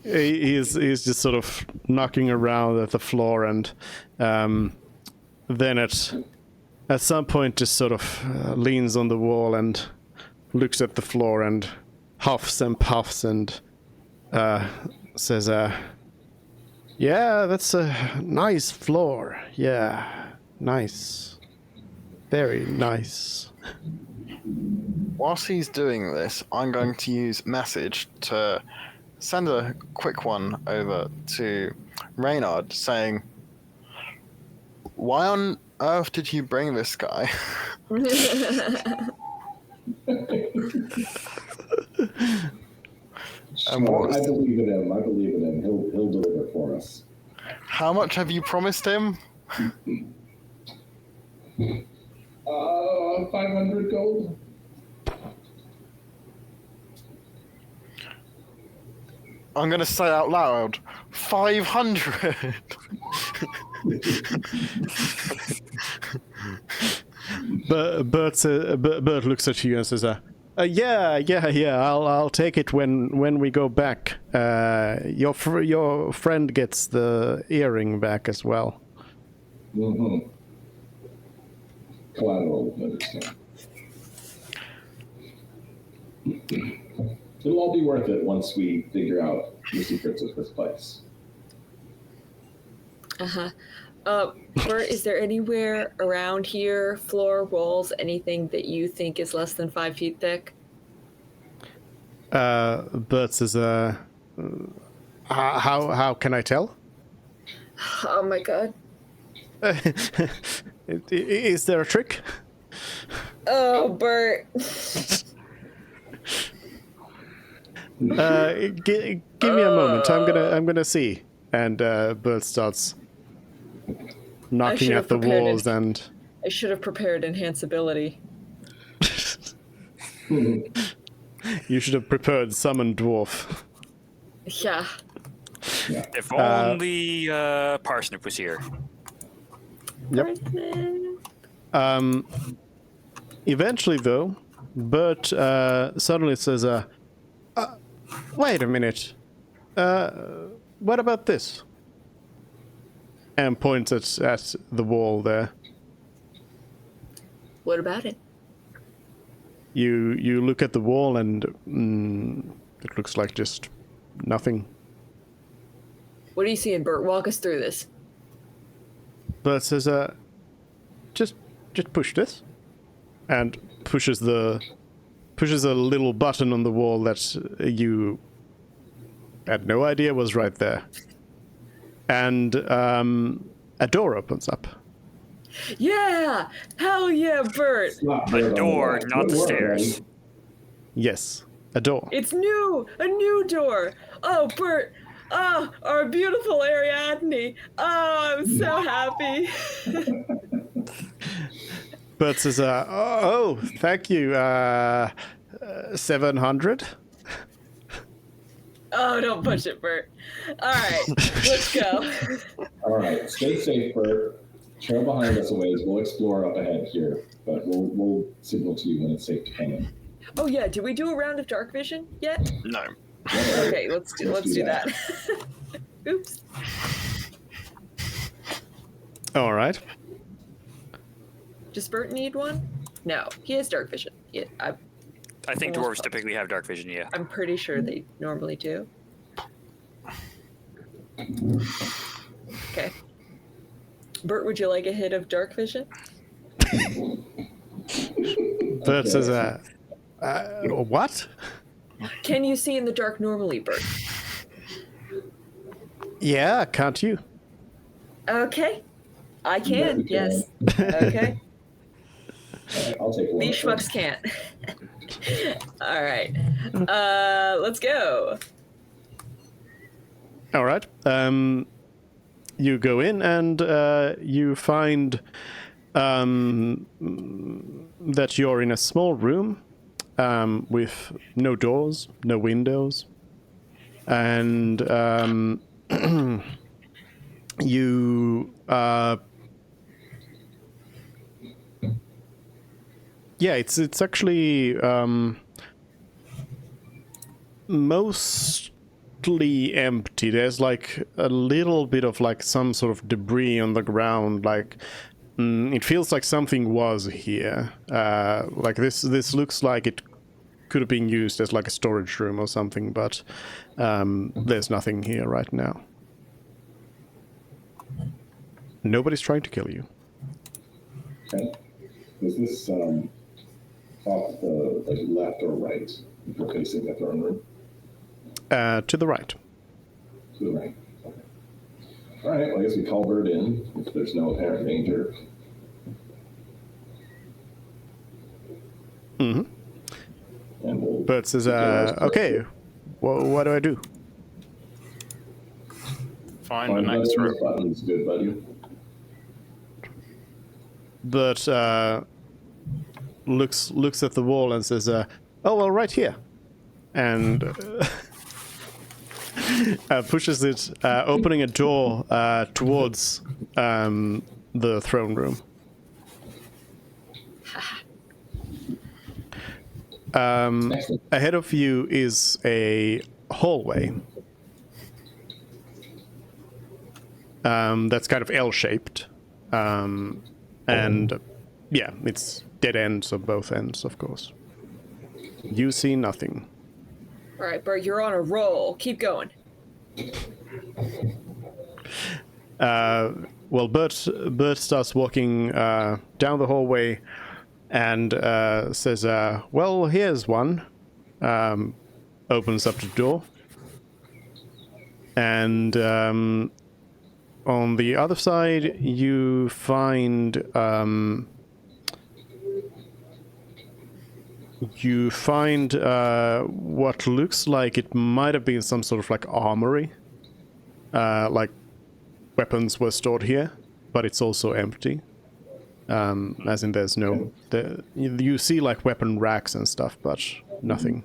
He's just sort of knocking around at the floor, and then at some point just sort of leans on the wall and looks at the floor and huffs and puffs and says, "Yeah, that's a nice floor. Yeah, nice, very nice." Whilst he's doing this, I'm going to use message to send a quick one over to Reynard saying, "Why on earth did you bring this guy?" I believe in him. I believe in him. He'll deliver for us. How much have you promised him? 500 gold. I'm going to say out loud, 500. Bert looks at you and says, yeah. I'll take it when we go back. Your friend gets the earring back as well." Mm-hmm. Collateral, understand. It'll all be worth it once we figure out the secrets of this place. Bert, is there anywhere around here, floor, walls, anything that you think is less than 5 feet thick? Bert says, how can I tell? Oh my god. Is there a trick? Oh, Bert. Give me a moment. I'm gonna see. And Bert starts knocking at the walls, and I should have prepared enhance ability. you should have prepared summon dwarf. Yeah. If only Parsnip was here. Yep. Eventually, though, Bert suddenly says, "Wait a minute. What about this?" And points at the wall there. What about it? You look at the wall, and it looks like just nothing. What are you seeing, Bert? Walk us through this. Bert says, just push this," and pushes a little button on the wall that you had no idea was right there, and a door opens up. Yeah! Hell yeah, Bert! A door, not the stairs. Yes, a door. It's new! A new door! Oh, Bert! Oh, our beautiful Ariadne! Oh, I'm so happy! Bert says, "Oh, thank you. 700." Oh, don't push it, Bert. All right, let's go. All right, stay safe, Bert. Trail behind us a ways. We'll explore up ahead here, but we'll signal to you when it's safe to come in. Oh yeah, did we do a round of dark vision yet? No. Okay, let's do that. Oops. All right. Does Bert need one? No, he has dark vision. Yeah, I think dwarves typically have dark vision, yeah. I'm pretty sure they normally do. Okay. Bert, would you like a hit of dark vision? Bert says, what? Can you see in the dark normally, Bert? Yeah, can't you? Okay. I can, yes. Okay. I'll take one. These schmucks can't. All right. Let's go. All right. You go in and you find that you're in a small room with no doors, no windows, and you. Yeah, it's actually mostly empty. There's like a little bit of like some sort of debris on the ground. Like it feels like something was here. Like this looks like it could have been used as like a storage room or something, but there's nothing here right now. Nobody's trying to kill you. Okay. Is this off the like left or right? If you're facing the throne room. To the right. To the right. Okay. All right. Well, I guess we call Bert in if there's no apparent danger. Mm-hmm. And we'll Bert says, okay, what do I do? Find the next room. Buttons, good buddy. Bert looks at the wall and says, oh, well, right here. And pushes it, opening a door towards the throne room. Ahead of you is a hallway that's kind of L-shaped. And yeah, it's dead ends of both ends, of course. You see nothing. All right, Bert, you're on a roll. Keep going. Well, Bert starts walking down the hallway and says, well, here's one. Opens up the door. And on the other side, you find what looks like it might have been some sort of like armory. Like weapons were stored here, but it's also empty. As in there's no... you see like weapon racks and stuff, but nothing.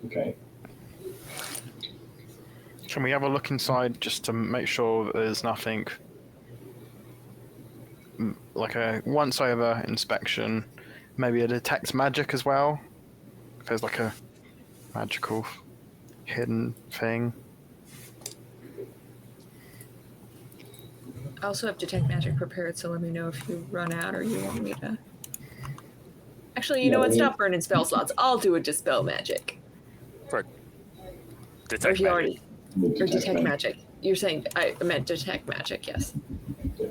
Okay. Can we have a look inside just to make sure that there's nothing, like a once-over inspection, maybe a detect magic as well? If there's like a magical hidden thing. I also have detect magic prepared, so let me know if you run out or you want me to... Actually, you know what? Stop burning spell slots. I'll do a dispel magic. For detect Or if you magic. already... Or detect magic. You're saying I meant detect magic, yes. Yeah.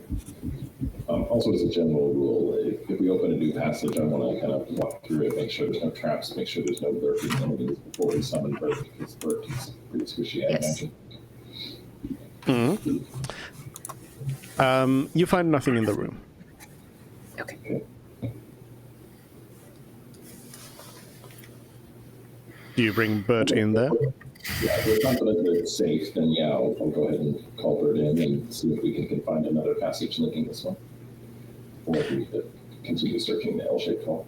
Also, as a general rule, if we open a new passage, I want to kind of walk through it, make sure there's no traps, make sure there's no lurking enemies before we summon Bert, because Bert is pretty squishy, I imagine. Mm-hmm. You find nothing in the room. Okay. Do you bring Bert in there? Yeah, if we're confident that it's safe, then yeah, I'll go ahead and call Bert in and see if we can find another passage linking this one. Or if we could continue searching the L-shaped hall.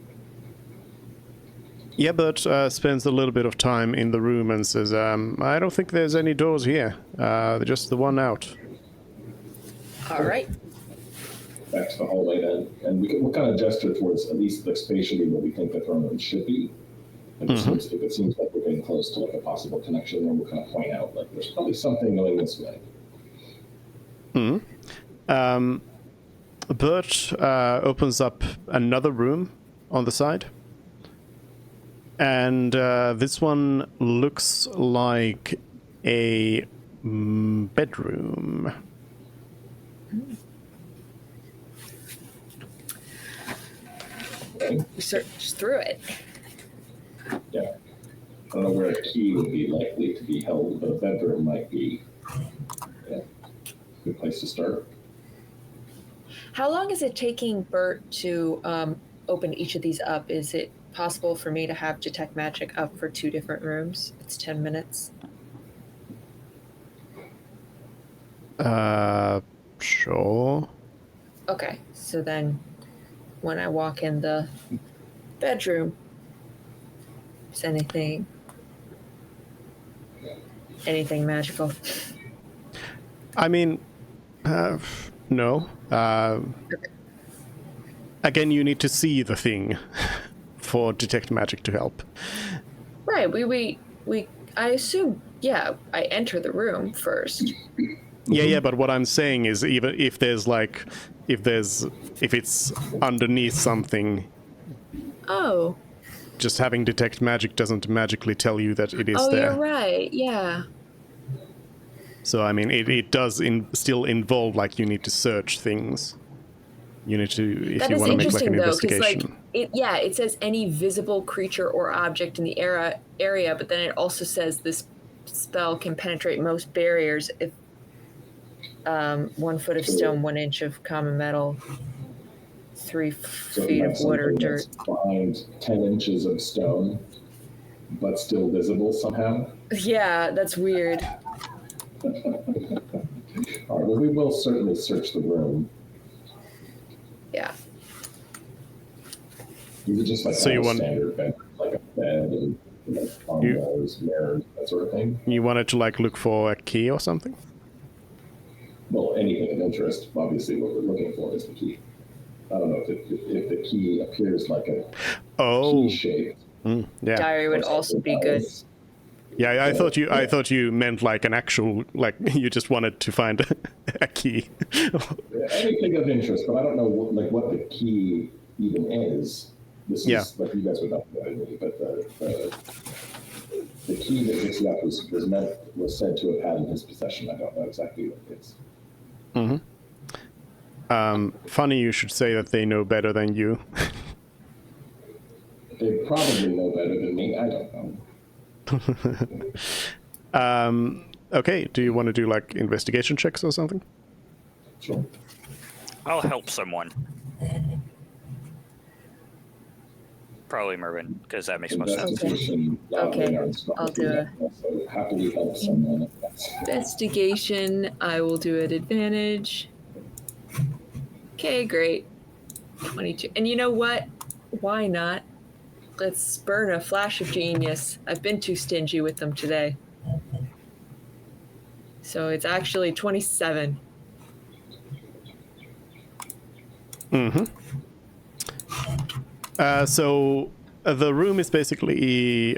Yeah, but spends a little bit of time in the room and says, I don't think there's any doors here. Just the one out. All right. Back to the hallway then, and we'll kind of gesture towards at least like spatially what we think the throne room should be. And if it seems like we're getting close to like a possible connection, then we'll kind of point out like there's probably something going this way. Bert opens up another room on the side. And this one looks like a bedroom. Okay. We searched through it. Yeah. I don't know where a key would be likely to be held, but a bedroom might be a good place to start. How long is it taking Bert to open each of these up? Is it possible for me to have detect magic up for 2 different rooms? It's 10 minutes. Sure. Okay, so then when I walk in the bedroom, is anything magical? I mean, no. Again, you need to see the thing for detect magic to help. Right, we I assume, yeah, I enter the room first. Yeah, but what I'm saying is, even if there's like, if it's underneath something, Oh. just having detect magic doesn't magically tell you that it is Oh, there. you're right, yeah. So I mean, it does still involve like you need to search things. You need to, if That you is want to make like interesting an though, because investigation. like it says any visible creature or object in the area, but then it also says this spell can penetrate most barriers if 1 foot of stone, 1 inch of common metal, 3 feet of wood or dirt. Behind 10 inches of stone, but still visible somehow. Yeah, that's weird. All right, well, we will certainly search the room. Yeah. You could just like So have you a want- standard bed, like a bed and armrest, mirrors, that sort of thing. You wanted to like look for a key or something? Well, anything of interest. Obviously, what we're looking for is the key. I don't know if the key appears like a key shape. Yeah. Diary would also be good. Yeah, I thought you meant like an actual, like you just wanted to find a key. Anything of interest, but I don't know what the key even is. This is like you guys would not know me, but the key that Vixiak was said to have had in his possession. I don't know exactly what it is. Funny you should say that they know better than you. They probably know better than me. I don't know. Okay, do you want to do like investigation checks or something? Sure. I'll help someone. Probably Mervin, because that makes most sense. Investigation. Okay, I'll do it. So happily help someone. Investigation, I will do at advantage. Okay, great. 22. And you know what? Why not? Let's burn a flash of genius. I've been too stingy with them today. So it's actually 27. So the room is basically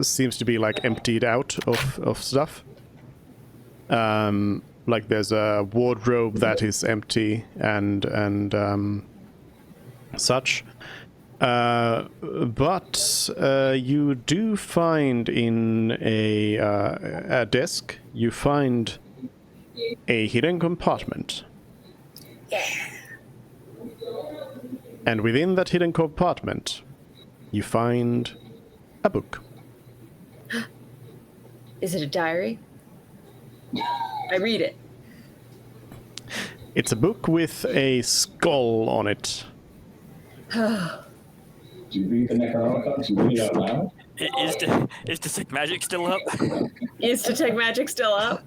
seems to be like emptied out of stuff. Like there's a wardrobe that is empty and such. But you do find in a desk, you find a hidden compartment. And within that hidden compartment, you find a book. Is it a diary? I read it. It's a book with a skull on it. Do you read the Necronomicon? Do you read it out loud? Is Detect Magic still up? Is Detect Magic still up?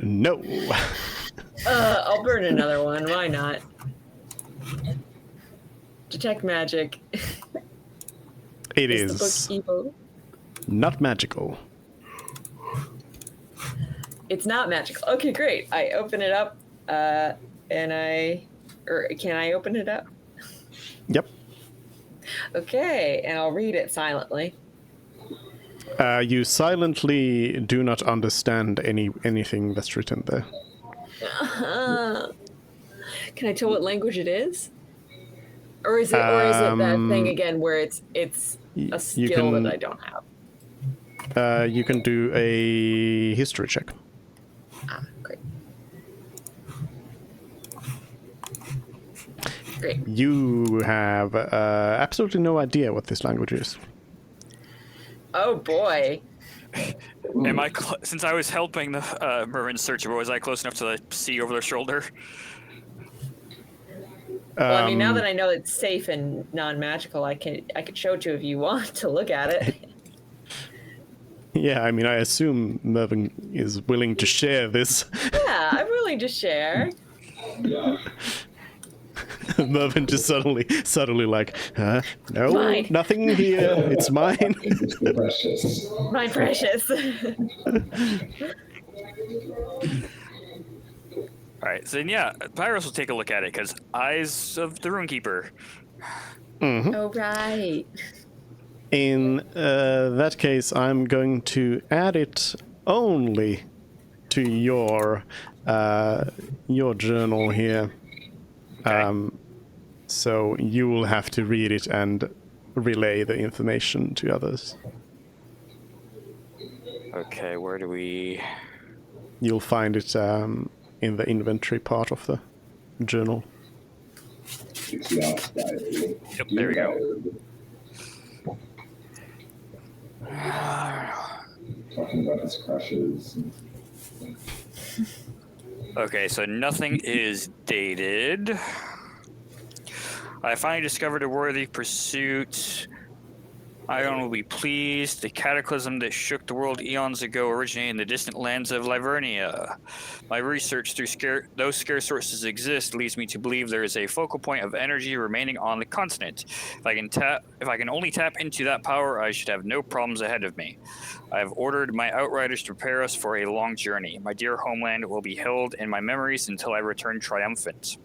No. I'll burn another one. Why not? Detect magic. It Is the is book evil? not magical. It's not magical. Okay, great. I open it up, or can I open it up? Yep. Okay, and I'll read it silently. You silently do not understand anything that's written there. Can I tell what language it is? Or is it that thing again where it's a skill that I don't have? You can do a history check. Great. Great. You have absolutely no idea what this language is. Oh boy. Am I since I was helping the merman searcher, was I close enough to see over their shoulder? Well, I mean, now that I know it's safe and non-magical, I could show it to you if you want to look at it. Yeah, I mean, I assume Mervyn is willing to share this. Yeah, I'm willing to share. Yeah. Mervyn just suddenly like, no, Mine. nothing here. It's mine. It's the precious. My precious. All right, so then, yeah, Pyros will take a look at it because Eyes of the Runekeeper. Oh right. In that case, I'm going to add it only to your journal here. Okay. So you will have to read it and relay the information to others. Okay, where do we? You'll find it in the inventory part of the journal. Yep, there we go. Talking about his crushes. Okay, so nothing is dated. I finally discovered a worthy pursuit. Ion will be pleased. The cataclysm that shook the world eons ago originated in the distant lands of Lyvernia. My research through those scarce sources exist leads me to believe there is a focal point of energy remaining on the continent. If I can only tap into that power, I should have no problems ahead of me. I have ordered my outriders to prepare us for a long journey. My dear homeland will be held in my memories until I return triumphant.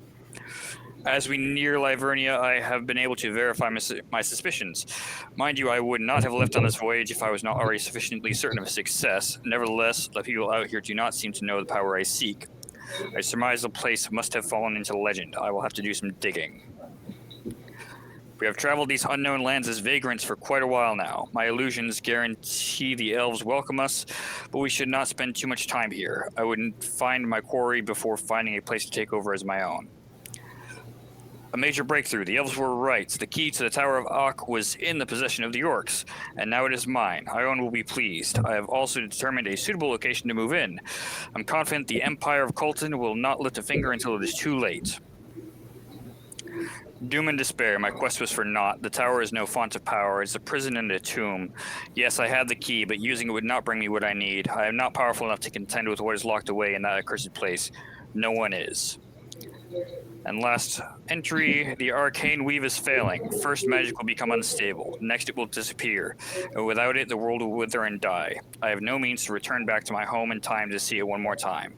As we near Lyvernia, I have been able to verify my suspicions. Mind you, I would not have left on this voyage if I was not already sufficiently certain of success. Nevertheless, the people out here do not seem to know the power I seek. I surmise the place must have fallen into legend. I will have to do some digging. We have traveled these unknown lands as vagrants for quite a while now. My illusions guarantee the elves welcome us, but we should not spend too much time here. I wouldn't find my quarry before finding a place to take over as my own. A major breakthrough. The elves were right. The key to the Tower of Ak was in the possession of the orcs, and now it is mine. Ion will be pleased. I have also determined a suitable location to move in. I'm confident the Empire of Colton will not lift a finger until it is too late. Doom and despair. My quest was for naught. The tower is no font of power. It's a prison and a tomb. Yes, I had the key, but using it would not bring me what I need. I am not powerful enough to contend with what is locked away in that accursed place. No one is. And last entry, the arcane weave is failing. First, magic will become unstable. Next, it will disappear. And without it, the world will wither and die. I have no means to return back to my home in time to see it one more time.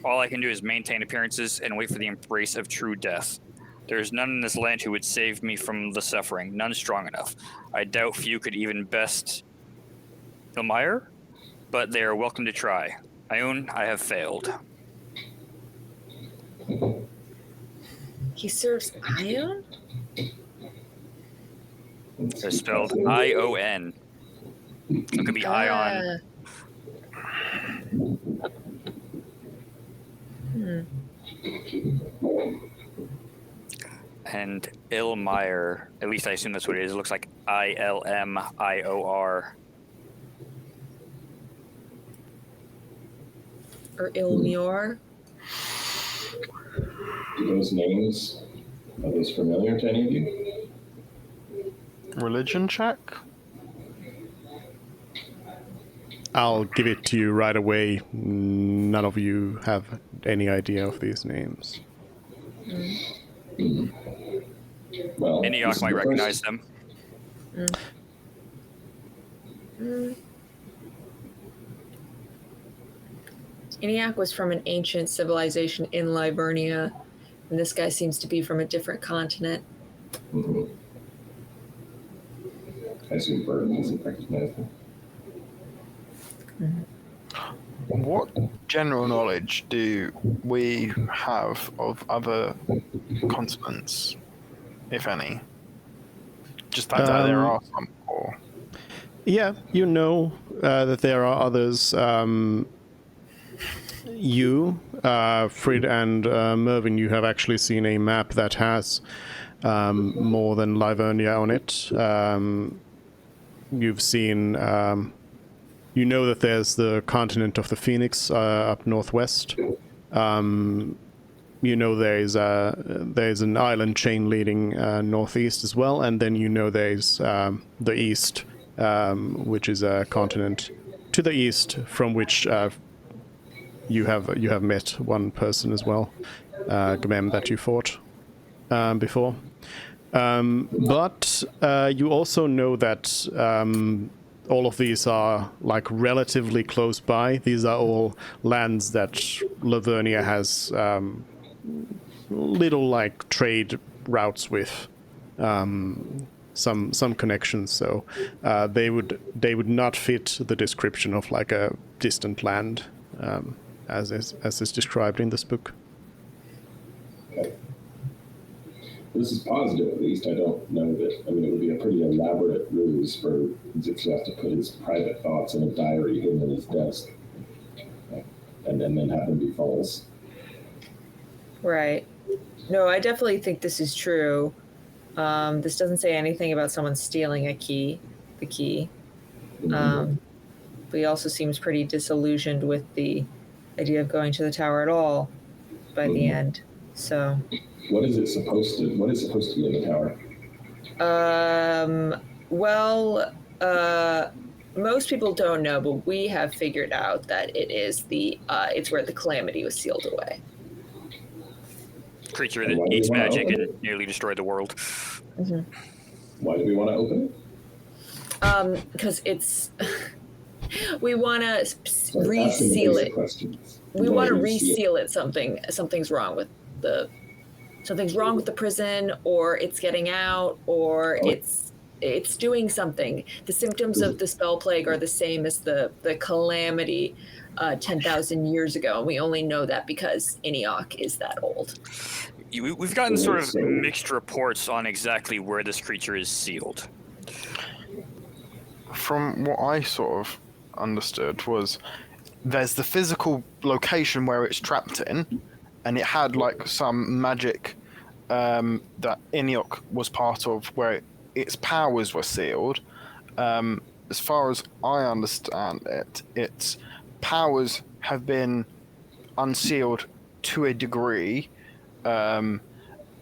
All I can do is maintain appearances and wait for the embrace of true death. There is none in this land who would save me from the suffering, none strong enough. I doubt few could even best Elmire, but they are welcome to try. I own I have failed. He serves Ion? They're spelled I-O-N. It could be Ion. And Ilmire, at least I assume that's what it is. It looks like I-L-M-I-O-R. Or Ilmior? Those names, are those familiar to any of you? Religion check? I'll give it to you right away. None of you have any idea of these names. Well, this Eniok is might the recognize first- them. ENIAC was from an ancient civilization in Lyvernia, and this guy seems to be from a different continent. Mhm. I assume Burton doesn't recognize them. What general knowledge do we have of other continents, if any? Just that there are some, or Yeah, you know that there are others. Frid and Mervyn, you have actually seen a map that has more than Livonia on it. You've seen, you know that there's the continent of the Phoenix up northwest. You know there's an island chain leading northeast as well, and then you know there's the east, which is a continent to the east from which you have met one person as well, Gmem, that you fought before. But you also know that all of these are like relatively close by. These are all lands that Lyvernia has little like trade routes with, some connections. So they would not fit the description of like a distant land, as is described in this book. Okay. This is positive, at least. I don't know that. I mean, it would be a pretty elaborate ruse for Zixiaf to put his private thoughts in a diary hidden in his desk, and then have them be false. Right. No, I definitely think this is true. This doesn't say anything about someone stealing the key. But he also seems pretty disillusioned with the idea of going to the tower at all by the end. So. What is supposed to be in the tower? Most people don't know, but we have figured out that it is it's where the Calamity was sealed away. Creature that eats magic and nearly destroyed the world. Mm-hmm. Why do we want to open it? Because it's... we want to reseal it. We want to reseal it. Something's wrong with the prison, or it's getting out, or it's doing something. The symptoms of the spell plague are the same as the Calamity 10,000 years ago, and we only know that because Eniok is that old. We've gotten sort of mixed reports on exactly where this creature is sealed. From what I sort of understood was there's the physical location where it's trapped in, and it had like some magic that Eniok was part of where its powers were sealed. As far as I understand it, its powers have been unsealed to a degree, and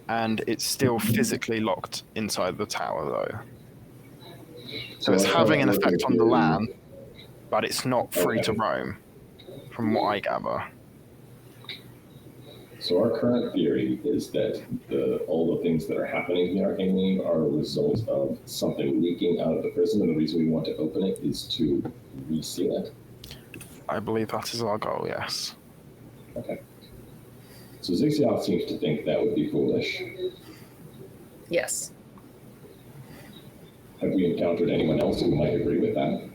it's still physically locked inside the tower though. So it's having an effect on the land, but it's not free to roam, from what I gather. So our current theory is that all the things that are happening here are a result of something leaking out of the prison, and the reason we want to open it is to reseal it. I believe that is our goal, yes. Okay. So Zixiaf seems to think that would be foolish. Yes. Have we encountered anyone else who might agree with that?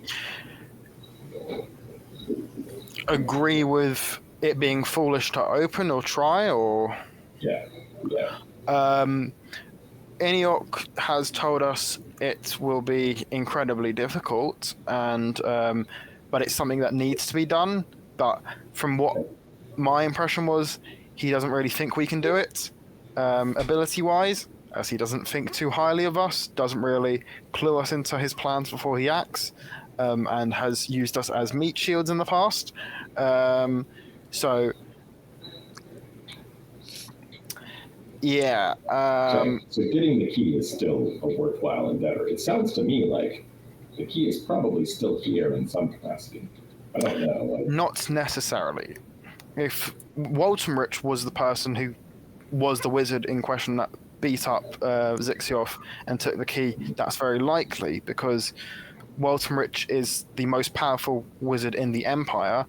Agree with it being foolish to open or try, or? Yeah. Eniok has told us it will be incredibly difficult, and but it's something that needs to be done. But from what my impression was, he doesn't really think we can do it, ability-wise, as he doesn't think too highly of us, doesn't really clue us into his plans before he acts, and has used us as meat shields in the past. So, yeah. So getting the key is still a worthwhile endeavor. It sounds to me like the key is probably still here in some capacity. I don't know. Not necessarily. If Walton Rich was the person who was the wizard in question that beat up Zixioff and took the key, that's very likely because Waltonrich is the most powerful wizard in the Empire.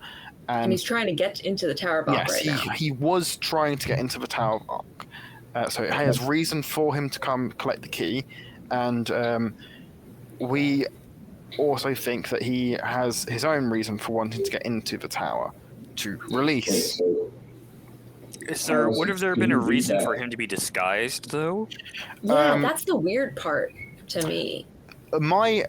And he's trying to get into the Tower of Arc right now. He was trying to get into the Tower of Arc. So it has reason for him to come collect the key. And we also think that he has his own reason for wanting to get into the tower to release. Would have there been a reason for him to be disguised, though? Yeah, that's the weird part to me. My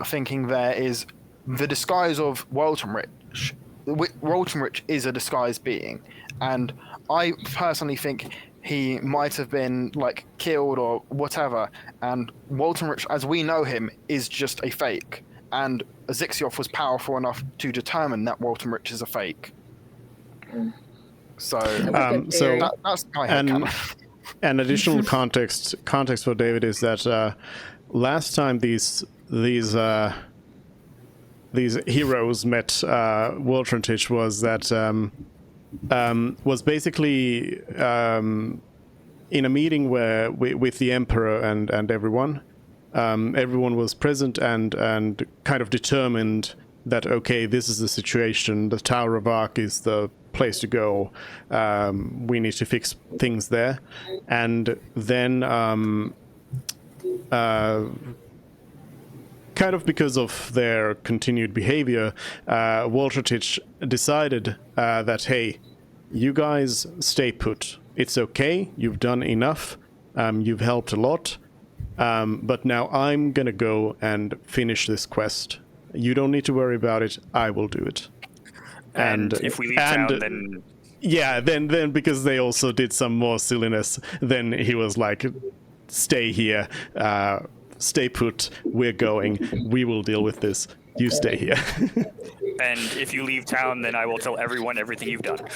thinking there is the disguise of Waltonrich. Waltonrich is a disguised being, and I personally think he might have been like killed or whatever, and Waltonrich, as we know him, is just a fake. And Zixioff was powerful enough to determine that Waltonrich is a fake. So, that's my headcanon. An additional context for David is that last time these heroes met Waltonrich was basically in a meeting where with the Emperor and everyone. Everyone was present and kind of determined that, okay, this is the situation. The Tower of Arc is the place to go. We need to fix things there. And then kind of because of their continued behavior, Waltonrich decided that, hey, you guys stay put. It's okay. You've done enough. You've helped a lot. But now I'm going to go and finish this quest. You don't need to worry about it. I will do it. And if we leave town, then... Yeah, then because they also did some more silliness, then he was like, stay here. Stay put. We're going. We will deal with this. You stay here. And if you leave town, then I will tell everyone everything you've done.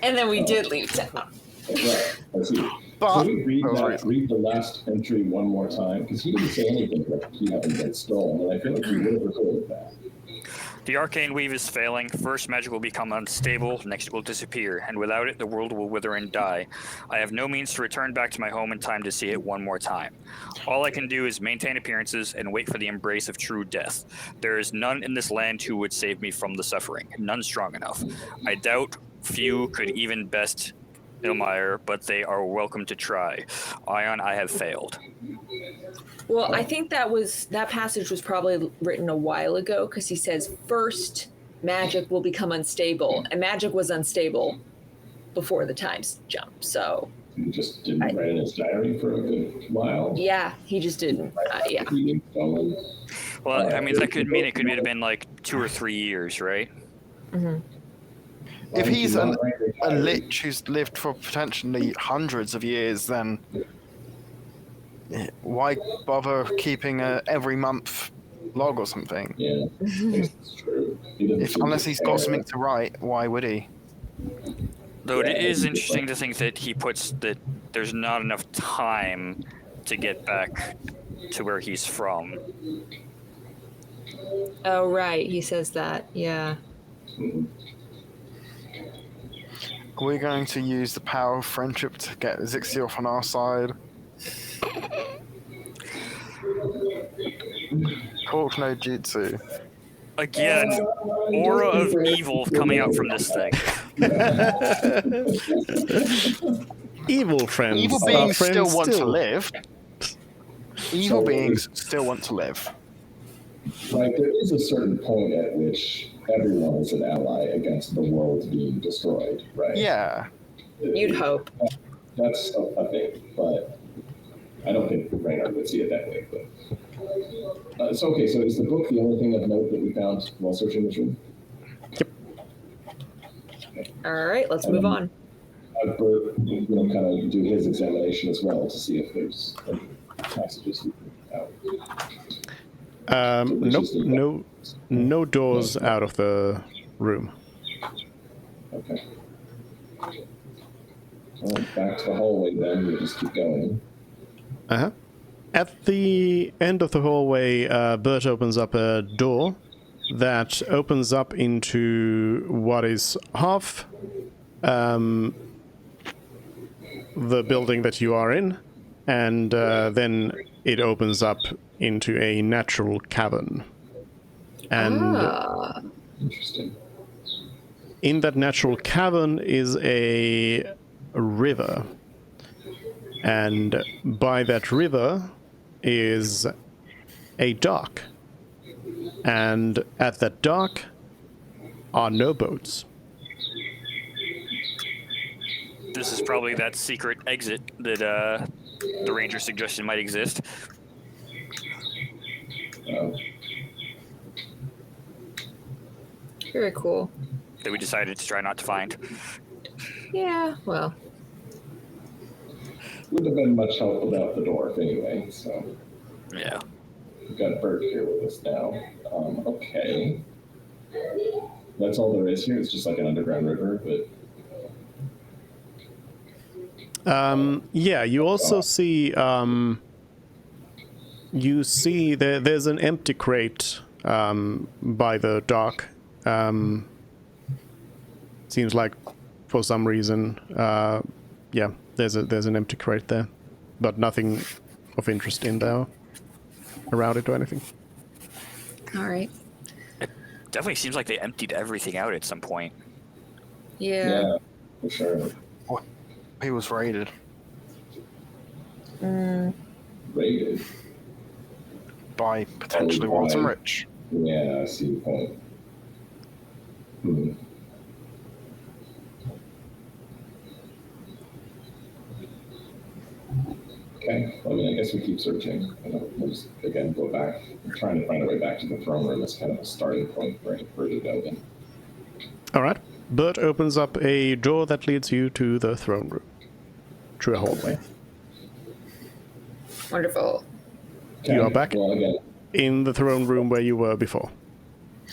And then we did leave town. Right. Let's see. Can we read the last entry one more time? Because he didn't say anything that he hadn't been stolen, and I feel like we would have recorded that. The arcane weave is failing. First, magic will become unstable. Next, it will disappear. And without it, the world will wither and die. I have no means to return back to my home in time to see it one more time. All I can do is maintain appearances and wait for the embrace of true death. There is none in this land who would save me from the suffering. None strong enough. I doubt few could even best Ilmair, but they are welcome to try. Ion, I have failed. Well, I think that passage was probably written a while ago because he says first magic will become unstable, and magic was unstable before the times jump. So he just didn't write in his diary for a good while. Yeah, he just didn't. Yeah. Well, I mean, that could mean it could have been like 2 or 3 years, right? Mm-hmm. If he's a lich who's lived for potentially hundreds of years, then why bother keeping a every month log or something? Yeah, it's true. Unless he's got something to write, why would he? Though it is interesting to think that he puts that there's not enough time to get back to where he's from. Oh, right. He says that. Yeah. Mm-hmm. We're going to use the power of friendship to get Zixioff on our side. Talk no jutsu. Again, aura of evil coming out from this thing. Evil friends. Evil beings still want to live. Evil beings still want to live. Like, there is a certain point at which everyone is an ally against the world being destroyed, right? Yeah. You'd hope. That's a thing, but I don't think Reynard would see it that way. But it's okay. So is the book the only thing of note that we found while searching this room? Yep. Okay. All right, let's move on. Bert, kind of do his examination as well to see if there's any passages we can out. Nope, no doors out of the room. Okay. Well, back to the hallway then. We'll just keep going. Uh-huh. At the end of the hallway, Bert opens up a door that opens up into what is half the building that you are in, and then it opens up into a natural cavern. And Interesting. in that natural cavern is a river. And by that river is a dock. And at that dock are no boats. This is probably that secret exit that the ranger suggested might exist. Very cool. That we decided to try not to find. Yeah, well. Would have been much help without the dwarf anyway, so. Yeah. We've got Bert here with us now. Okay. That's all there is here. It's just like an underground river, but. Yeah, you also see there's an empty crate by the dock. Seems like for some reason, yeah, there's an empty crate there, but nothing of interest in there around it or anything. All right. Definitely seems like they emptied everything out at some point. Yeah. For sure. He was raided. Raided. By potentially Walton Rich. Yeah, I see the point. Okay, I mean, I guess we keep searching. We'll just, again, go back. I'm trying to find a way back to the throne room as kind of a starting point for any further delving. All right. Bert opens up a door that leads you to the throne room. Through a hallway. Wonderful. Okay. You are back Well, again, in the throne room where you were before.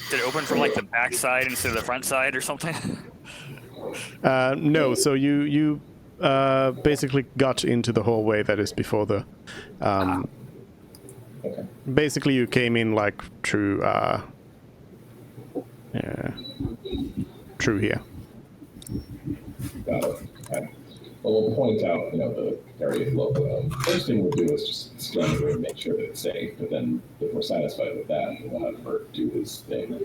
Did it open from like the back side instead of the front side or something? No, so you basically got into the hallway that is before the... okay. Basically, you came in like through... through here. Got it. Okay. Well, we'll point out, the area below. First thing we'll do is just scan the room, make sure that it's safe. But then, if we're satisfied with that, we'll have Bert do his thing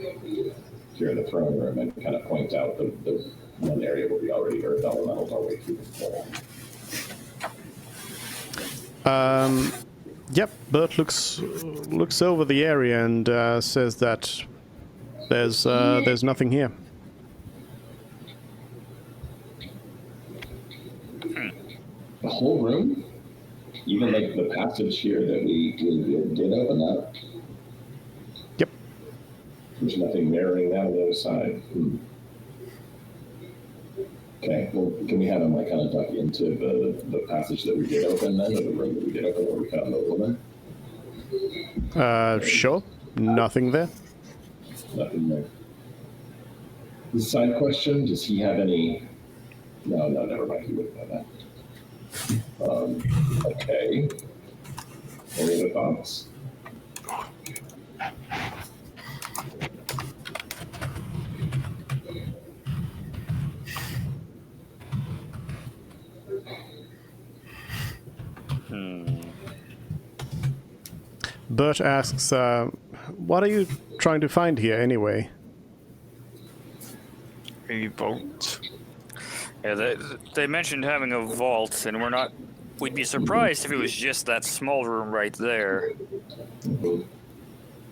here in the throne room and kind of point out the one area where we already earth elementals our way through the floor. Yep, Bert looks over the area and says that there's nothing here. The whole room? Even like the passage here that we did open up? Yep. There's nothing narrowing down the other side. Okay, well, can we have him like kind of duck into the passage that we did open then, or the room that we did open where we found the woman? Sure. Nothing there. Nothing there. The side question, does he have any... No, never mind, he wouldn't know that. Okay. Any other thoughts? Bert asks, what are you trying to find here anyway? A vault. Yeah, they mentioned having a vault, and we'd be surprised if it was just that small room right there.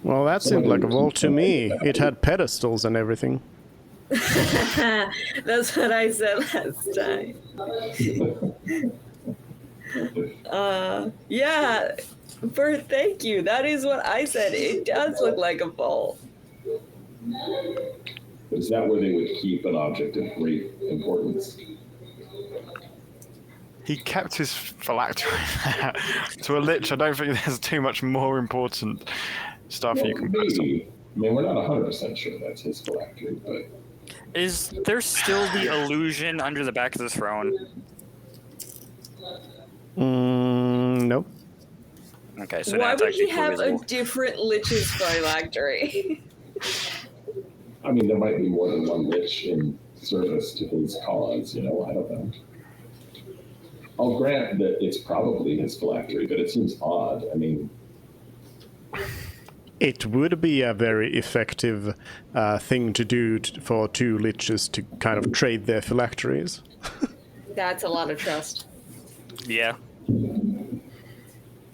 Well, that seemed like a vault to me. It had pedestals and everything. That's what I said last time. Yeah, Bert, thank you. That is what I said. It does look like a vault. Is that where they would keep an object of great importance? He kept his phylactery to a lich. I don't think there's too much more important stuff you can put on. Maybe. I mean, we're not 100% sure that's his phylactery, but... Is there still the illusion under the back of the throne? Nope. Okay, so why that's would actually he have visible. a different lich's phylactery? I mean, there might be more than one lich in service to his cause, I don't know. I'll grant that it's probably his phylactery, but it seems odd. I mean, It would be a very effective thing to do for two liches to kind of trade their phylacteries. That's a lot of trust. Yeah.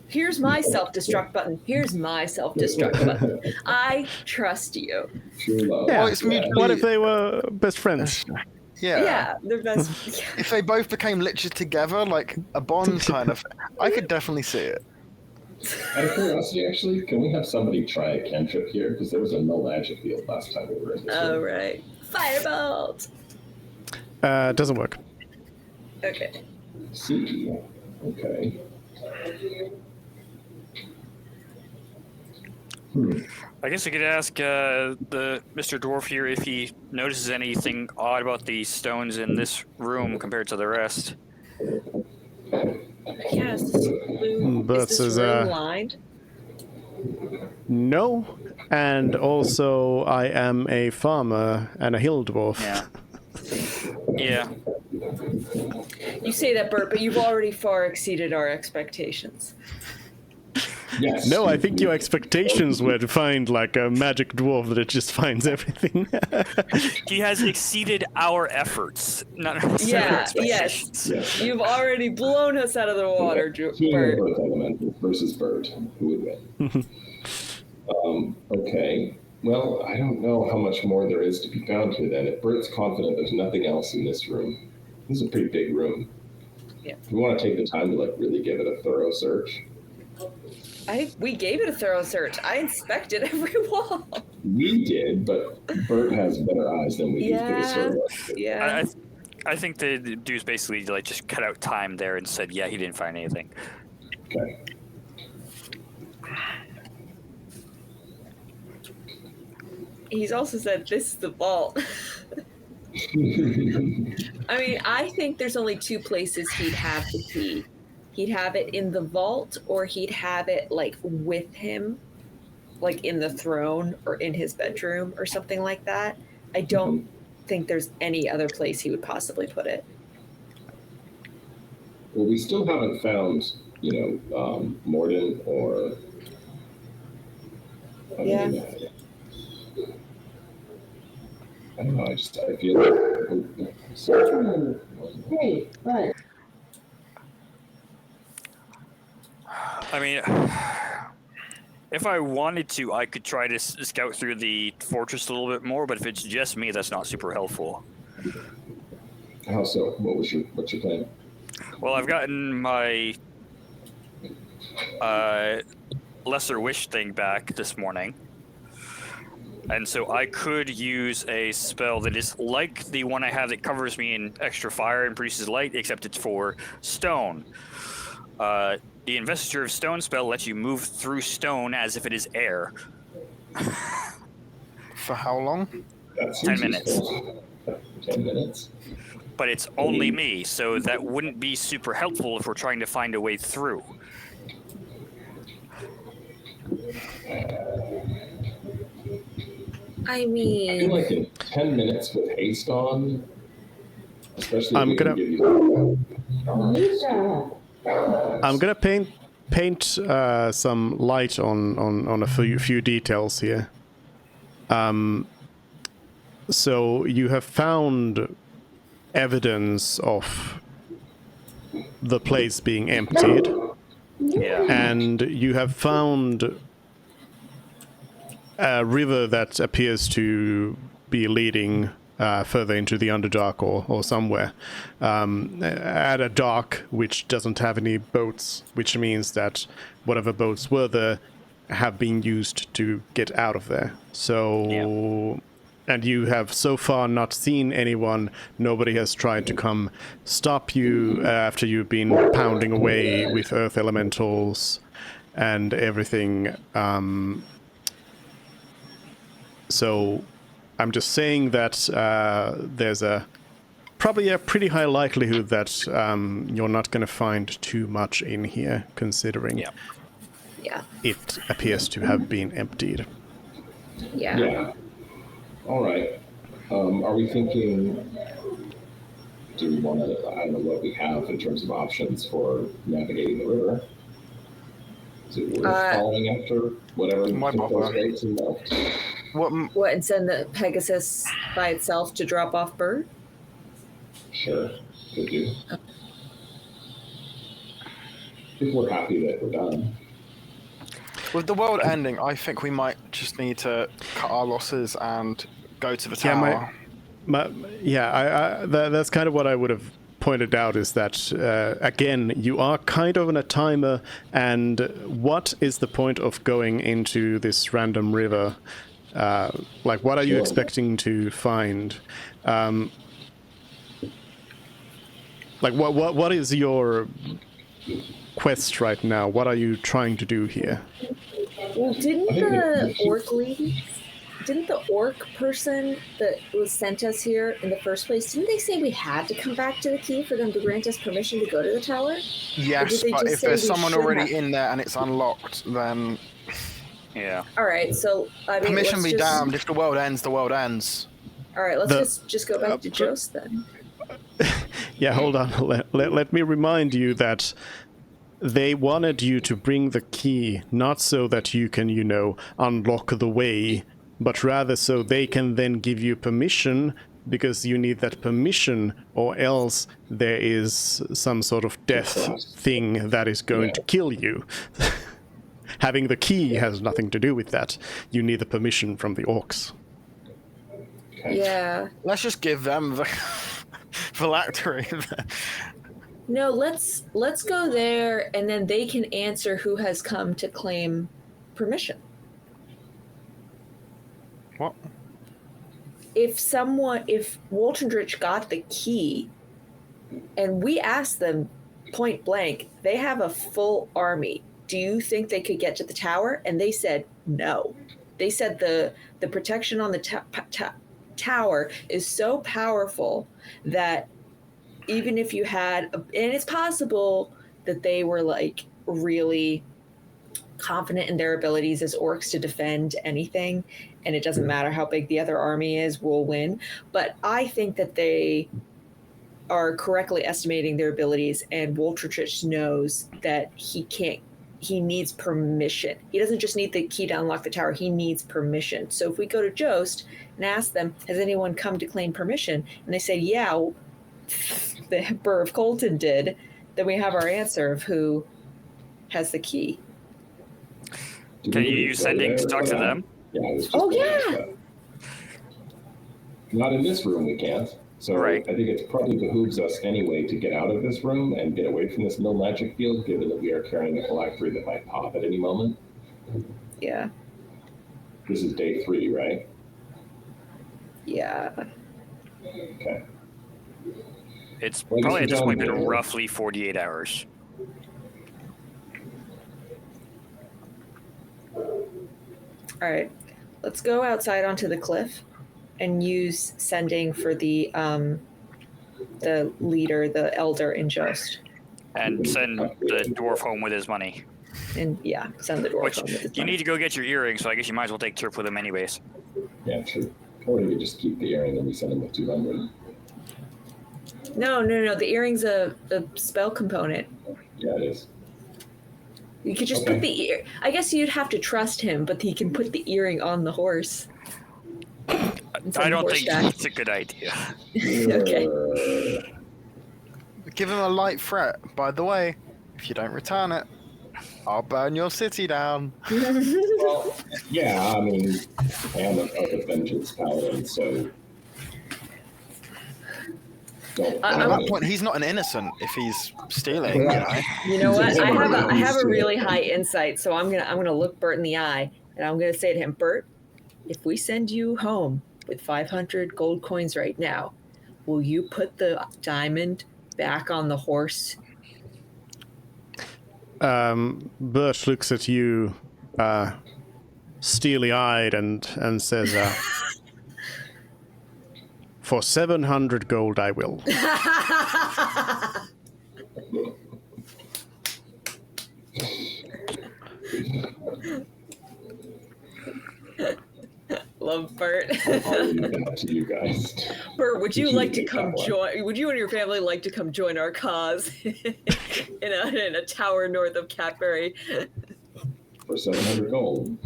Here's my self-destruct button. Here's my self-destruct button. I trust you. true love. Yeah. Well, it's mutually- What if they were best friends? Yeah. They're best. If they both became liches together, like a bond kind of, I could definitely see it. Out of curiosity, actually, can we have somebody try a cantrip here? Because there was a no magic field last time we were in this All room. right. Firebolt. Doesn't work. Okay. See. Okay. I guess I could ask the Mr. Dwarf here if he notices anything odd about the stones in this room compared to the rest. Yeah, is this blue? But Is this says, room lined? No, and also I am a farmer and a hill dwarf. Yeah. Yeah. You say that, Bert, but you've already far exceeded our expectations. Yes. No, I think your expectations were to find like a magic dwarf that just finds everything. He has exceeded our efforts, not necessarily our Yeah, expectations. yes. You've already blown us out of the water, Team Bert. Earth Elemental versus Bird. Who would win? Okay. Well, I don't know how much more there is to be found here then. If Bert's confident there's nothing else in this room, this is a pretty big room. Yeah. If we want to take the time to like really give it a thorough search. We gave it a thorough search. I inspected every wall. We did, but Bert has better eyes than we do for the survey. Yeah. I think the dude's basically like just cut out time there and said, yeah, he didn't find anything. Okay. He's also said this is the vault. I mean, I think there's only two places he'd have the key. He'd have it in the vault, or he'd have it like with him, like in the throne or in his bedroom or something like that. I don't think there's any other place he would possibly put it. Well, we still haven't found, Morden or. Yeah. I don't know. I feel like. Hey, what? I mean, if I wanted to, I could try to scout through the fortress a little bit more, but if it's just me, that's not super helpful. How so? What's your plan? Well, I've gotten my lesser wish thing back this morning. And so I could use a spell that is like the one I have that covers me in extra fire and produces light, except it's for stone. The Investiture of Stone spell lets you move through stone as if it is air. For how long? That seems 10 minutes. useful. 10 minutes? But it's only me, so that wouldn't be super helpful if we're trying to find a way through. I I mean, feel like in 10 minutes with haste on, especially if I'm we can gonna- give you Lisa. I'm gonna paint some light on a few details here. So you have found evidence of the place being emptied, Yeah. and you have found a river that appears to be leading further into the Underdark or somewhere at a dock which doesn't have any boats, which means that whatever boats were there have been used to get out of there. So, and you have so far not seen anyone. Nobody has tried to come stop you after you've been pounding away with earth elementals and everything. So I'm just saying that there's probably a pretty high likelihood that you're not going to find too much in here, considering yeah. it appears to have been emptied. Yeah. All right. Are we thinking do we want to? I don't know what we have in terms of options for navigating the river. Is it worth following after whatever Why took those bother? rates and left? What, and send the Pegasus by itself to drop off Bird? Sure, could do. If we're happy that we're done. With the world ending, I think we might just need to cut our losses and go to the tower. That's kind of what I would have pointed out, is that again, you are kind of on a timer, and what is the point of going into this random river? Like, what are you expecting to find? Like, what is your quest right now? What are you trying to do here? Well, didn't the orc person that was sent us here in the first place, didn't they say we had to come back to the key for them to grant us permission to go to the tower? Yes, but if there's someone already in there and it's unlocked, then... Yeah. All right, so, I mean, permission be damned. If the world ends, the world ends. All right, let's just go back to Jost then. Yeah, hold on. Let me remind you that they wanted you to bring the key, not so that you can, unlock the way, but rather so they can then give you permission, because you need that permission, or else there is some sort of death thing that is going to kill you. Having the key has nothing to do with that. You need the permission from the orcs. Yeah. Let's just give them the phylactery. No, let's go there, and then they can answer who has come to claim permission. What? If Waltendrich got the key, and we asked them point blank, they have a full army. Do you think they could get to the tower? And they said no. They said the protection on the tower is so powerful that even if you had, and it's possible that they were like really confident in their abilities as orcs to defend anything, and it doesn't matter how big the other army is, we'll win. But I think that they are correctly estimating their abilities, and Walterdrich knows that he needs permission. He doesn't just need the key to unlock the tower, he needs permission. So if we go to Jost and ask them, has anyone come to claim permission? And they say, yeah, the Burr of Colton did, then we have our answer of who has the key. Can you use sending to talk to them? Yeah. Not in this room, we can't. So right. I think it probably behooves us anyway to get out of this room and get away from this no magic field, given that we are carrying a phylactery that might pop at any moment. Yeah. This is day 3, right? Yeah. Okay. It's probably at this point been roughly 48 hours. All right, let's go outside onto the cliff and use sending for the leader, the elder in Jost. And send the dwarf home with his money. And yeah, send the dwarf home with his money. You need to go get your earring, so I guess you might as well take Turp with him anyways. Yeah, true. Or you could just keep the earring and we send him with 200. No. The earring's a spell component. Yeah, it is. You could just put the ear. I guess you'd have to trust him, but he can put the earring on the horse. I don't think that's a good idea. Okay. Give him a light threat. By the way, if you don't return it, I'll burn your city down. Well, yeah, I mean, I am a vengeance paladin, so... At that point, he's not an innocent if he's stealing. You know what? I have a really high insight, so I'm gonna look Bert in the eye, and I'm gonna say to him, Bert, if we send you home with 500 gold coins right now, will you put the diamond back on the horse? Bert looks at you, steely-eyed, and says, "For 700 gold, I will." Love Bert. I'll leave that to you guys. Bert, would you You like to take come that one. join? Would you and your family like to come join our cause in a tower north of Catbury? For 700 gold.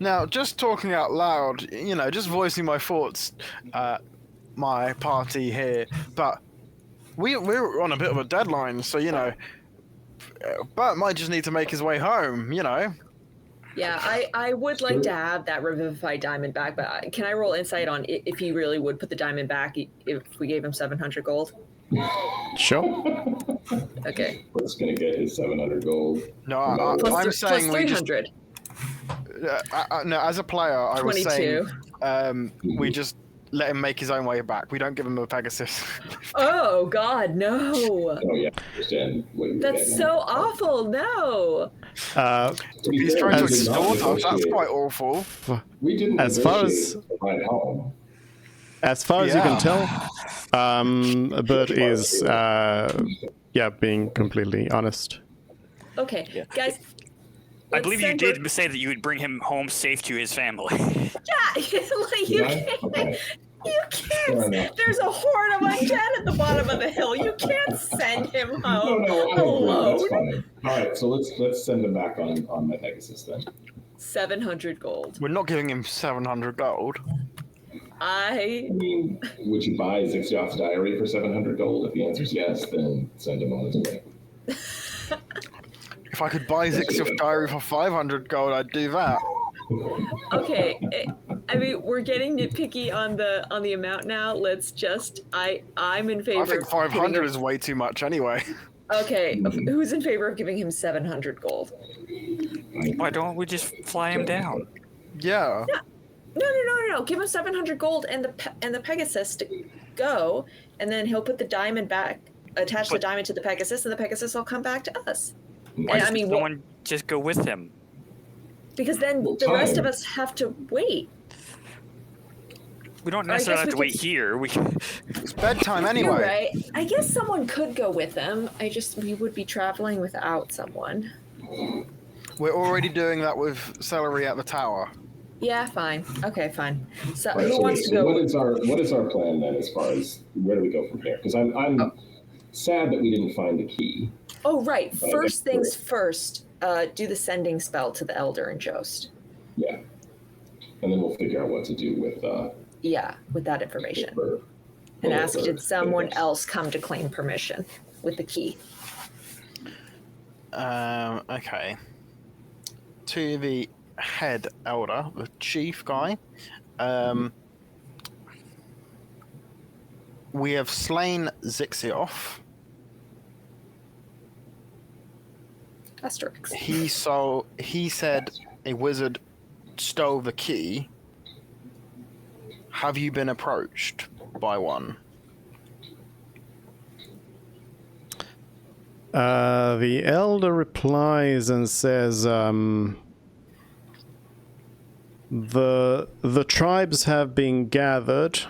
Now, just talking out loud, just voicing my thoughts, my party here, but we're on a bit of a deadline, so Bert might just need to make his way home. Yeah, I would like to have that revivified diamond back, but can I roll insight on if he really would put the diamond back if we gave him 700 gold? Sure. Okay. Bert's gonna get his 700 gold. No, Plus, I'm plus saying we just 300. no. As a player, I was 22. saying we just let him make his own way back. We don't give him a Pegasus. Oh God, no! Oh yeah, I understand what you're That's getting so at. awful. No. To be He's fair, trying to we did not extort us. That's negotiate- quite awful. We didn't As far as- negotiate the ride home. As far as you can tell, Bert is, being completely honest. Okay, guys. I let's believe you send did Bert- say that you would bring him home safe to his family. Yeah, like you Did I? can't. Okay. You Fair can't. enough. There's a horde of undead at the bottom of the hill. You can't send him No, home no, I agree. alone. That's fine. All right, so let's send him back on my Pegasus then. 700 gold. We're not giving him 700 gold. I I mean, would you buy Zixioth's diary for 700 gold? If the answer is yes, then send him on his way. If I could buy Zixioth's diary for 500 gold, I'd do that. okay. I mean, we're getting nitpicky on the amount now. Let's just. I'm in favor. I think of 500 giving is way too much anyway. him, okay. Who's in favor of giving him 700 gold? Why don't we just fly him down? Yeah. No. Give him 700 gold and the Pegasus to go, and then he'll put the diamond back. Attach the But- diamond to the Pegasus, and the Pegasus will come back to us. Why And, does I mean, someone just go with him? because then Well, the rest time. of us have to wait. We don't I guess necessarily have we to wait could- here. We It's bedtime You're anyway. right. I guess someone could go with them. We would be traveling without someone. We're already doing that with Celery at the tower. Yeah, fine. Okay, fine. So Right, who so wants wait, to so go? what is our plan then, as far as where do we go from here? Because I'm sad that we didn't find the key. Oh, right. Right, First that's things first. Do the sending spell to the Elder and Jost. Yeah, and then we'll figure out what to do with Yeah, with that information. Bert. And Well, ask, Bert, did someone yes. else come to claim permission with the key? Okay. To the head elder, the chief guy. We have slain Zixioth. Asterix. He said a wizard stole the key. Have you been approached by one? The elder replies and says, the tribes have been gathered.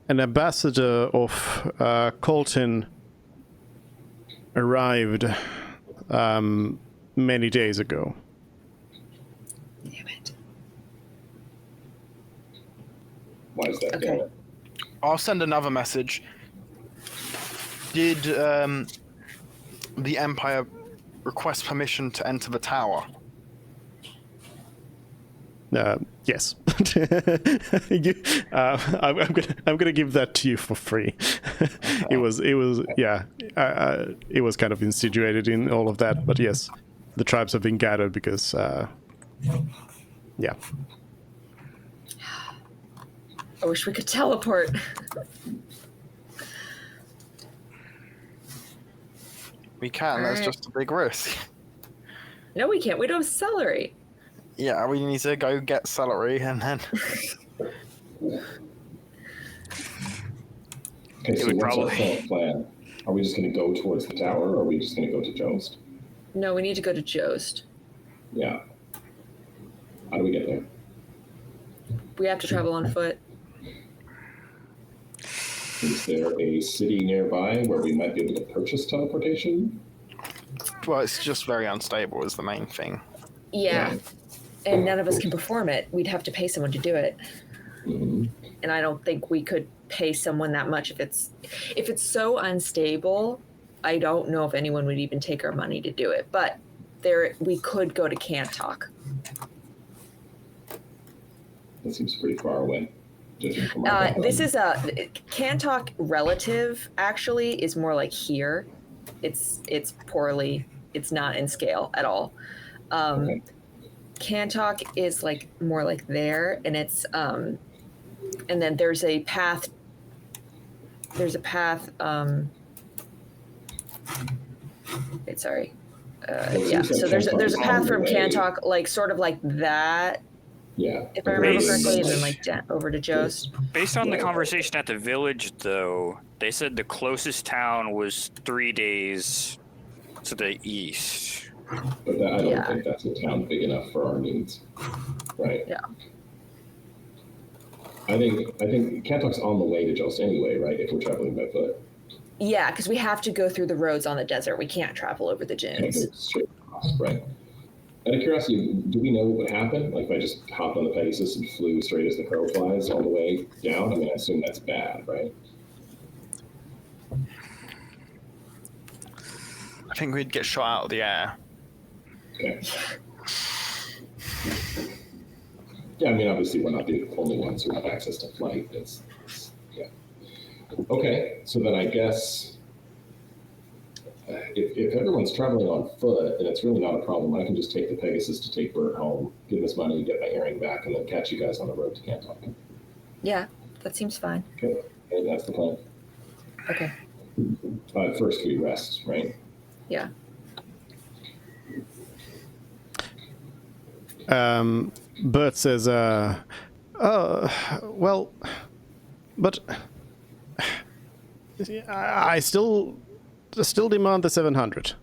An ambassador of Colton arrived many days ago. Damn it. Why is that? Okay. Damn it? I'll send another message. Did the Empire request permission to enter the tower? Yes. I'm gonna give that to you for free. It was kind of insinuated in all of that, but yes, the tribes have been gathered because yeah. I wish we could teleport. We can. That's Alright. just a big risk. No, we can't. We don't have celery. Yeah, we need to go get Celery and then. Okay, so would what's our probably- current plan? Are we just going to go towards the tower, or are we just going to go to Jost? No, we need to go to Jost. Yeah. How do we get there? We have to travel on foot. Is there a city nearby where we might be able to purchase teleportation? Well, it's just very unstable is the main thing. Yeah. Right. And none of us can perform it. We'd have to pay someone to do it. Mhm. And I don't think we could pay someone that much if it's so unstable. I don't know if anyone would even take our money to do it. But we could go to Cantok. That seems pretty far away. Judging from our background. This is Cantok relative. Actually, is more like here. It's poorly. It's not in scale at all. Okay. Cantok is like more like there, and it's and then there's a path. There's a path. Wait, sorry. Yeah. So there's a path from Cantok, like sort of like that. Yeah. If I remember correctly, and then like over to Joe's. Based on the conversation at the village, though, they said the closest town was 3 days to the east. But I don't think that's a town big enough for our needs. Right. Yeah. I think Cantok's on the way to Jost anyway, right? If we're traveling by foot. Yeah, because we have to go through the roads on the desert. We can't travel over the Can't dunes. go straight across, right? Out of curiosity, do we know what would happen? Like if I just hopped on the Pegasus and flew straight as the crow flies all the way down? I mean, I assume that's bad, right? I think we'd get shot out of the air. Okay. Yeah, I mean, obviously we're not the only ones who have access to flight. Yeah. Okay, so then I guess if everyone's traveling on foot, and it's really not a problem, I can just take the Pegasus to take Bert home, give his money, get my airing back, and then catch you guys on the road to Cantok. Yeah, that seems fine. Okay, and that's the plan. Okay. First we rest, right? Yeah. Bert says, well, but I still demand the 700.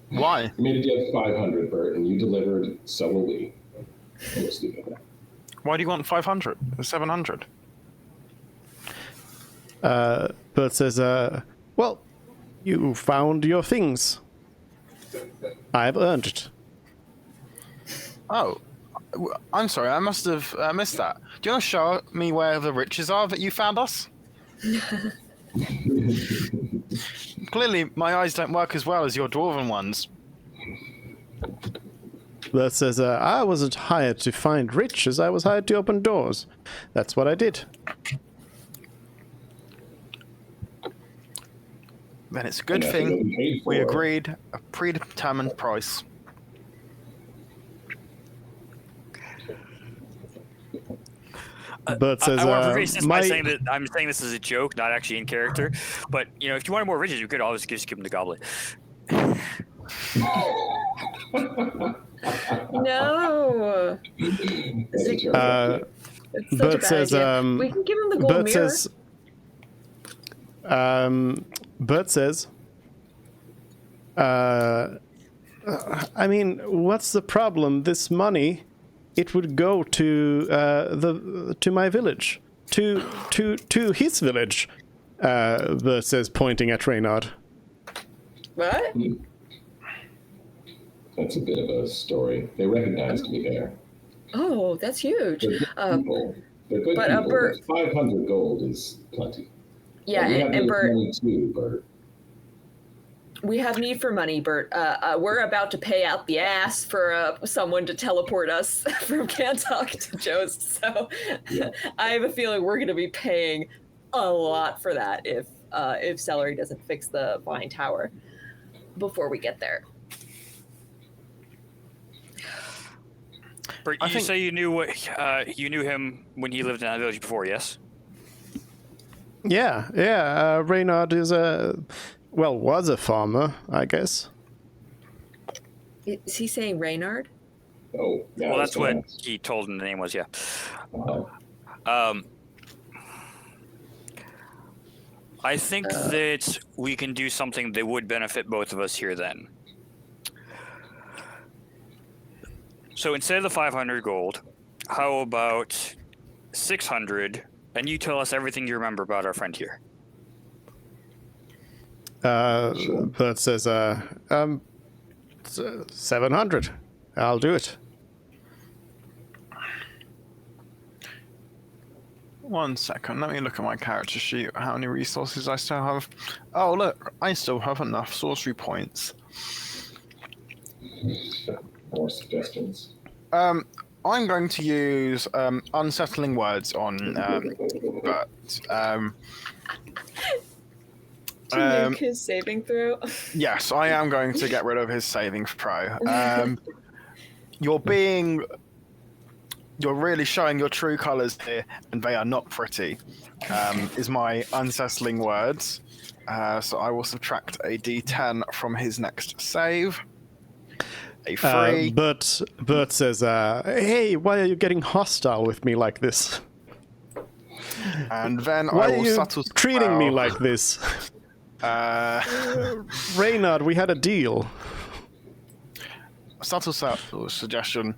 Why? You made a deal of 500, Bert, and you delivered, so will we. Why do you want 500? 700? Bert says, well, you found your things. I've earned it. Oh, I'm sorry. I must have missed that. Do you want to show me where the riches are that you found us? Clearly, my eyes don't work as well as your dwarven ones. Bert says, I wasn't hired to find riches, I was hired to open doors. That's what I did. Then it's a good thing we agreed a predetermined price. Bert says, I want to preface this by saying that I'm saying this as a joke, not actually in character. But if you wanted more riches, you could always just give him the goblet. No. Bert says, we can give him the gold Bert mirror. says, Bert says, I mean, what's the problem? This money, it would go to my village, to his village. Bert says, pointing at Reynard. What? That's a bit of a story. They recognized me there. Oh, that's huge. They're good people. They're good but, people. Bert, 500 gold is plenty. Yeah, and Bert. Money too, Bert. We have need for money, Bert. We're about to pay out the ass for someone to teleport us from Cantok to Joe's. So yeah. I have a feeling we're going to be paying a lot for that if Celery doesn't fix the Vine Tower before we get there. Bert, you say you knew him when he lived in that village before, yes? Yeah. Reynard is was a farmer, I guess. Is he saying Reynard? Oh, yeah. Well, that's what he told him the name was, yeah. I think that we can do something that would benefit both of us here then. So instead of the 500 gold, how about 600, and you tell us everything you remember about our friend here. Bert says, 700. I'll do it. 1 second, let me look at my character sheet. How many resources I still have? Oh, look, I still have enough sorcery points. More suggestions. I'm going to use unsettling words on Bert. To nuke his saving throw. Yes, I am going to get rid of his saving throw. You're really showing your true colours here, and they are not pretty, is my unsettling words. So I will subtract a d10 from his next save. A 3. Bert says, hey, why are you getting hostile with me like this? And then Why I are will you subtle treating me spell. like this? Reynard, we had a deal. Subtle suggestion.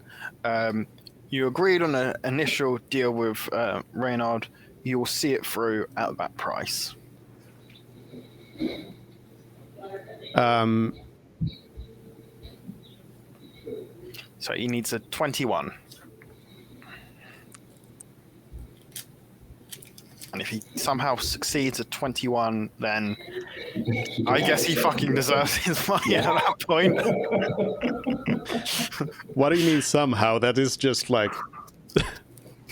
You agreed on an initial deal with Reynard. You will see it through at that price. So he needs a 21. And if he somehow succeeds at 21, then I guess he fucking deserves his money at that point. What do you mean somehow? That is just like...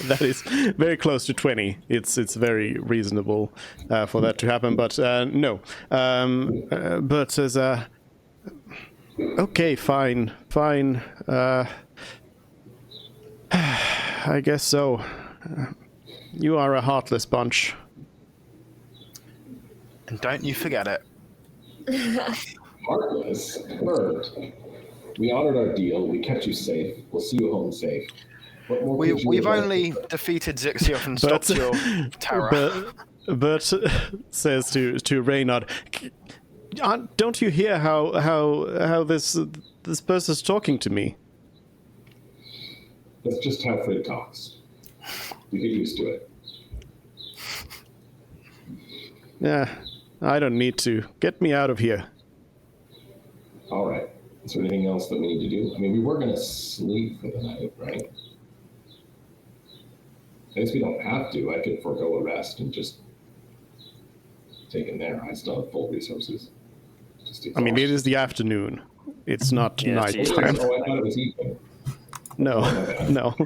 that is very close to 20. It's very reasonable for that to happen, but no. Bert says, okay, fine. I guess so. You are a heartless bunch. And don't you forget it. Heartless? Bird. We honored our deal. We kept you safe. We'll see you home safe. What more could you We've have only done? defeated Zixioth and stopped your terror. Bert says to Reynard, don't you hear how this person's talking to me? That's just how Fred talks. You get used to it. Yeah, I don't need to. Get me out of here. All right. Is there anything else that we need to do? I mean, we were going to sleep for the night, right? I guess we don't have to. I could forego a rest and just take it there. I still have full resources. I mean, it is the afternoon. It's not night it's time. Oh, I thought it was evening. No, no.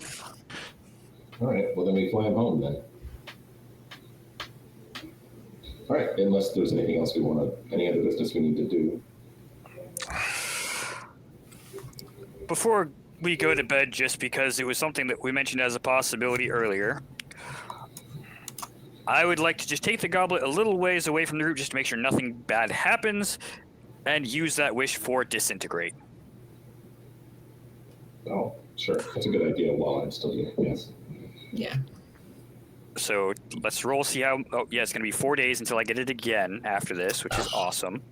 All right. Well, then we fly him home then. All right. Unless there's anything else we want to, any other business we need to do. Before we go to bed, just because it was something that we mentioned as a possibility earlier, I would like to just take the goblet a little ways away from the group just to make sure nothing bad happens, and use that wish for disintegrate. Oh, sure. That's a good idea while I'm still here. Yes. Yeah. So let's roll, see how... Oh, yeah, it's going to be 4 days until I get it again after this, which is awesome.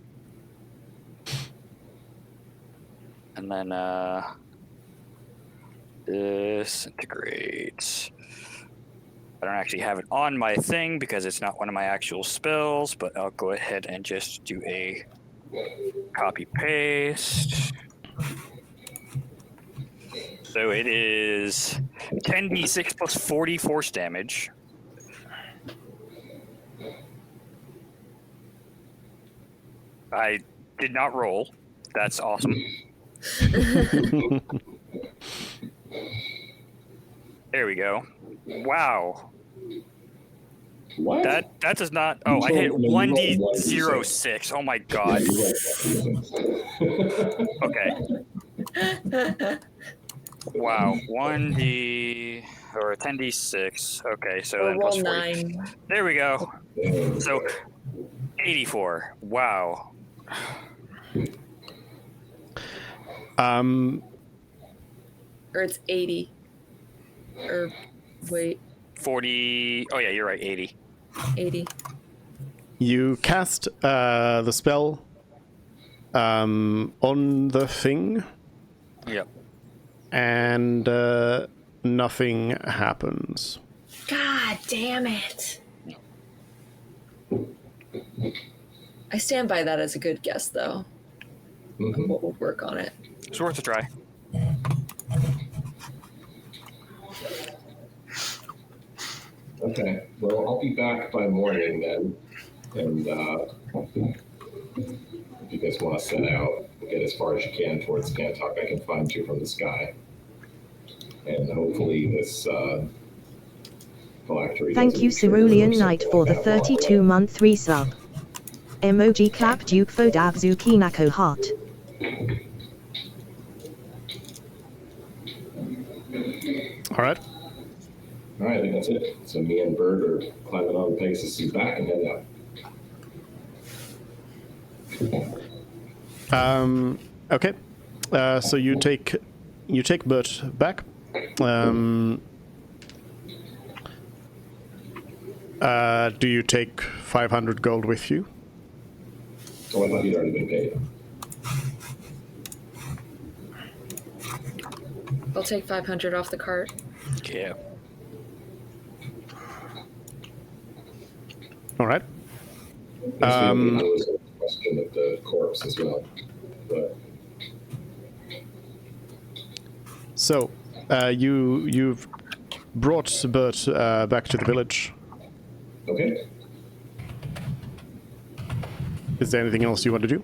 And then, disintegrate. I don't actually have it on my thing because it's not one of my actual spells, but I'll go ahead and just do a copy-paste. So it is 10d6 plus 40 force damage. I did not roll. That's awesome. There we go. Wow. What? That does not... Oh, I hit 1d06. Oh my god. Okay. Wow. 1d... Or 10d6. Okay, so then plus roll 40. 9. There we go. So, 84. Wow. Or it's 80. Or wait, 40... Oh yeah, you're right, 80. 80. You cast the spell on the thing, Yep. and nothing happens. God damn it. I stand by that as a good guess, though. Mhm. We'll work on it. It's worth a try. Okay. Well, I'll be back by morning then, and if you guys want to set out, get as far as you can towards Kantok, I can find you from the sky, and hopefully this phylactery. Thank you, Cerulean Knight, for the 32-month resub. Emoji clap Duke Fodav Zukinako heart. All right. All right, I think that's it. So me and Bird are climbing on Pegasus' back and heading out. Okay. So you take Bert back. Do you take 500 gold with you? Oh, I thought you'd already been paid. I'll take 500 off the cart. Yeah. All right. There was a question of the corpse as well. But So you've brought Bert back to the village. okay. Is there anything else you want to do?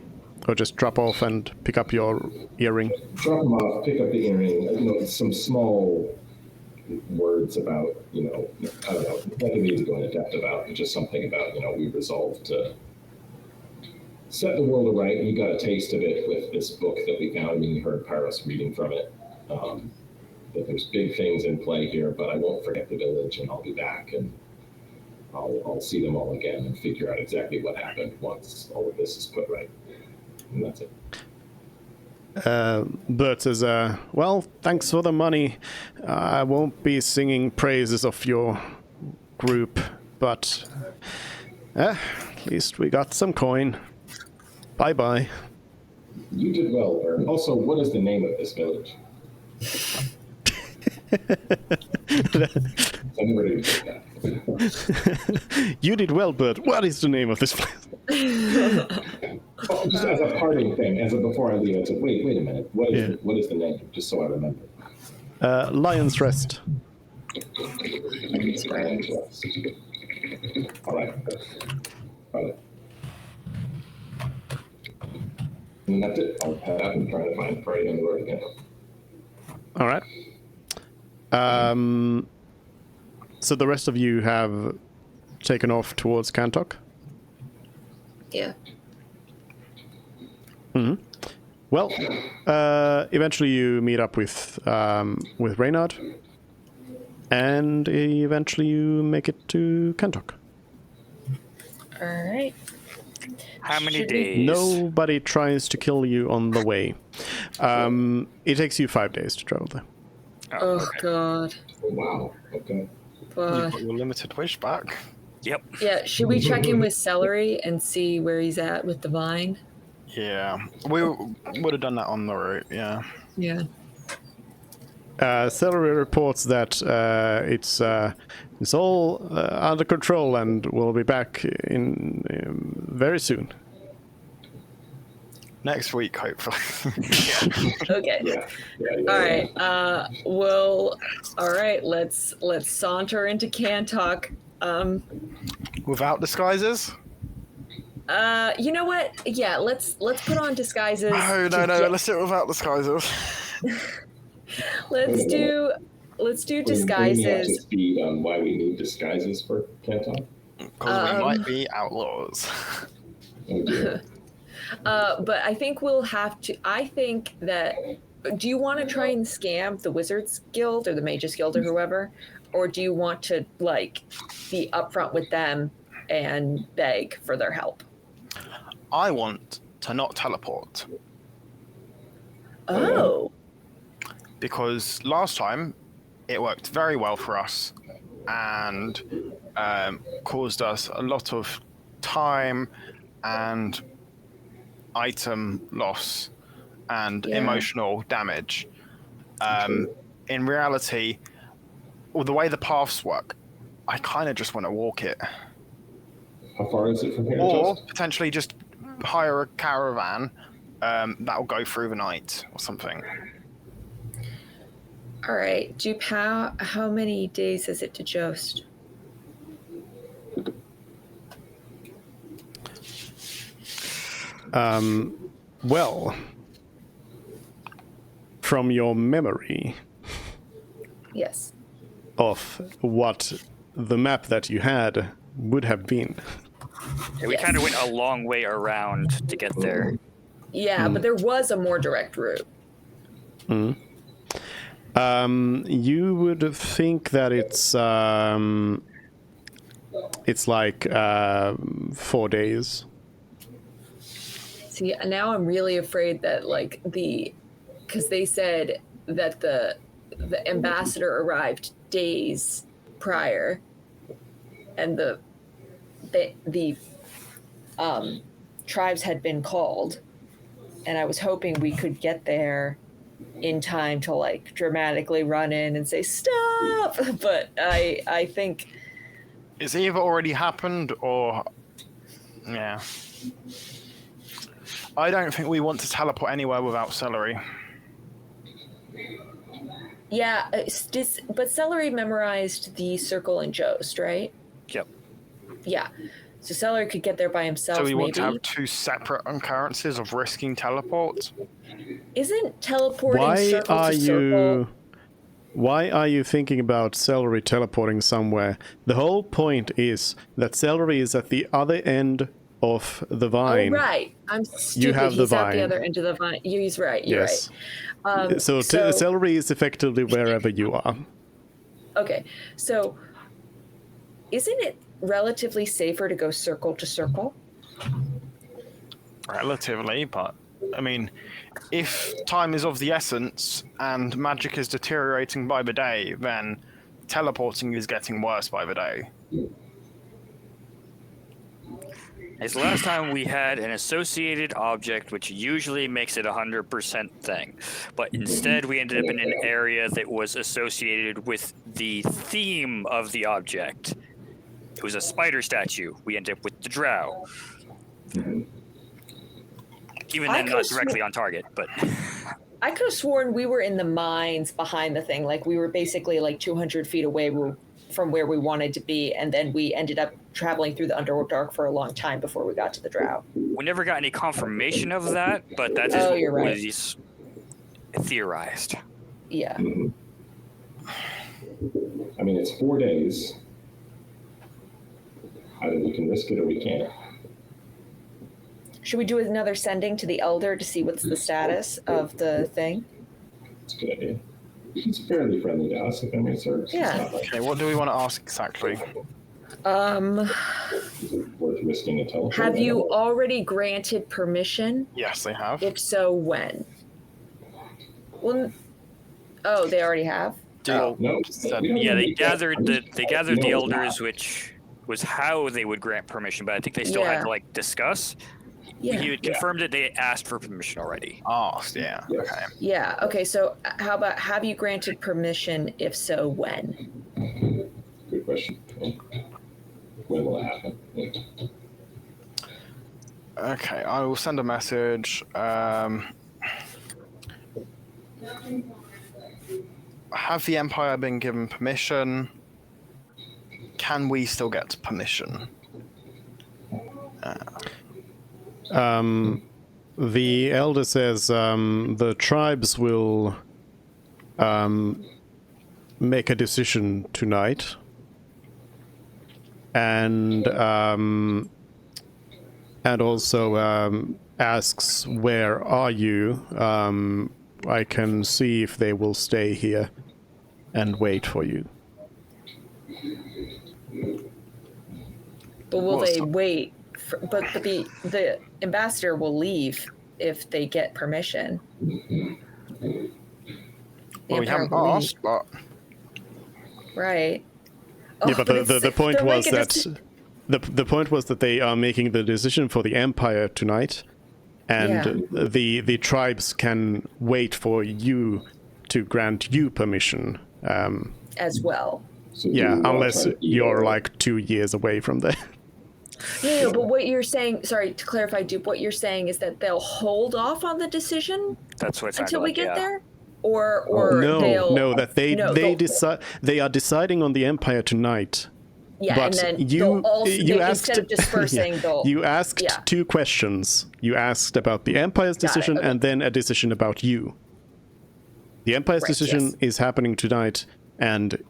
Or just drop off and pick up your earring? Drop them off, pick up the earring, some small words about, I don't know, nothing we need to go into depth about, but just something about, we resolved to set the world aright. You got a taste of it with this book that we found, and you heard Paris reading from it. That there's big things in play here, but I won't forget the village, and I'll be back, and I'll see them all again and figure out exactly what happened once all of this is put right. And that's it. Bert says, well, thanks for the money. I won't be singing praises of your group, but at least we got some coin. Bye-bye. You did well, Bird. Also, what is the name of this village? I'm ready to take that. You did well, Bert. What is the name of this place? Oh, just as a parting thing, before I leave, I said, wait a minute. What is the name? Just so I remember. Lion's Rest. All right. And that's it. I'll head out and try to find Friday on the road again. All right. So the rest of you have taken off towards Kantok? Yeah. Mm-hmm. Well, eventually you meet up with Reynard, and eventually you make it to Kantok. All right. How many Should we- days? Nobody tries to kill you on the way. It takes you 5 days to travel there. Oh, okay. God. Wow. Okay. You've But, got your limited wish back. Yep. yeah, should we check in with Celery and see where he's at with the vine? Yeah, we would have done that on the route. Yeah. Yeah. Celery reports that it's all under control and will be back in very soon. Next week, hopefully. Okay. Yeah. All right. All right. Let's saunter into Kantok. Without disguises? You know what? Yeah. Let's put on disguises. No. Let's do it without disguises. Let's do Bring me up to disguises. speed on why we need disguises for Canton. Because we might be outlaws. Oh, dear. But I think we'll have to. I think that. Do you want to try and scam the Wizards Guild or the Mages Guild or whoever, or do you want to be upfront with them and beg for their help? I want to not teleport. Oh. Because last time it worked very well for us and caused us a lot of time and item loss and emotional damage. In reality, the way the paths work, I kind of just want to walk it. How far is it from here? Or Just? potentially just hire a caravan that'll go through the night or something. All right, Dupe, how many days is it to Jost? Well, from your memory Yes. of what the map that you had would have been. Yeah, we kind of went a long way around to get there. Yeah, but there was a more direct route. You would think that it's like 4 days. See, now I'm really afraid that because they said that the ambassador arrived days prior, and the tribes had been called, and I was hoping we could get there in time to like dramatically run in and say stop. But I think It's either already happened or yeah. I don't think we want to teleport anywhere without celery. yeah, but Celery memorized the circle and Jost, right? Yep. Yeah. So Celery could get there by himself. So we want maybe. to have two separate occurrences of risking teleports. Isn't teleporting Why circle are to circle? Why are you thinking about Celery teleporting somewhere? The whole point is that Celery is at the other end of the Oh, vine. right. I'm stupid. You have the He's at vine. the other end of the vine. He's right. You're Yes. right. So Celery is effectively wherever you are. Okay. So isn't it relatively safer to go circle to circle? Relatively, but I mean, if time is of the essence and magic is deteriorating by the day, then teleporting is getting worse by the day. As last time we had an associated object, which usually makes it 100% thing, but instead we ended up in an area that was associated with the theme of the object. It was a spider statue. We ended up with the drow. Even I then, not could've directly on target, but I could have sworn we were in the mines behind the thing. Like we were basically like 200 feet away from where we wanted to be. And then we ended up traveling through the Underdark for a long time before we got to the drow. we never got any confirmation of that, but that is Oh, what you're right. was theorized. Yeah. I mean, it's 4 days. Either we can risk it or we can't. Should we do another sending to the Elder to see what's the status of the thing? It's a good idea. He's fairly friendly to us, if memory serves. Yeah. It's not like Okay, what do we want to ask exactly? is it worth risking a teleport. Have I you don't know. already granted permission? Yes, they have. If so, when? Well, oh, they already have? Deal. No. Said- we don't Yeah, they need- gathered the No, the it's elders, not. which was how they would grant permission, but I think they still had Yeah. to like discuss. Yeah. He had confirmed that they asked for permission already. Asked, yeah. Yes. Okay. Yeah. Okay. So, how about have you granted permission? If so, when? Good question. When will it happen? Yeah. Okay, I will send a message. Have the Empire been given permission? Can we still get permission? The elder says the tribes will make a decision tonight, and also asks, "Where are you?" I can see if they will stay here and wait for you. But will What's they the- wait? But the ambassador will leave if they get permission. The Well, we Empire haven't will leave, asked, but right? Yeah, Oh, but the it's- point they're was making that this- the point was that they are making the decision for the Empire tonight, and the tribes can wait for you to grant you permission. as well. So do Yeah, we wanna unless try to be you're there? like 2 years away from there. No, but what you're saying, sorry to clarify, Dupe, what you're saying is that they'll hold off on the decision That's what it sounded until we like, get yeah. there? Or No, they'll... no, that they they'll- decide they are deciding on the Empire tonight. Yeah, But and then you they'll also, you they, asked instead of dispersing, yeah, they'll... you asked yeah. 2 questions. You asked about the Empire's Got it, decision okay. and then a decision about you. The Empire's Right, decision yes. is happening tonight, and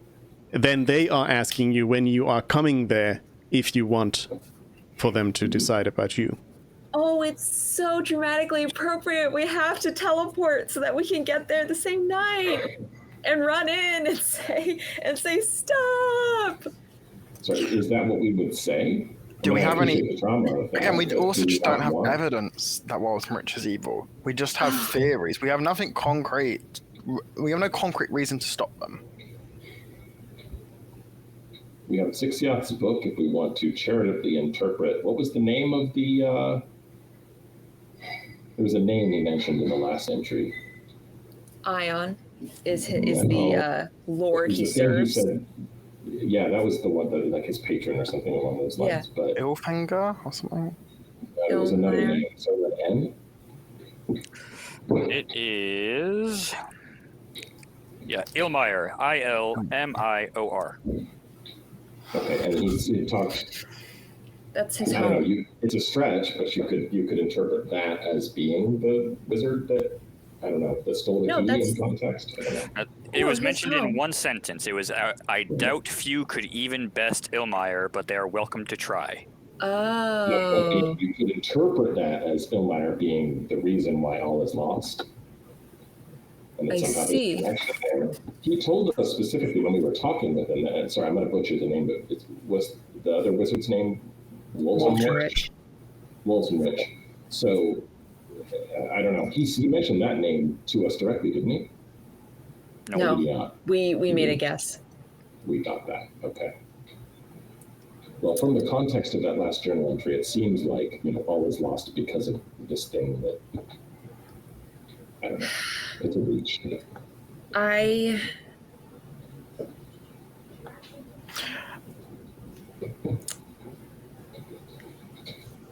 then they are asking you when you are coming there if you want for them to decide about you. Oh, it's so dramatically appropriate. We have to teleport so that we can get there the same night and run in and say stop. So is that what we would say? Do we I have any- appreciate the drama of that, Again, we but also do just don't have more? evidence that Walton Rich is evil. We just have theories. We have nothing concrete. We have no concrete reason to stop them. We have Six Yacht's book if we want to charitably interpret. What was the name of the... there was a name he mentioned in the last entry. Ion is the lord It was he the thing serves. said, yeah, that was the one that, like his patron or something along those lines. But Ilfinger or something? there was another Ilmair. name. So an N? It is... Yeah, Ilmair. Ilmior. Okay, and he talks... That's his I don't know. home. It's a stretch, but you could interpret that as being the wizard that, I don't know, that stole the No, key that's- in context. I don't know. It Oh, was his mentioned home. in one sentence. It was, I doubt few could even best Ilmair, but they are welcome to try. Oh. You could interpret that as Ilmair being the reason why all is lost. And that I somehow there's a see. connection there. He told us specifically when we were talking with him, and sorry, I'm going to butcher the name, but was the other wizard's name Wolfenrich. Wolfenrich. So, I don't know. He mentioned that name to us directly, didn't he? No. Maybe not. We made a guess. We got that. Okay. Well, from the context of that last journal entry, it seems like, all is lost because of this thing that, I don't know, it's a reach.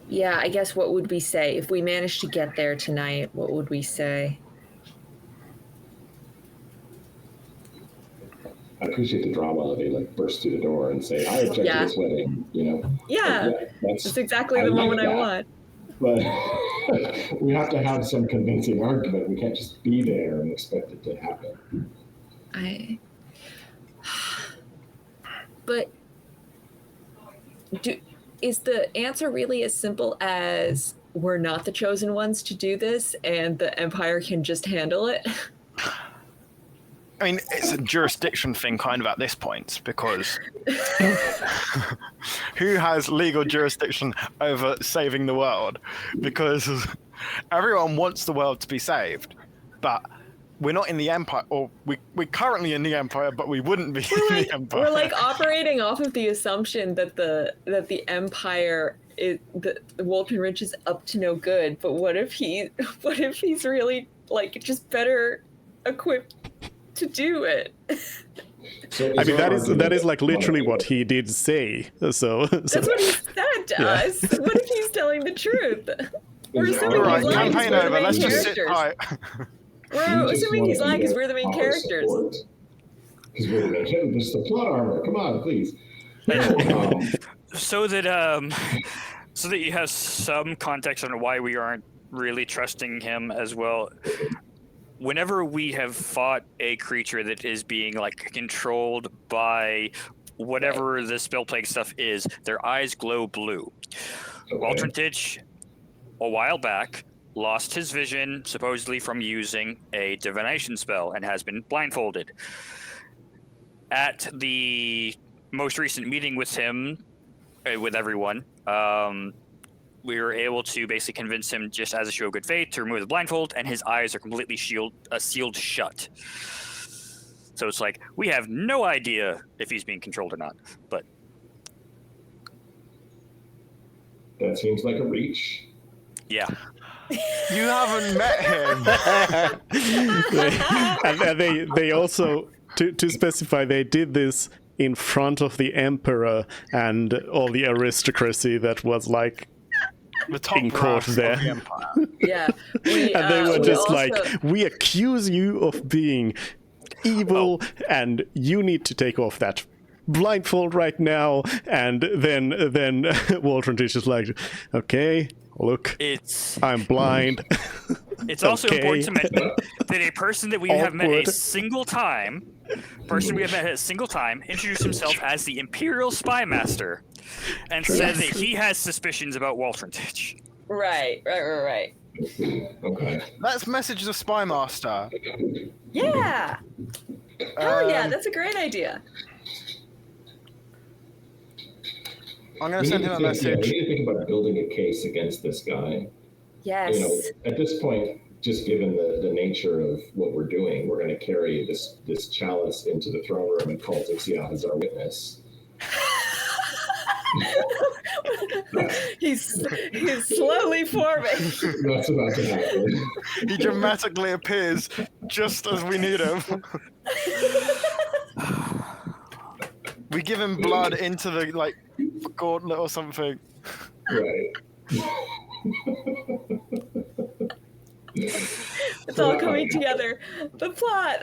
Yeah, I guess what would we say? If we managed to get there tonight, what would we say? I appreciate the drama of it, like burst through the door and say, I object Yeah. to this wedding, Yeah, that's exactly the moment I want. But we have to have some convincing argument. We can't just be there and expect it to happen. But is the answer really as simple as we're not the chosen ones to do this and the Empire can just handle it? I mean, it's a jurisdiction thing kind of at this point, because who has legal jurisdiction over saving the world? Because everyone wants the world to be saved, but we're not in the Empire, or we're currently in the Empire, but we wouldn't be in the Empire. We're like operating off of the assumption that the Empire is that Walton Rich is up to no good. But what if he's really like just better equipped to do it? So I mean, our that is argument like literally what he did say. So That's what he said to us. What if he's telling the truth? We're Is our assuming All he's right, lying 'cause campaign we're the over. main Let's just sit characters. tight. We're we just assuming he's want lying because more we're the main power characters. support. Because we're the main characters. There's the plot armor. Come on, please. No, So that you have some context on why we aren't really trusting him as well. Whenever we have fought a creature that is being like controlled by whatever the spell plague stuff is, their eyes glow blue. Walter Ditch, a while back, lost his vision supposedly from using a divination spell and has been blindfolded. At the most recent meeting with him, with everyone, we were able to basically convince him, just as a show of good faith, to remove the blindfold, and his eyes are completely sealed shut. So it's like, we have no idea if he's being controlled or not, but... that seems like a reach. Yeah. You haven't met him. and they also to specify, they did this in front of the emperor and all the aristocracy that was like The top in court brass there. of the Empire. Yeah. And they were we just also- like, we accuse you of being evil, and you need to take off that blindfold right now. And then Waltrandish is like, okay, look, I'm blind. It's also Okay. important to mention that a person that we have met Awkward. a single time, introduced himself as the Imperial Spy Master, and said that he has suspicions about Waltrandish. Right. Okay. Let's message the Spy Master. Yeah. Oh yeah, Um, that's a great idea. I'm going to send him a we message. need to think about building a case against this guy. Yes. You know, at this point, just given the nature of what we're doing, we're going to carry this chalice into the throne room and call Dixia as our witness. he's slowly forming. That's about to happen. He dramatically appears just as we need him. We give him blood into the gauntlet or something. Right. It's all coming together. The plot.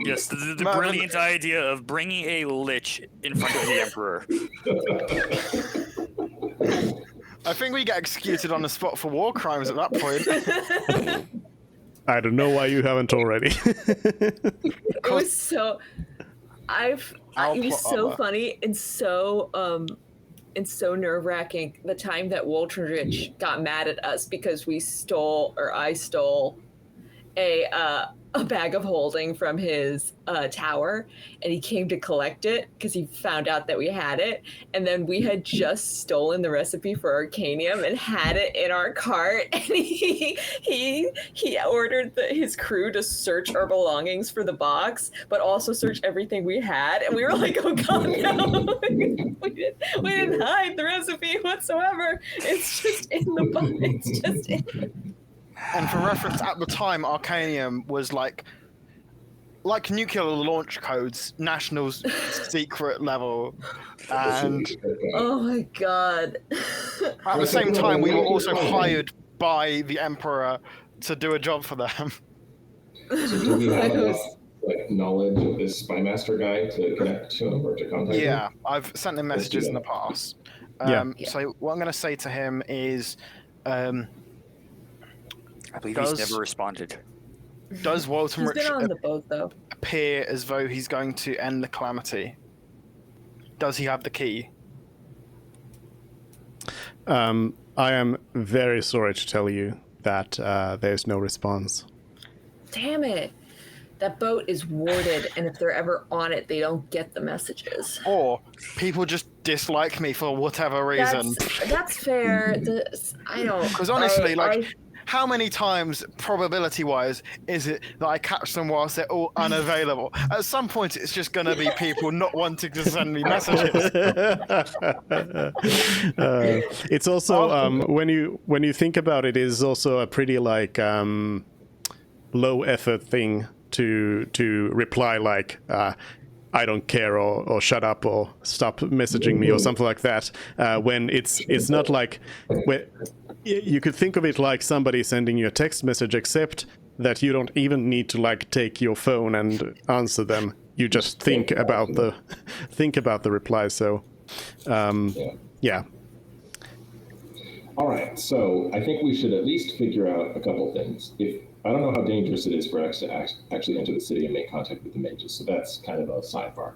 Yes, the Marvin- brilliant idea of bringing a lich in front of the Emperor. I think we get executed on the spot for war crimes at that point. I don't know why you haven't already. It was so. It was so armor. funny and so nerve wracking. The time that Waltrandish got mad at us because I stole a bag of holding from his tower, and he came to collect it because he found out that we had it, and then we had just stolen the recipe for Arcanium and had it in our cart, and he ordered his crew to search our belongings for the box, but also search everything we had, and we were like, oh god, no, we didn't hide the recipe whatsoever. It's just in the box. It's just in. And for reference, at the time, Arcanium was like nuclear launch codes, national secret level, and Oh my god. at the same time, we were also hired by the Emperor to do a job for them. So do we have enough knowledge of this spy master guy to connect to him or to contact him? Yeah, I've sent him messages in the past. Yeah. So what I'm going to say to him is, I believe Does- he's never responded. does Walton He's been on Rich the boat though. appear as though he's going to end the calamity? Does he have the key? I am very sorry to tell you that there's no response. Damn it. That boat is warded, and if they're ever on it, they don't get the messages. Or people just dislike me for whatever reason? That's fair. I don't. Because honestly, I- how many times, probability-wise, is it that I catch them whilst they're all unavailable? At some point, it's just going to be people not wanting to send me messages. It's also when you think about it, is also a pretty low effort thing to reply like I don't care or shut up or stop messaging me or something like that. When it's not like you could think of it like somebody sending you a text message, except that you don't even need to take your phone and answer them. You just think about the reply. So yeah. All right, so I think we should at least figure out a couple things. I don't know how dangerous it is for us to actually enter the city and make contact with the mages, so that's kind of a sidebar.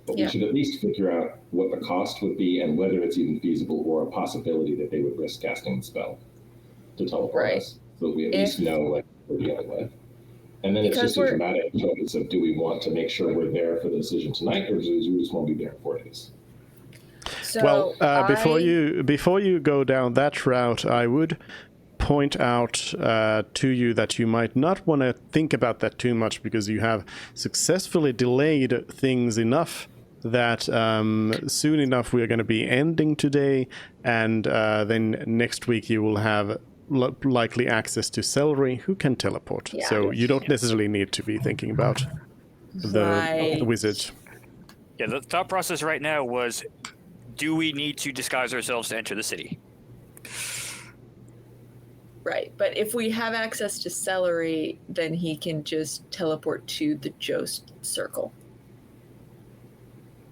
But we should at least figure out what the cost would be and whether it's even feasible or a possibility that they would risk casting the spell to teleport us, so that we at least know what we're dealing with. And then it's just a dramatic choice of, do we want to make sure we're there for the decision tonight, or do we just want to be there in 4 days? So before you go down that route, I would point out to you that you might not want to think about that too much, because you have successfully delayed things enough that soon enough we are going to be ending today, and then next week you will have likely access to Celery, who can teleport. So you don't necessarily need to be thinking about the wizard. Yeah, the thought process right now was, do we need to disguise ourselves to enter the city? Right, but if we have access to Celery, then he can just teleport to the Jost circle.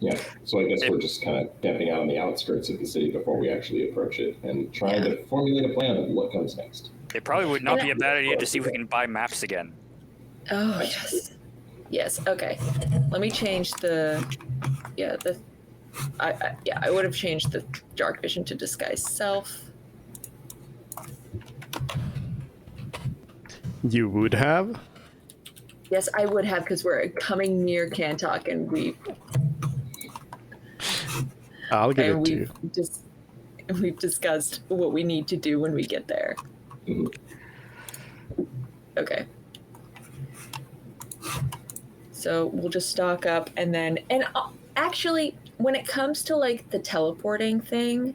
Yeah, so I guess we're just kind of camping out on the outskirts of the city before we actually approach it and trying to formulate a plan of what comes next. It probably would not be a bad idea to see if we can buy maps again. Oh, yes. Yes, okay. Let me change the... Yeah, I would have changed the dark vision to disguise self. You would have? Yes, I would have, because we're coming near Kantok, and I'll give it to you. We've discussed what we need to do when we get there. Okay. So we'll just stock up, and then... And actually, when it comes to, like, the teleporting thing,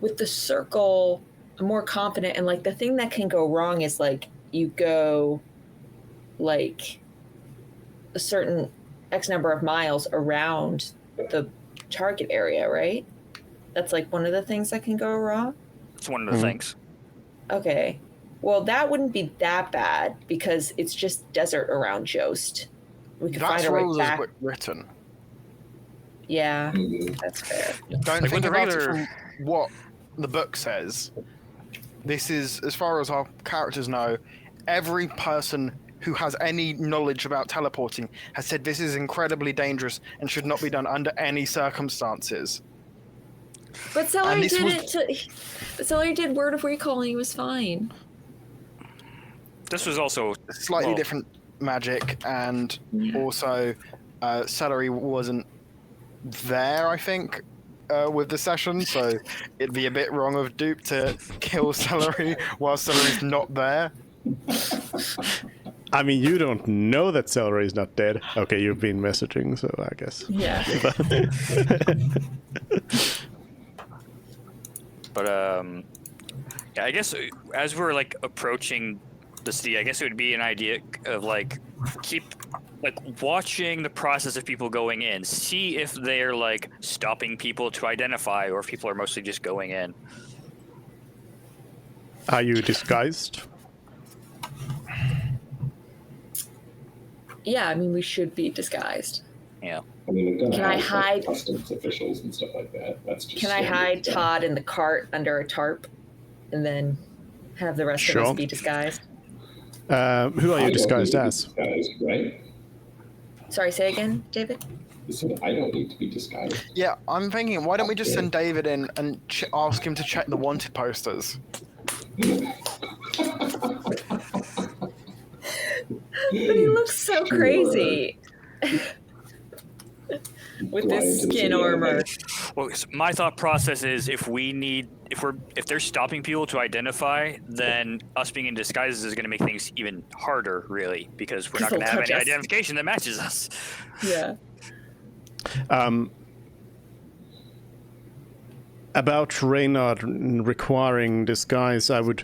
with the circle, I'm more confident, and, like, the thing that can go wrong is, like, you go, like, a certain X number of miles around the target area, right? That's, like, one of the things that can go wrong? It's one of the things. Okay. Well, that wouldn't be that bad, because it's just desert around Jost. We could find That's our way rules back. as written. Yeah, that's fair. Don't Like, think with the about regular- it from what the book says. This is, as far as our characters know, every person who has any knowledge about teleporting has said this is incredibly dangerous and should not be done under any circumstances. But Celery this did was- it to... Celery did Word of Recall, and he was fine. This was also Slightly well, different magic, and Yeah. also Celery wasn't there, I think, with the session, so it'd be a bit wrong of Dupe to kill Celery while Celery's not there. I mean, you don't know that Celery is not dead. Okay, you've been messaging, so I guess. Yeah. But yeah, I guess as we're like approaching the city, I guess it would be an idea of like keep like watching the process of people going in, see if they're like stopping people to identify, or if people are mostly just going in. Are you disguised? Yeah, I mean, we should be disguised. Yeah. I mean, we're gonna Can I have hide- customs officials and stuff like that. That's just Can I standard hide stuff. Todd in the cart under a tarp, and then have the rest of us Sure. be disguised? Who are I you don't disguised need to be as? disguised, right? Sorry, say again, David? You said I don't need to be disguised. Yeah, I'm thinking, why don't we just send David in and ask him to check the wanted posters? But he looks so Sure. crazy. With Fly this into the skin city. armor. Well, my thought process is if they're stopping people to identify, then us being in disguises is going to make things even harder, really, because we're not They'll going to have touch any us. identification that matches us. Yeah. About Reynard requiring disguise, I would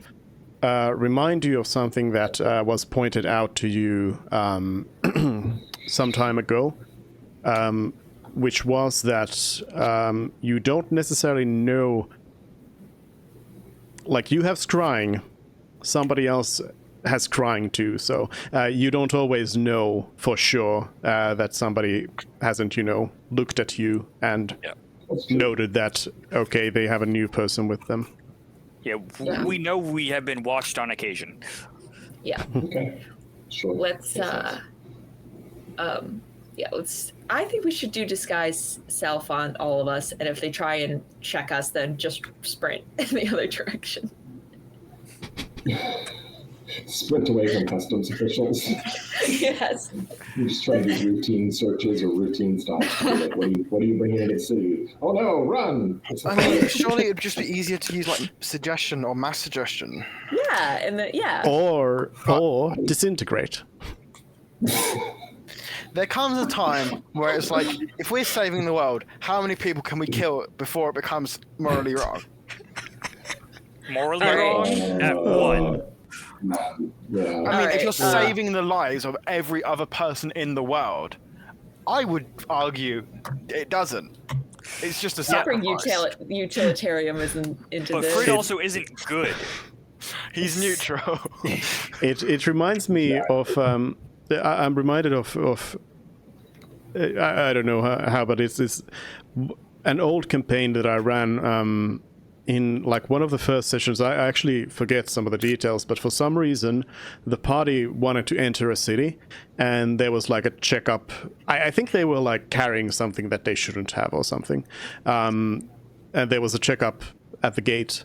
remind you of something that was pointed out to you some time ago, which was that you don't necessarily know, like you have scrying, somebody else has scrying too, so you don't always know for sure that somebody hasn't, looked at you and That's true. noted that, okay, they have a new person with them. Yeah, Yeah. we know we have been watched on occasion. Yeah. Okay. Sure. Let's Makes sense. I think we should do disguise self on all of us, and if they try and check us, then just sprint in the other direction. Sprint away from customs officials. Yes. You just try to do routine searches or routine stops. Like, what are you bringing into the city? Oh no, run! I mean, surely it'd just be easier to use like suggestion or mass suggestion. Yeah, and Or disintegrate. There comes a time where it's like, if we're saving the world, how many people can we kill before it becomes morally wrong? Morally All right. wrong at one. Yeah. I mean, Alright, if you're saving the lives of every other person in the world, I would argue it doesn't. It's just a Super sacrifice. utilitarianism into But this. Frid also isn't good. He's neutral. It reminds me of I'm reminded of I don't know how, but it's an old campaign that I ran in like one of the first sessions. I actually forget some of the details, but for some reason the party wanted to enter a city, and there was like a checkup. I think they were like carrying something that they shouldn't have or something, and there was a checkup at the gate.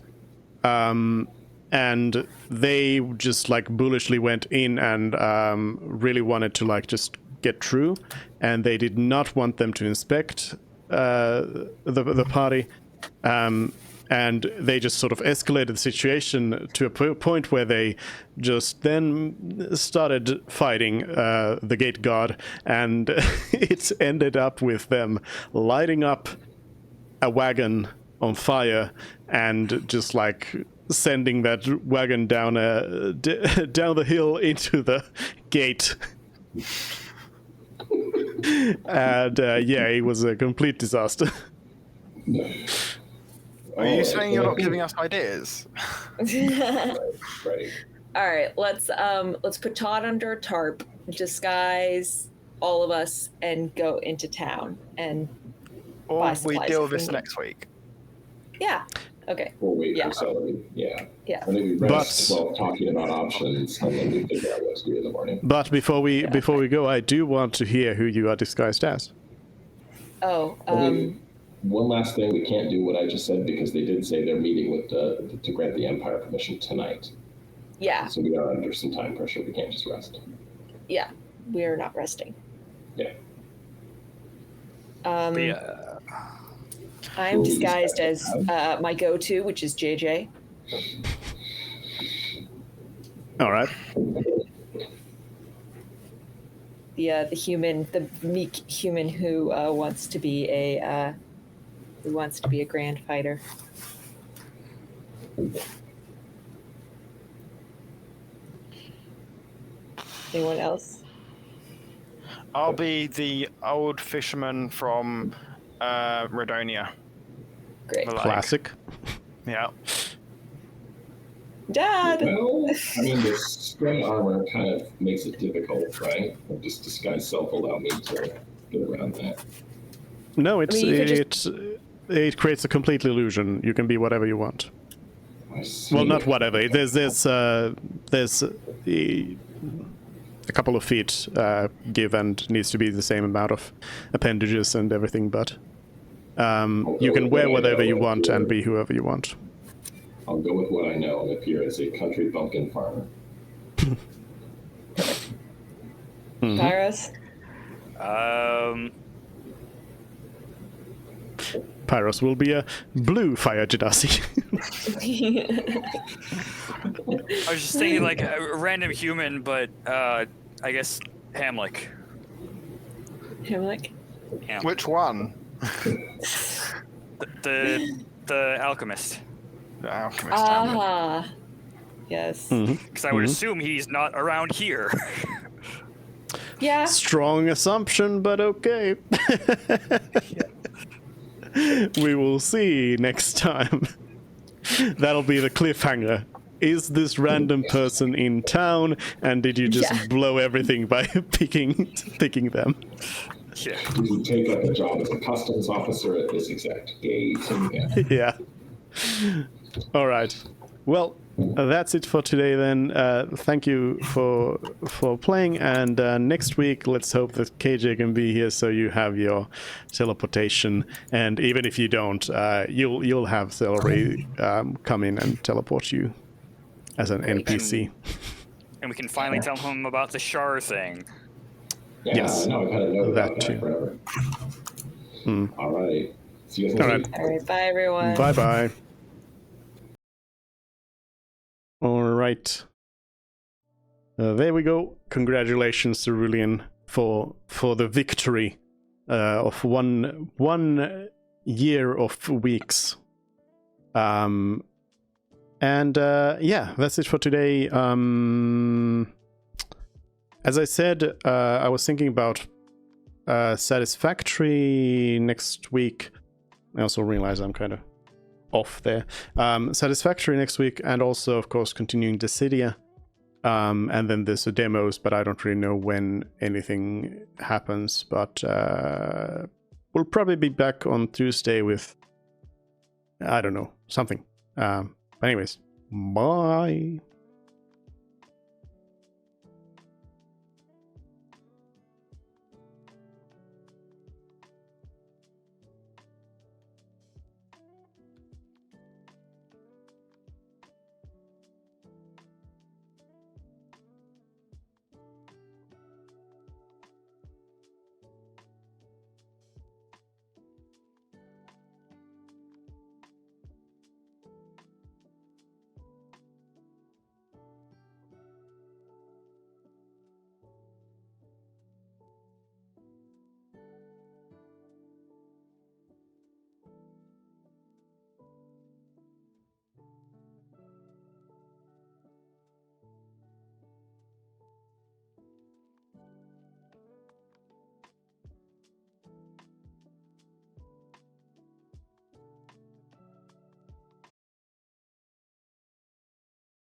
And they just like bullishly went in and really wanted to like just get through, and they did not want them to inspect the party, and they just sort of escalated the situation to a point where they just then started fighting the gate guard, and it ended up with them lighting up a wagon on fire and just like sending that wagon down down the hill into the gate. And yeah, it was a complete disaster. Are you saying you're not giving us ideas? Right. All right, let's put Todd under a tarp, disguise all of us, and go into town and Or buy we supplies deal if with this need. next week? Yeah. Okay. We'll wait Yeah. for salary. Yeah. Yeah. I think we rest But- while talking about options, and then we figure out what to do in the morning. But before we go, I do want to hear who you are disguised as. Oh. Okay, one last thing, we can't do what I just said because they did say they're meeting with to grant the Empire permission tonight. Yeah. So we are under some time pressure. We can't just rest. Yeah. We are not resting. Yeah. But yeah, I'm disguised as my go-to, which is JJ. All right. The human, the meek human who wants to be a grand fighter. Anyone else? I'll be the old fisherman from Rodonia. Great. The lake. Classic. Yeah. Dad. Well, I mean, the string armor kind of makes it difficult, right? Just disguise self allow me to get around that. No, it's I mean, you could it creates a complete illusion. You can be whatever you want. I see. Well, not whatever. There's a couple of feet give and needs to be the same amount of appendages and everything, but you can wear whatever you want and be whoever you want. I'll go with what I know and appear as a country bumpkin farmer. Pyros. Pyros will be a blue fire genasi. I was just thinking like a random human, but I guess Hamlick. Hamlick. Yeah. Which one? The alchemist. The alchemist. Hamlet. Ah. Yes. Because I would assume he's not around here. Yeah. Strong assumption, but okay. We will see next time. That'll be the cliffhanger. Is this random person in town, and did you just blow everything by picking them? Yeah. Did you take up a job as a customs officer at this exact gate? Yeah. Yeah. All right. Well, that's it for today then. Thank you for playing, and next week let's hope that KJ can be here so you have your teleportation, and even if you don't, you'll have Celery come in and teleport you as an NPC. And we can finally tell him about the Shar thing. Yeah, Yes. no, I've had a note That about that too. forever. All right. See you guys All next right. week. All right. Bye, everyone. Bye bye. All right. There we go. Congratulations to Rulian for the victory of one year of weeks. And yeah, that's it for today. As I said, I was thinking about Satisfactory next week. I also realize I'm kind of off there. Satisfactory next week, and also, of course, continuing Dissidia. And then there's the demos, but I don't really know when anything happens. But we'll probably be back on Tuesday with, I don't know, something. Anyways, bye.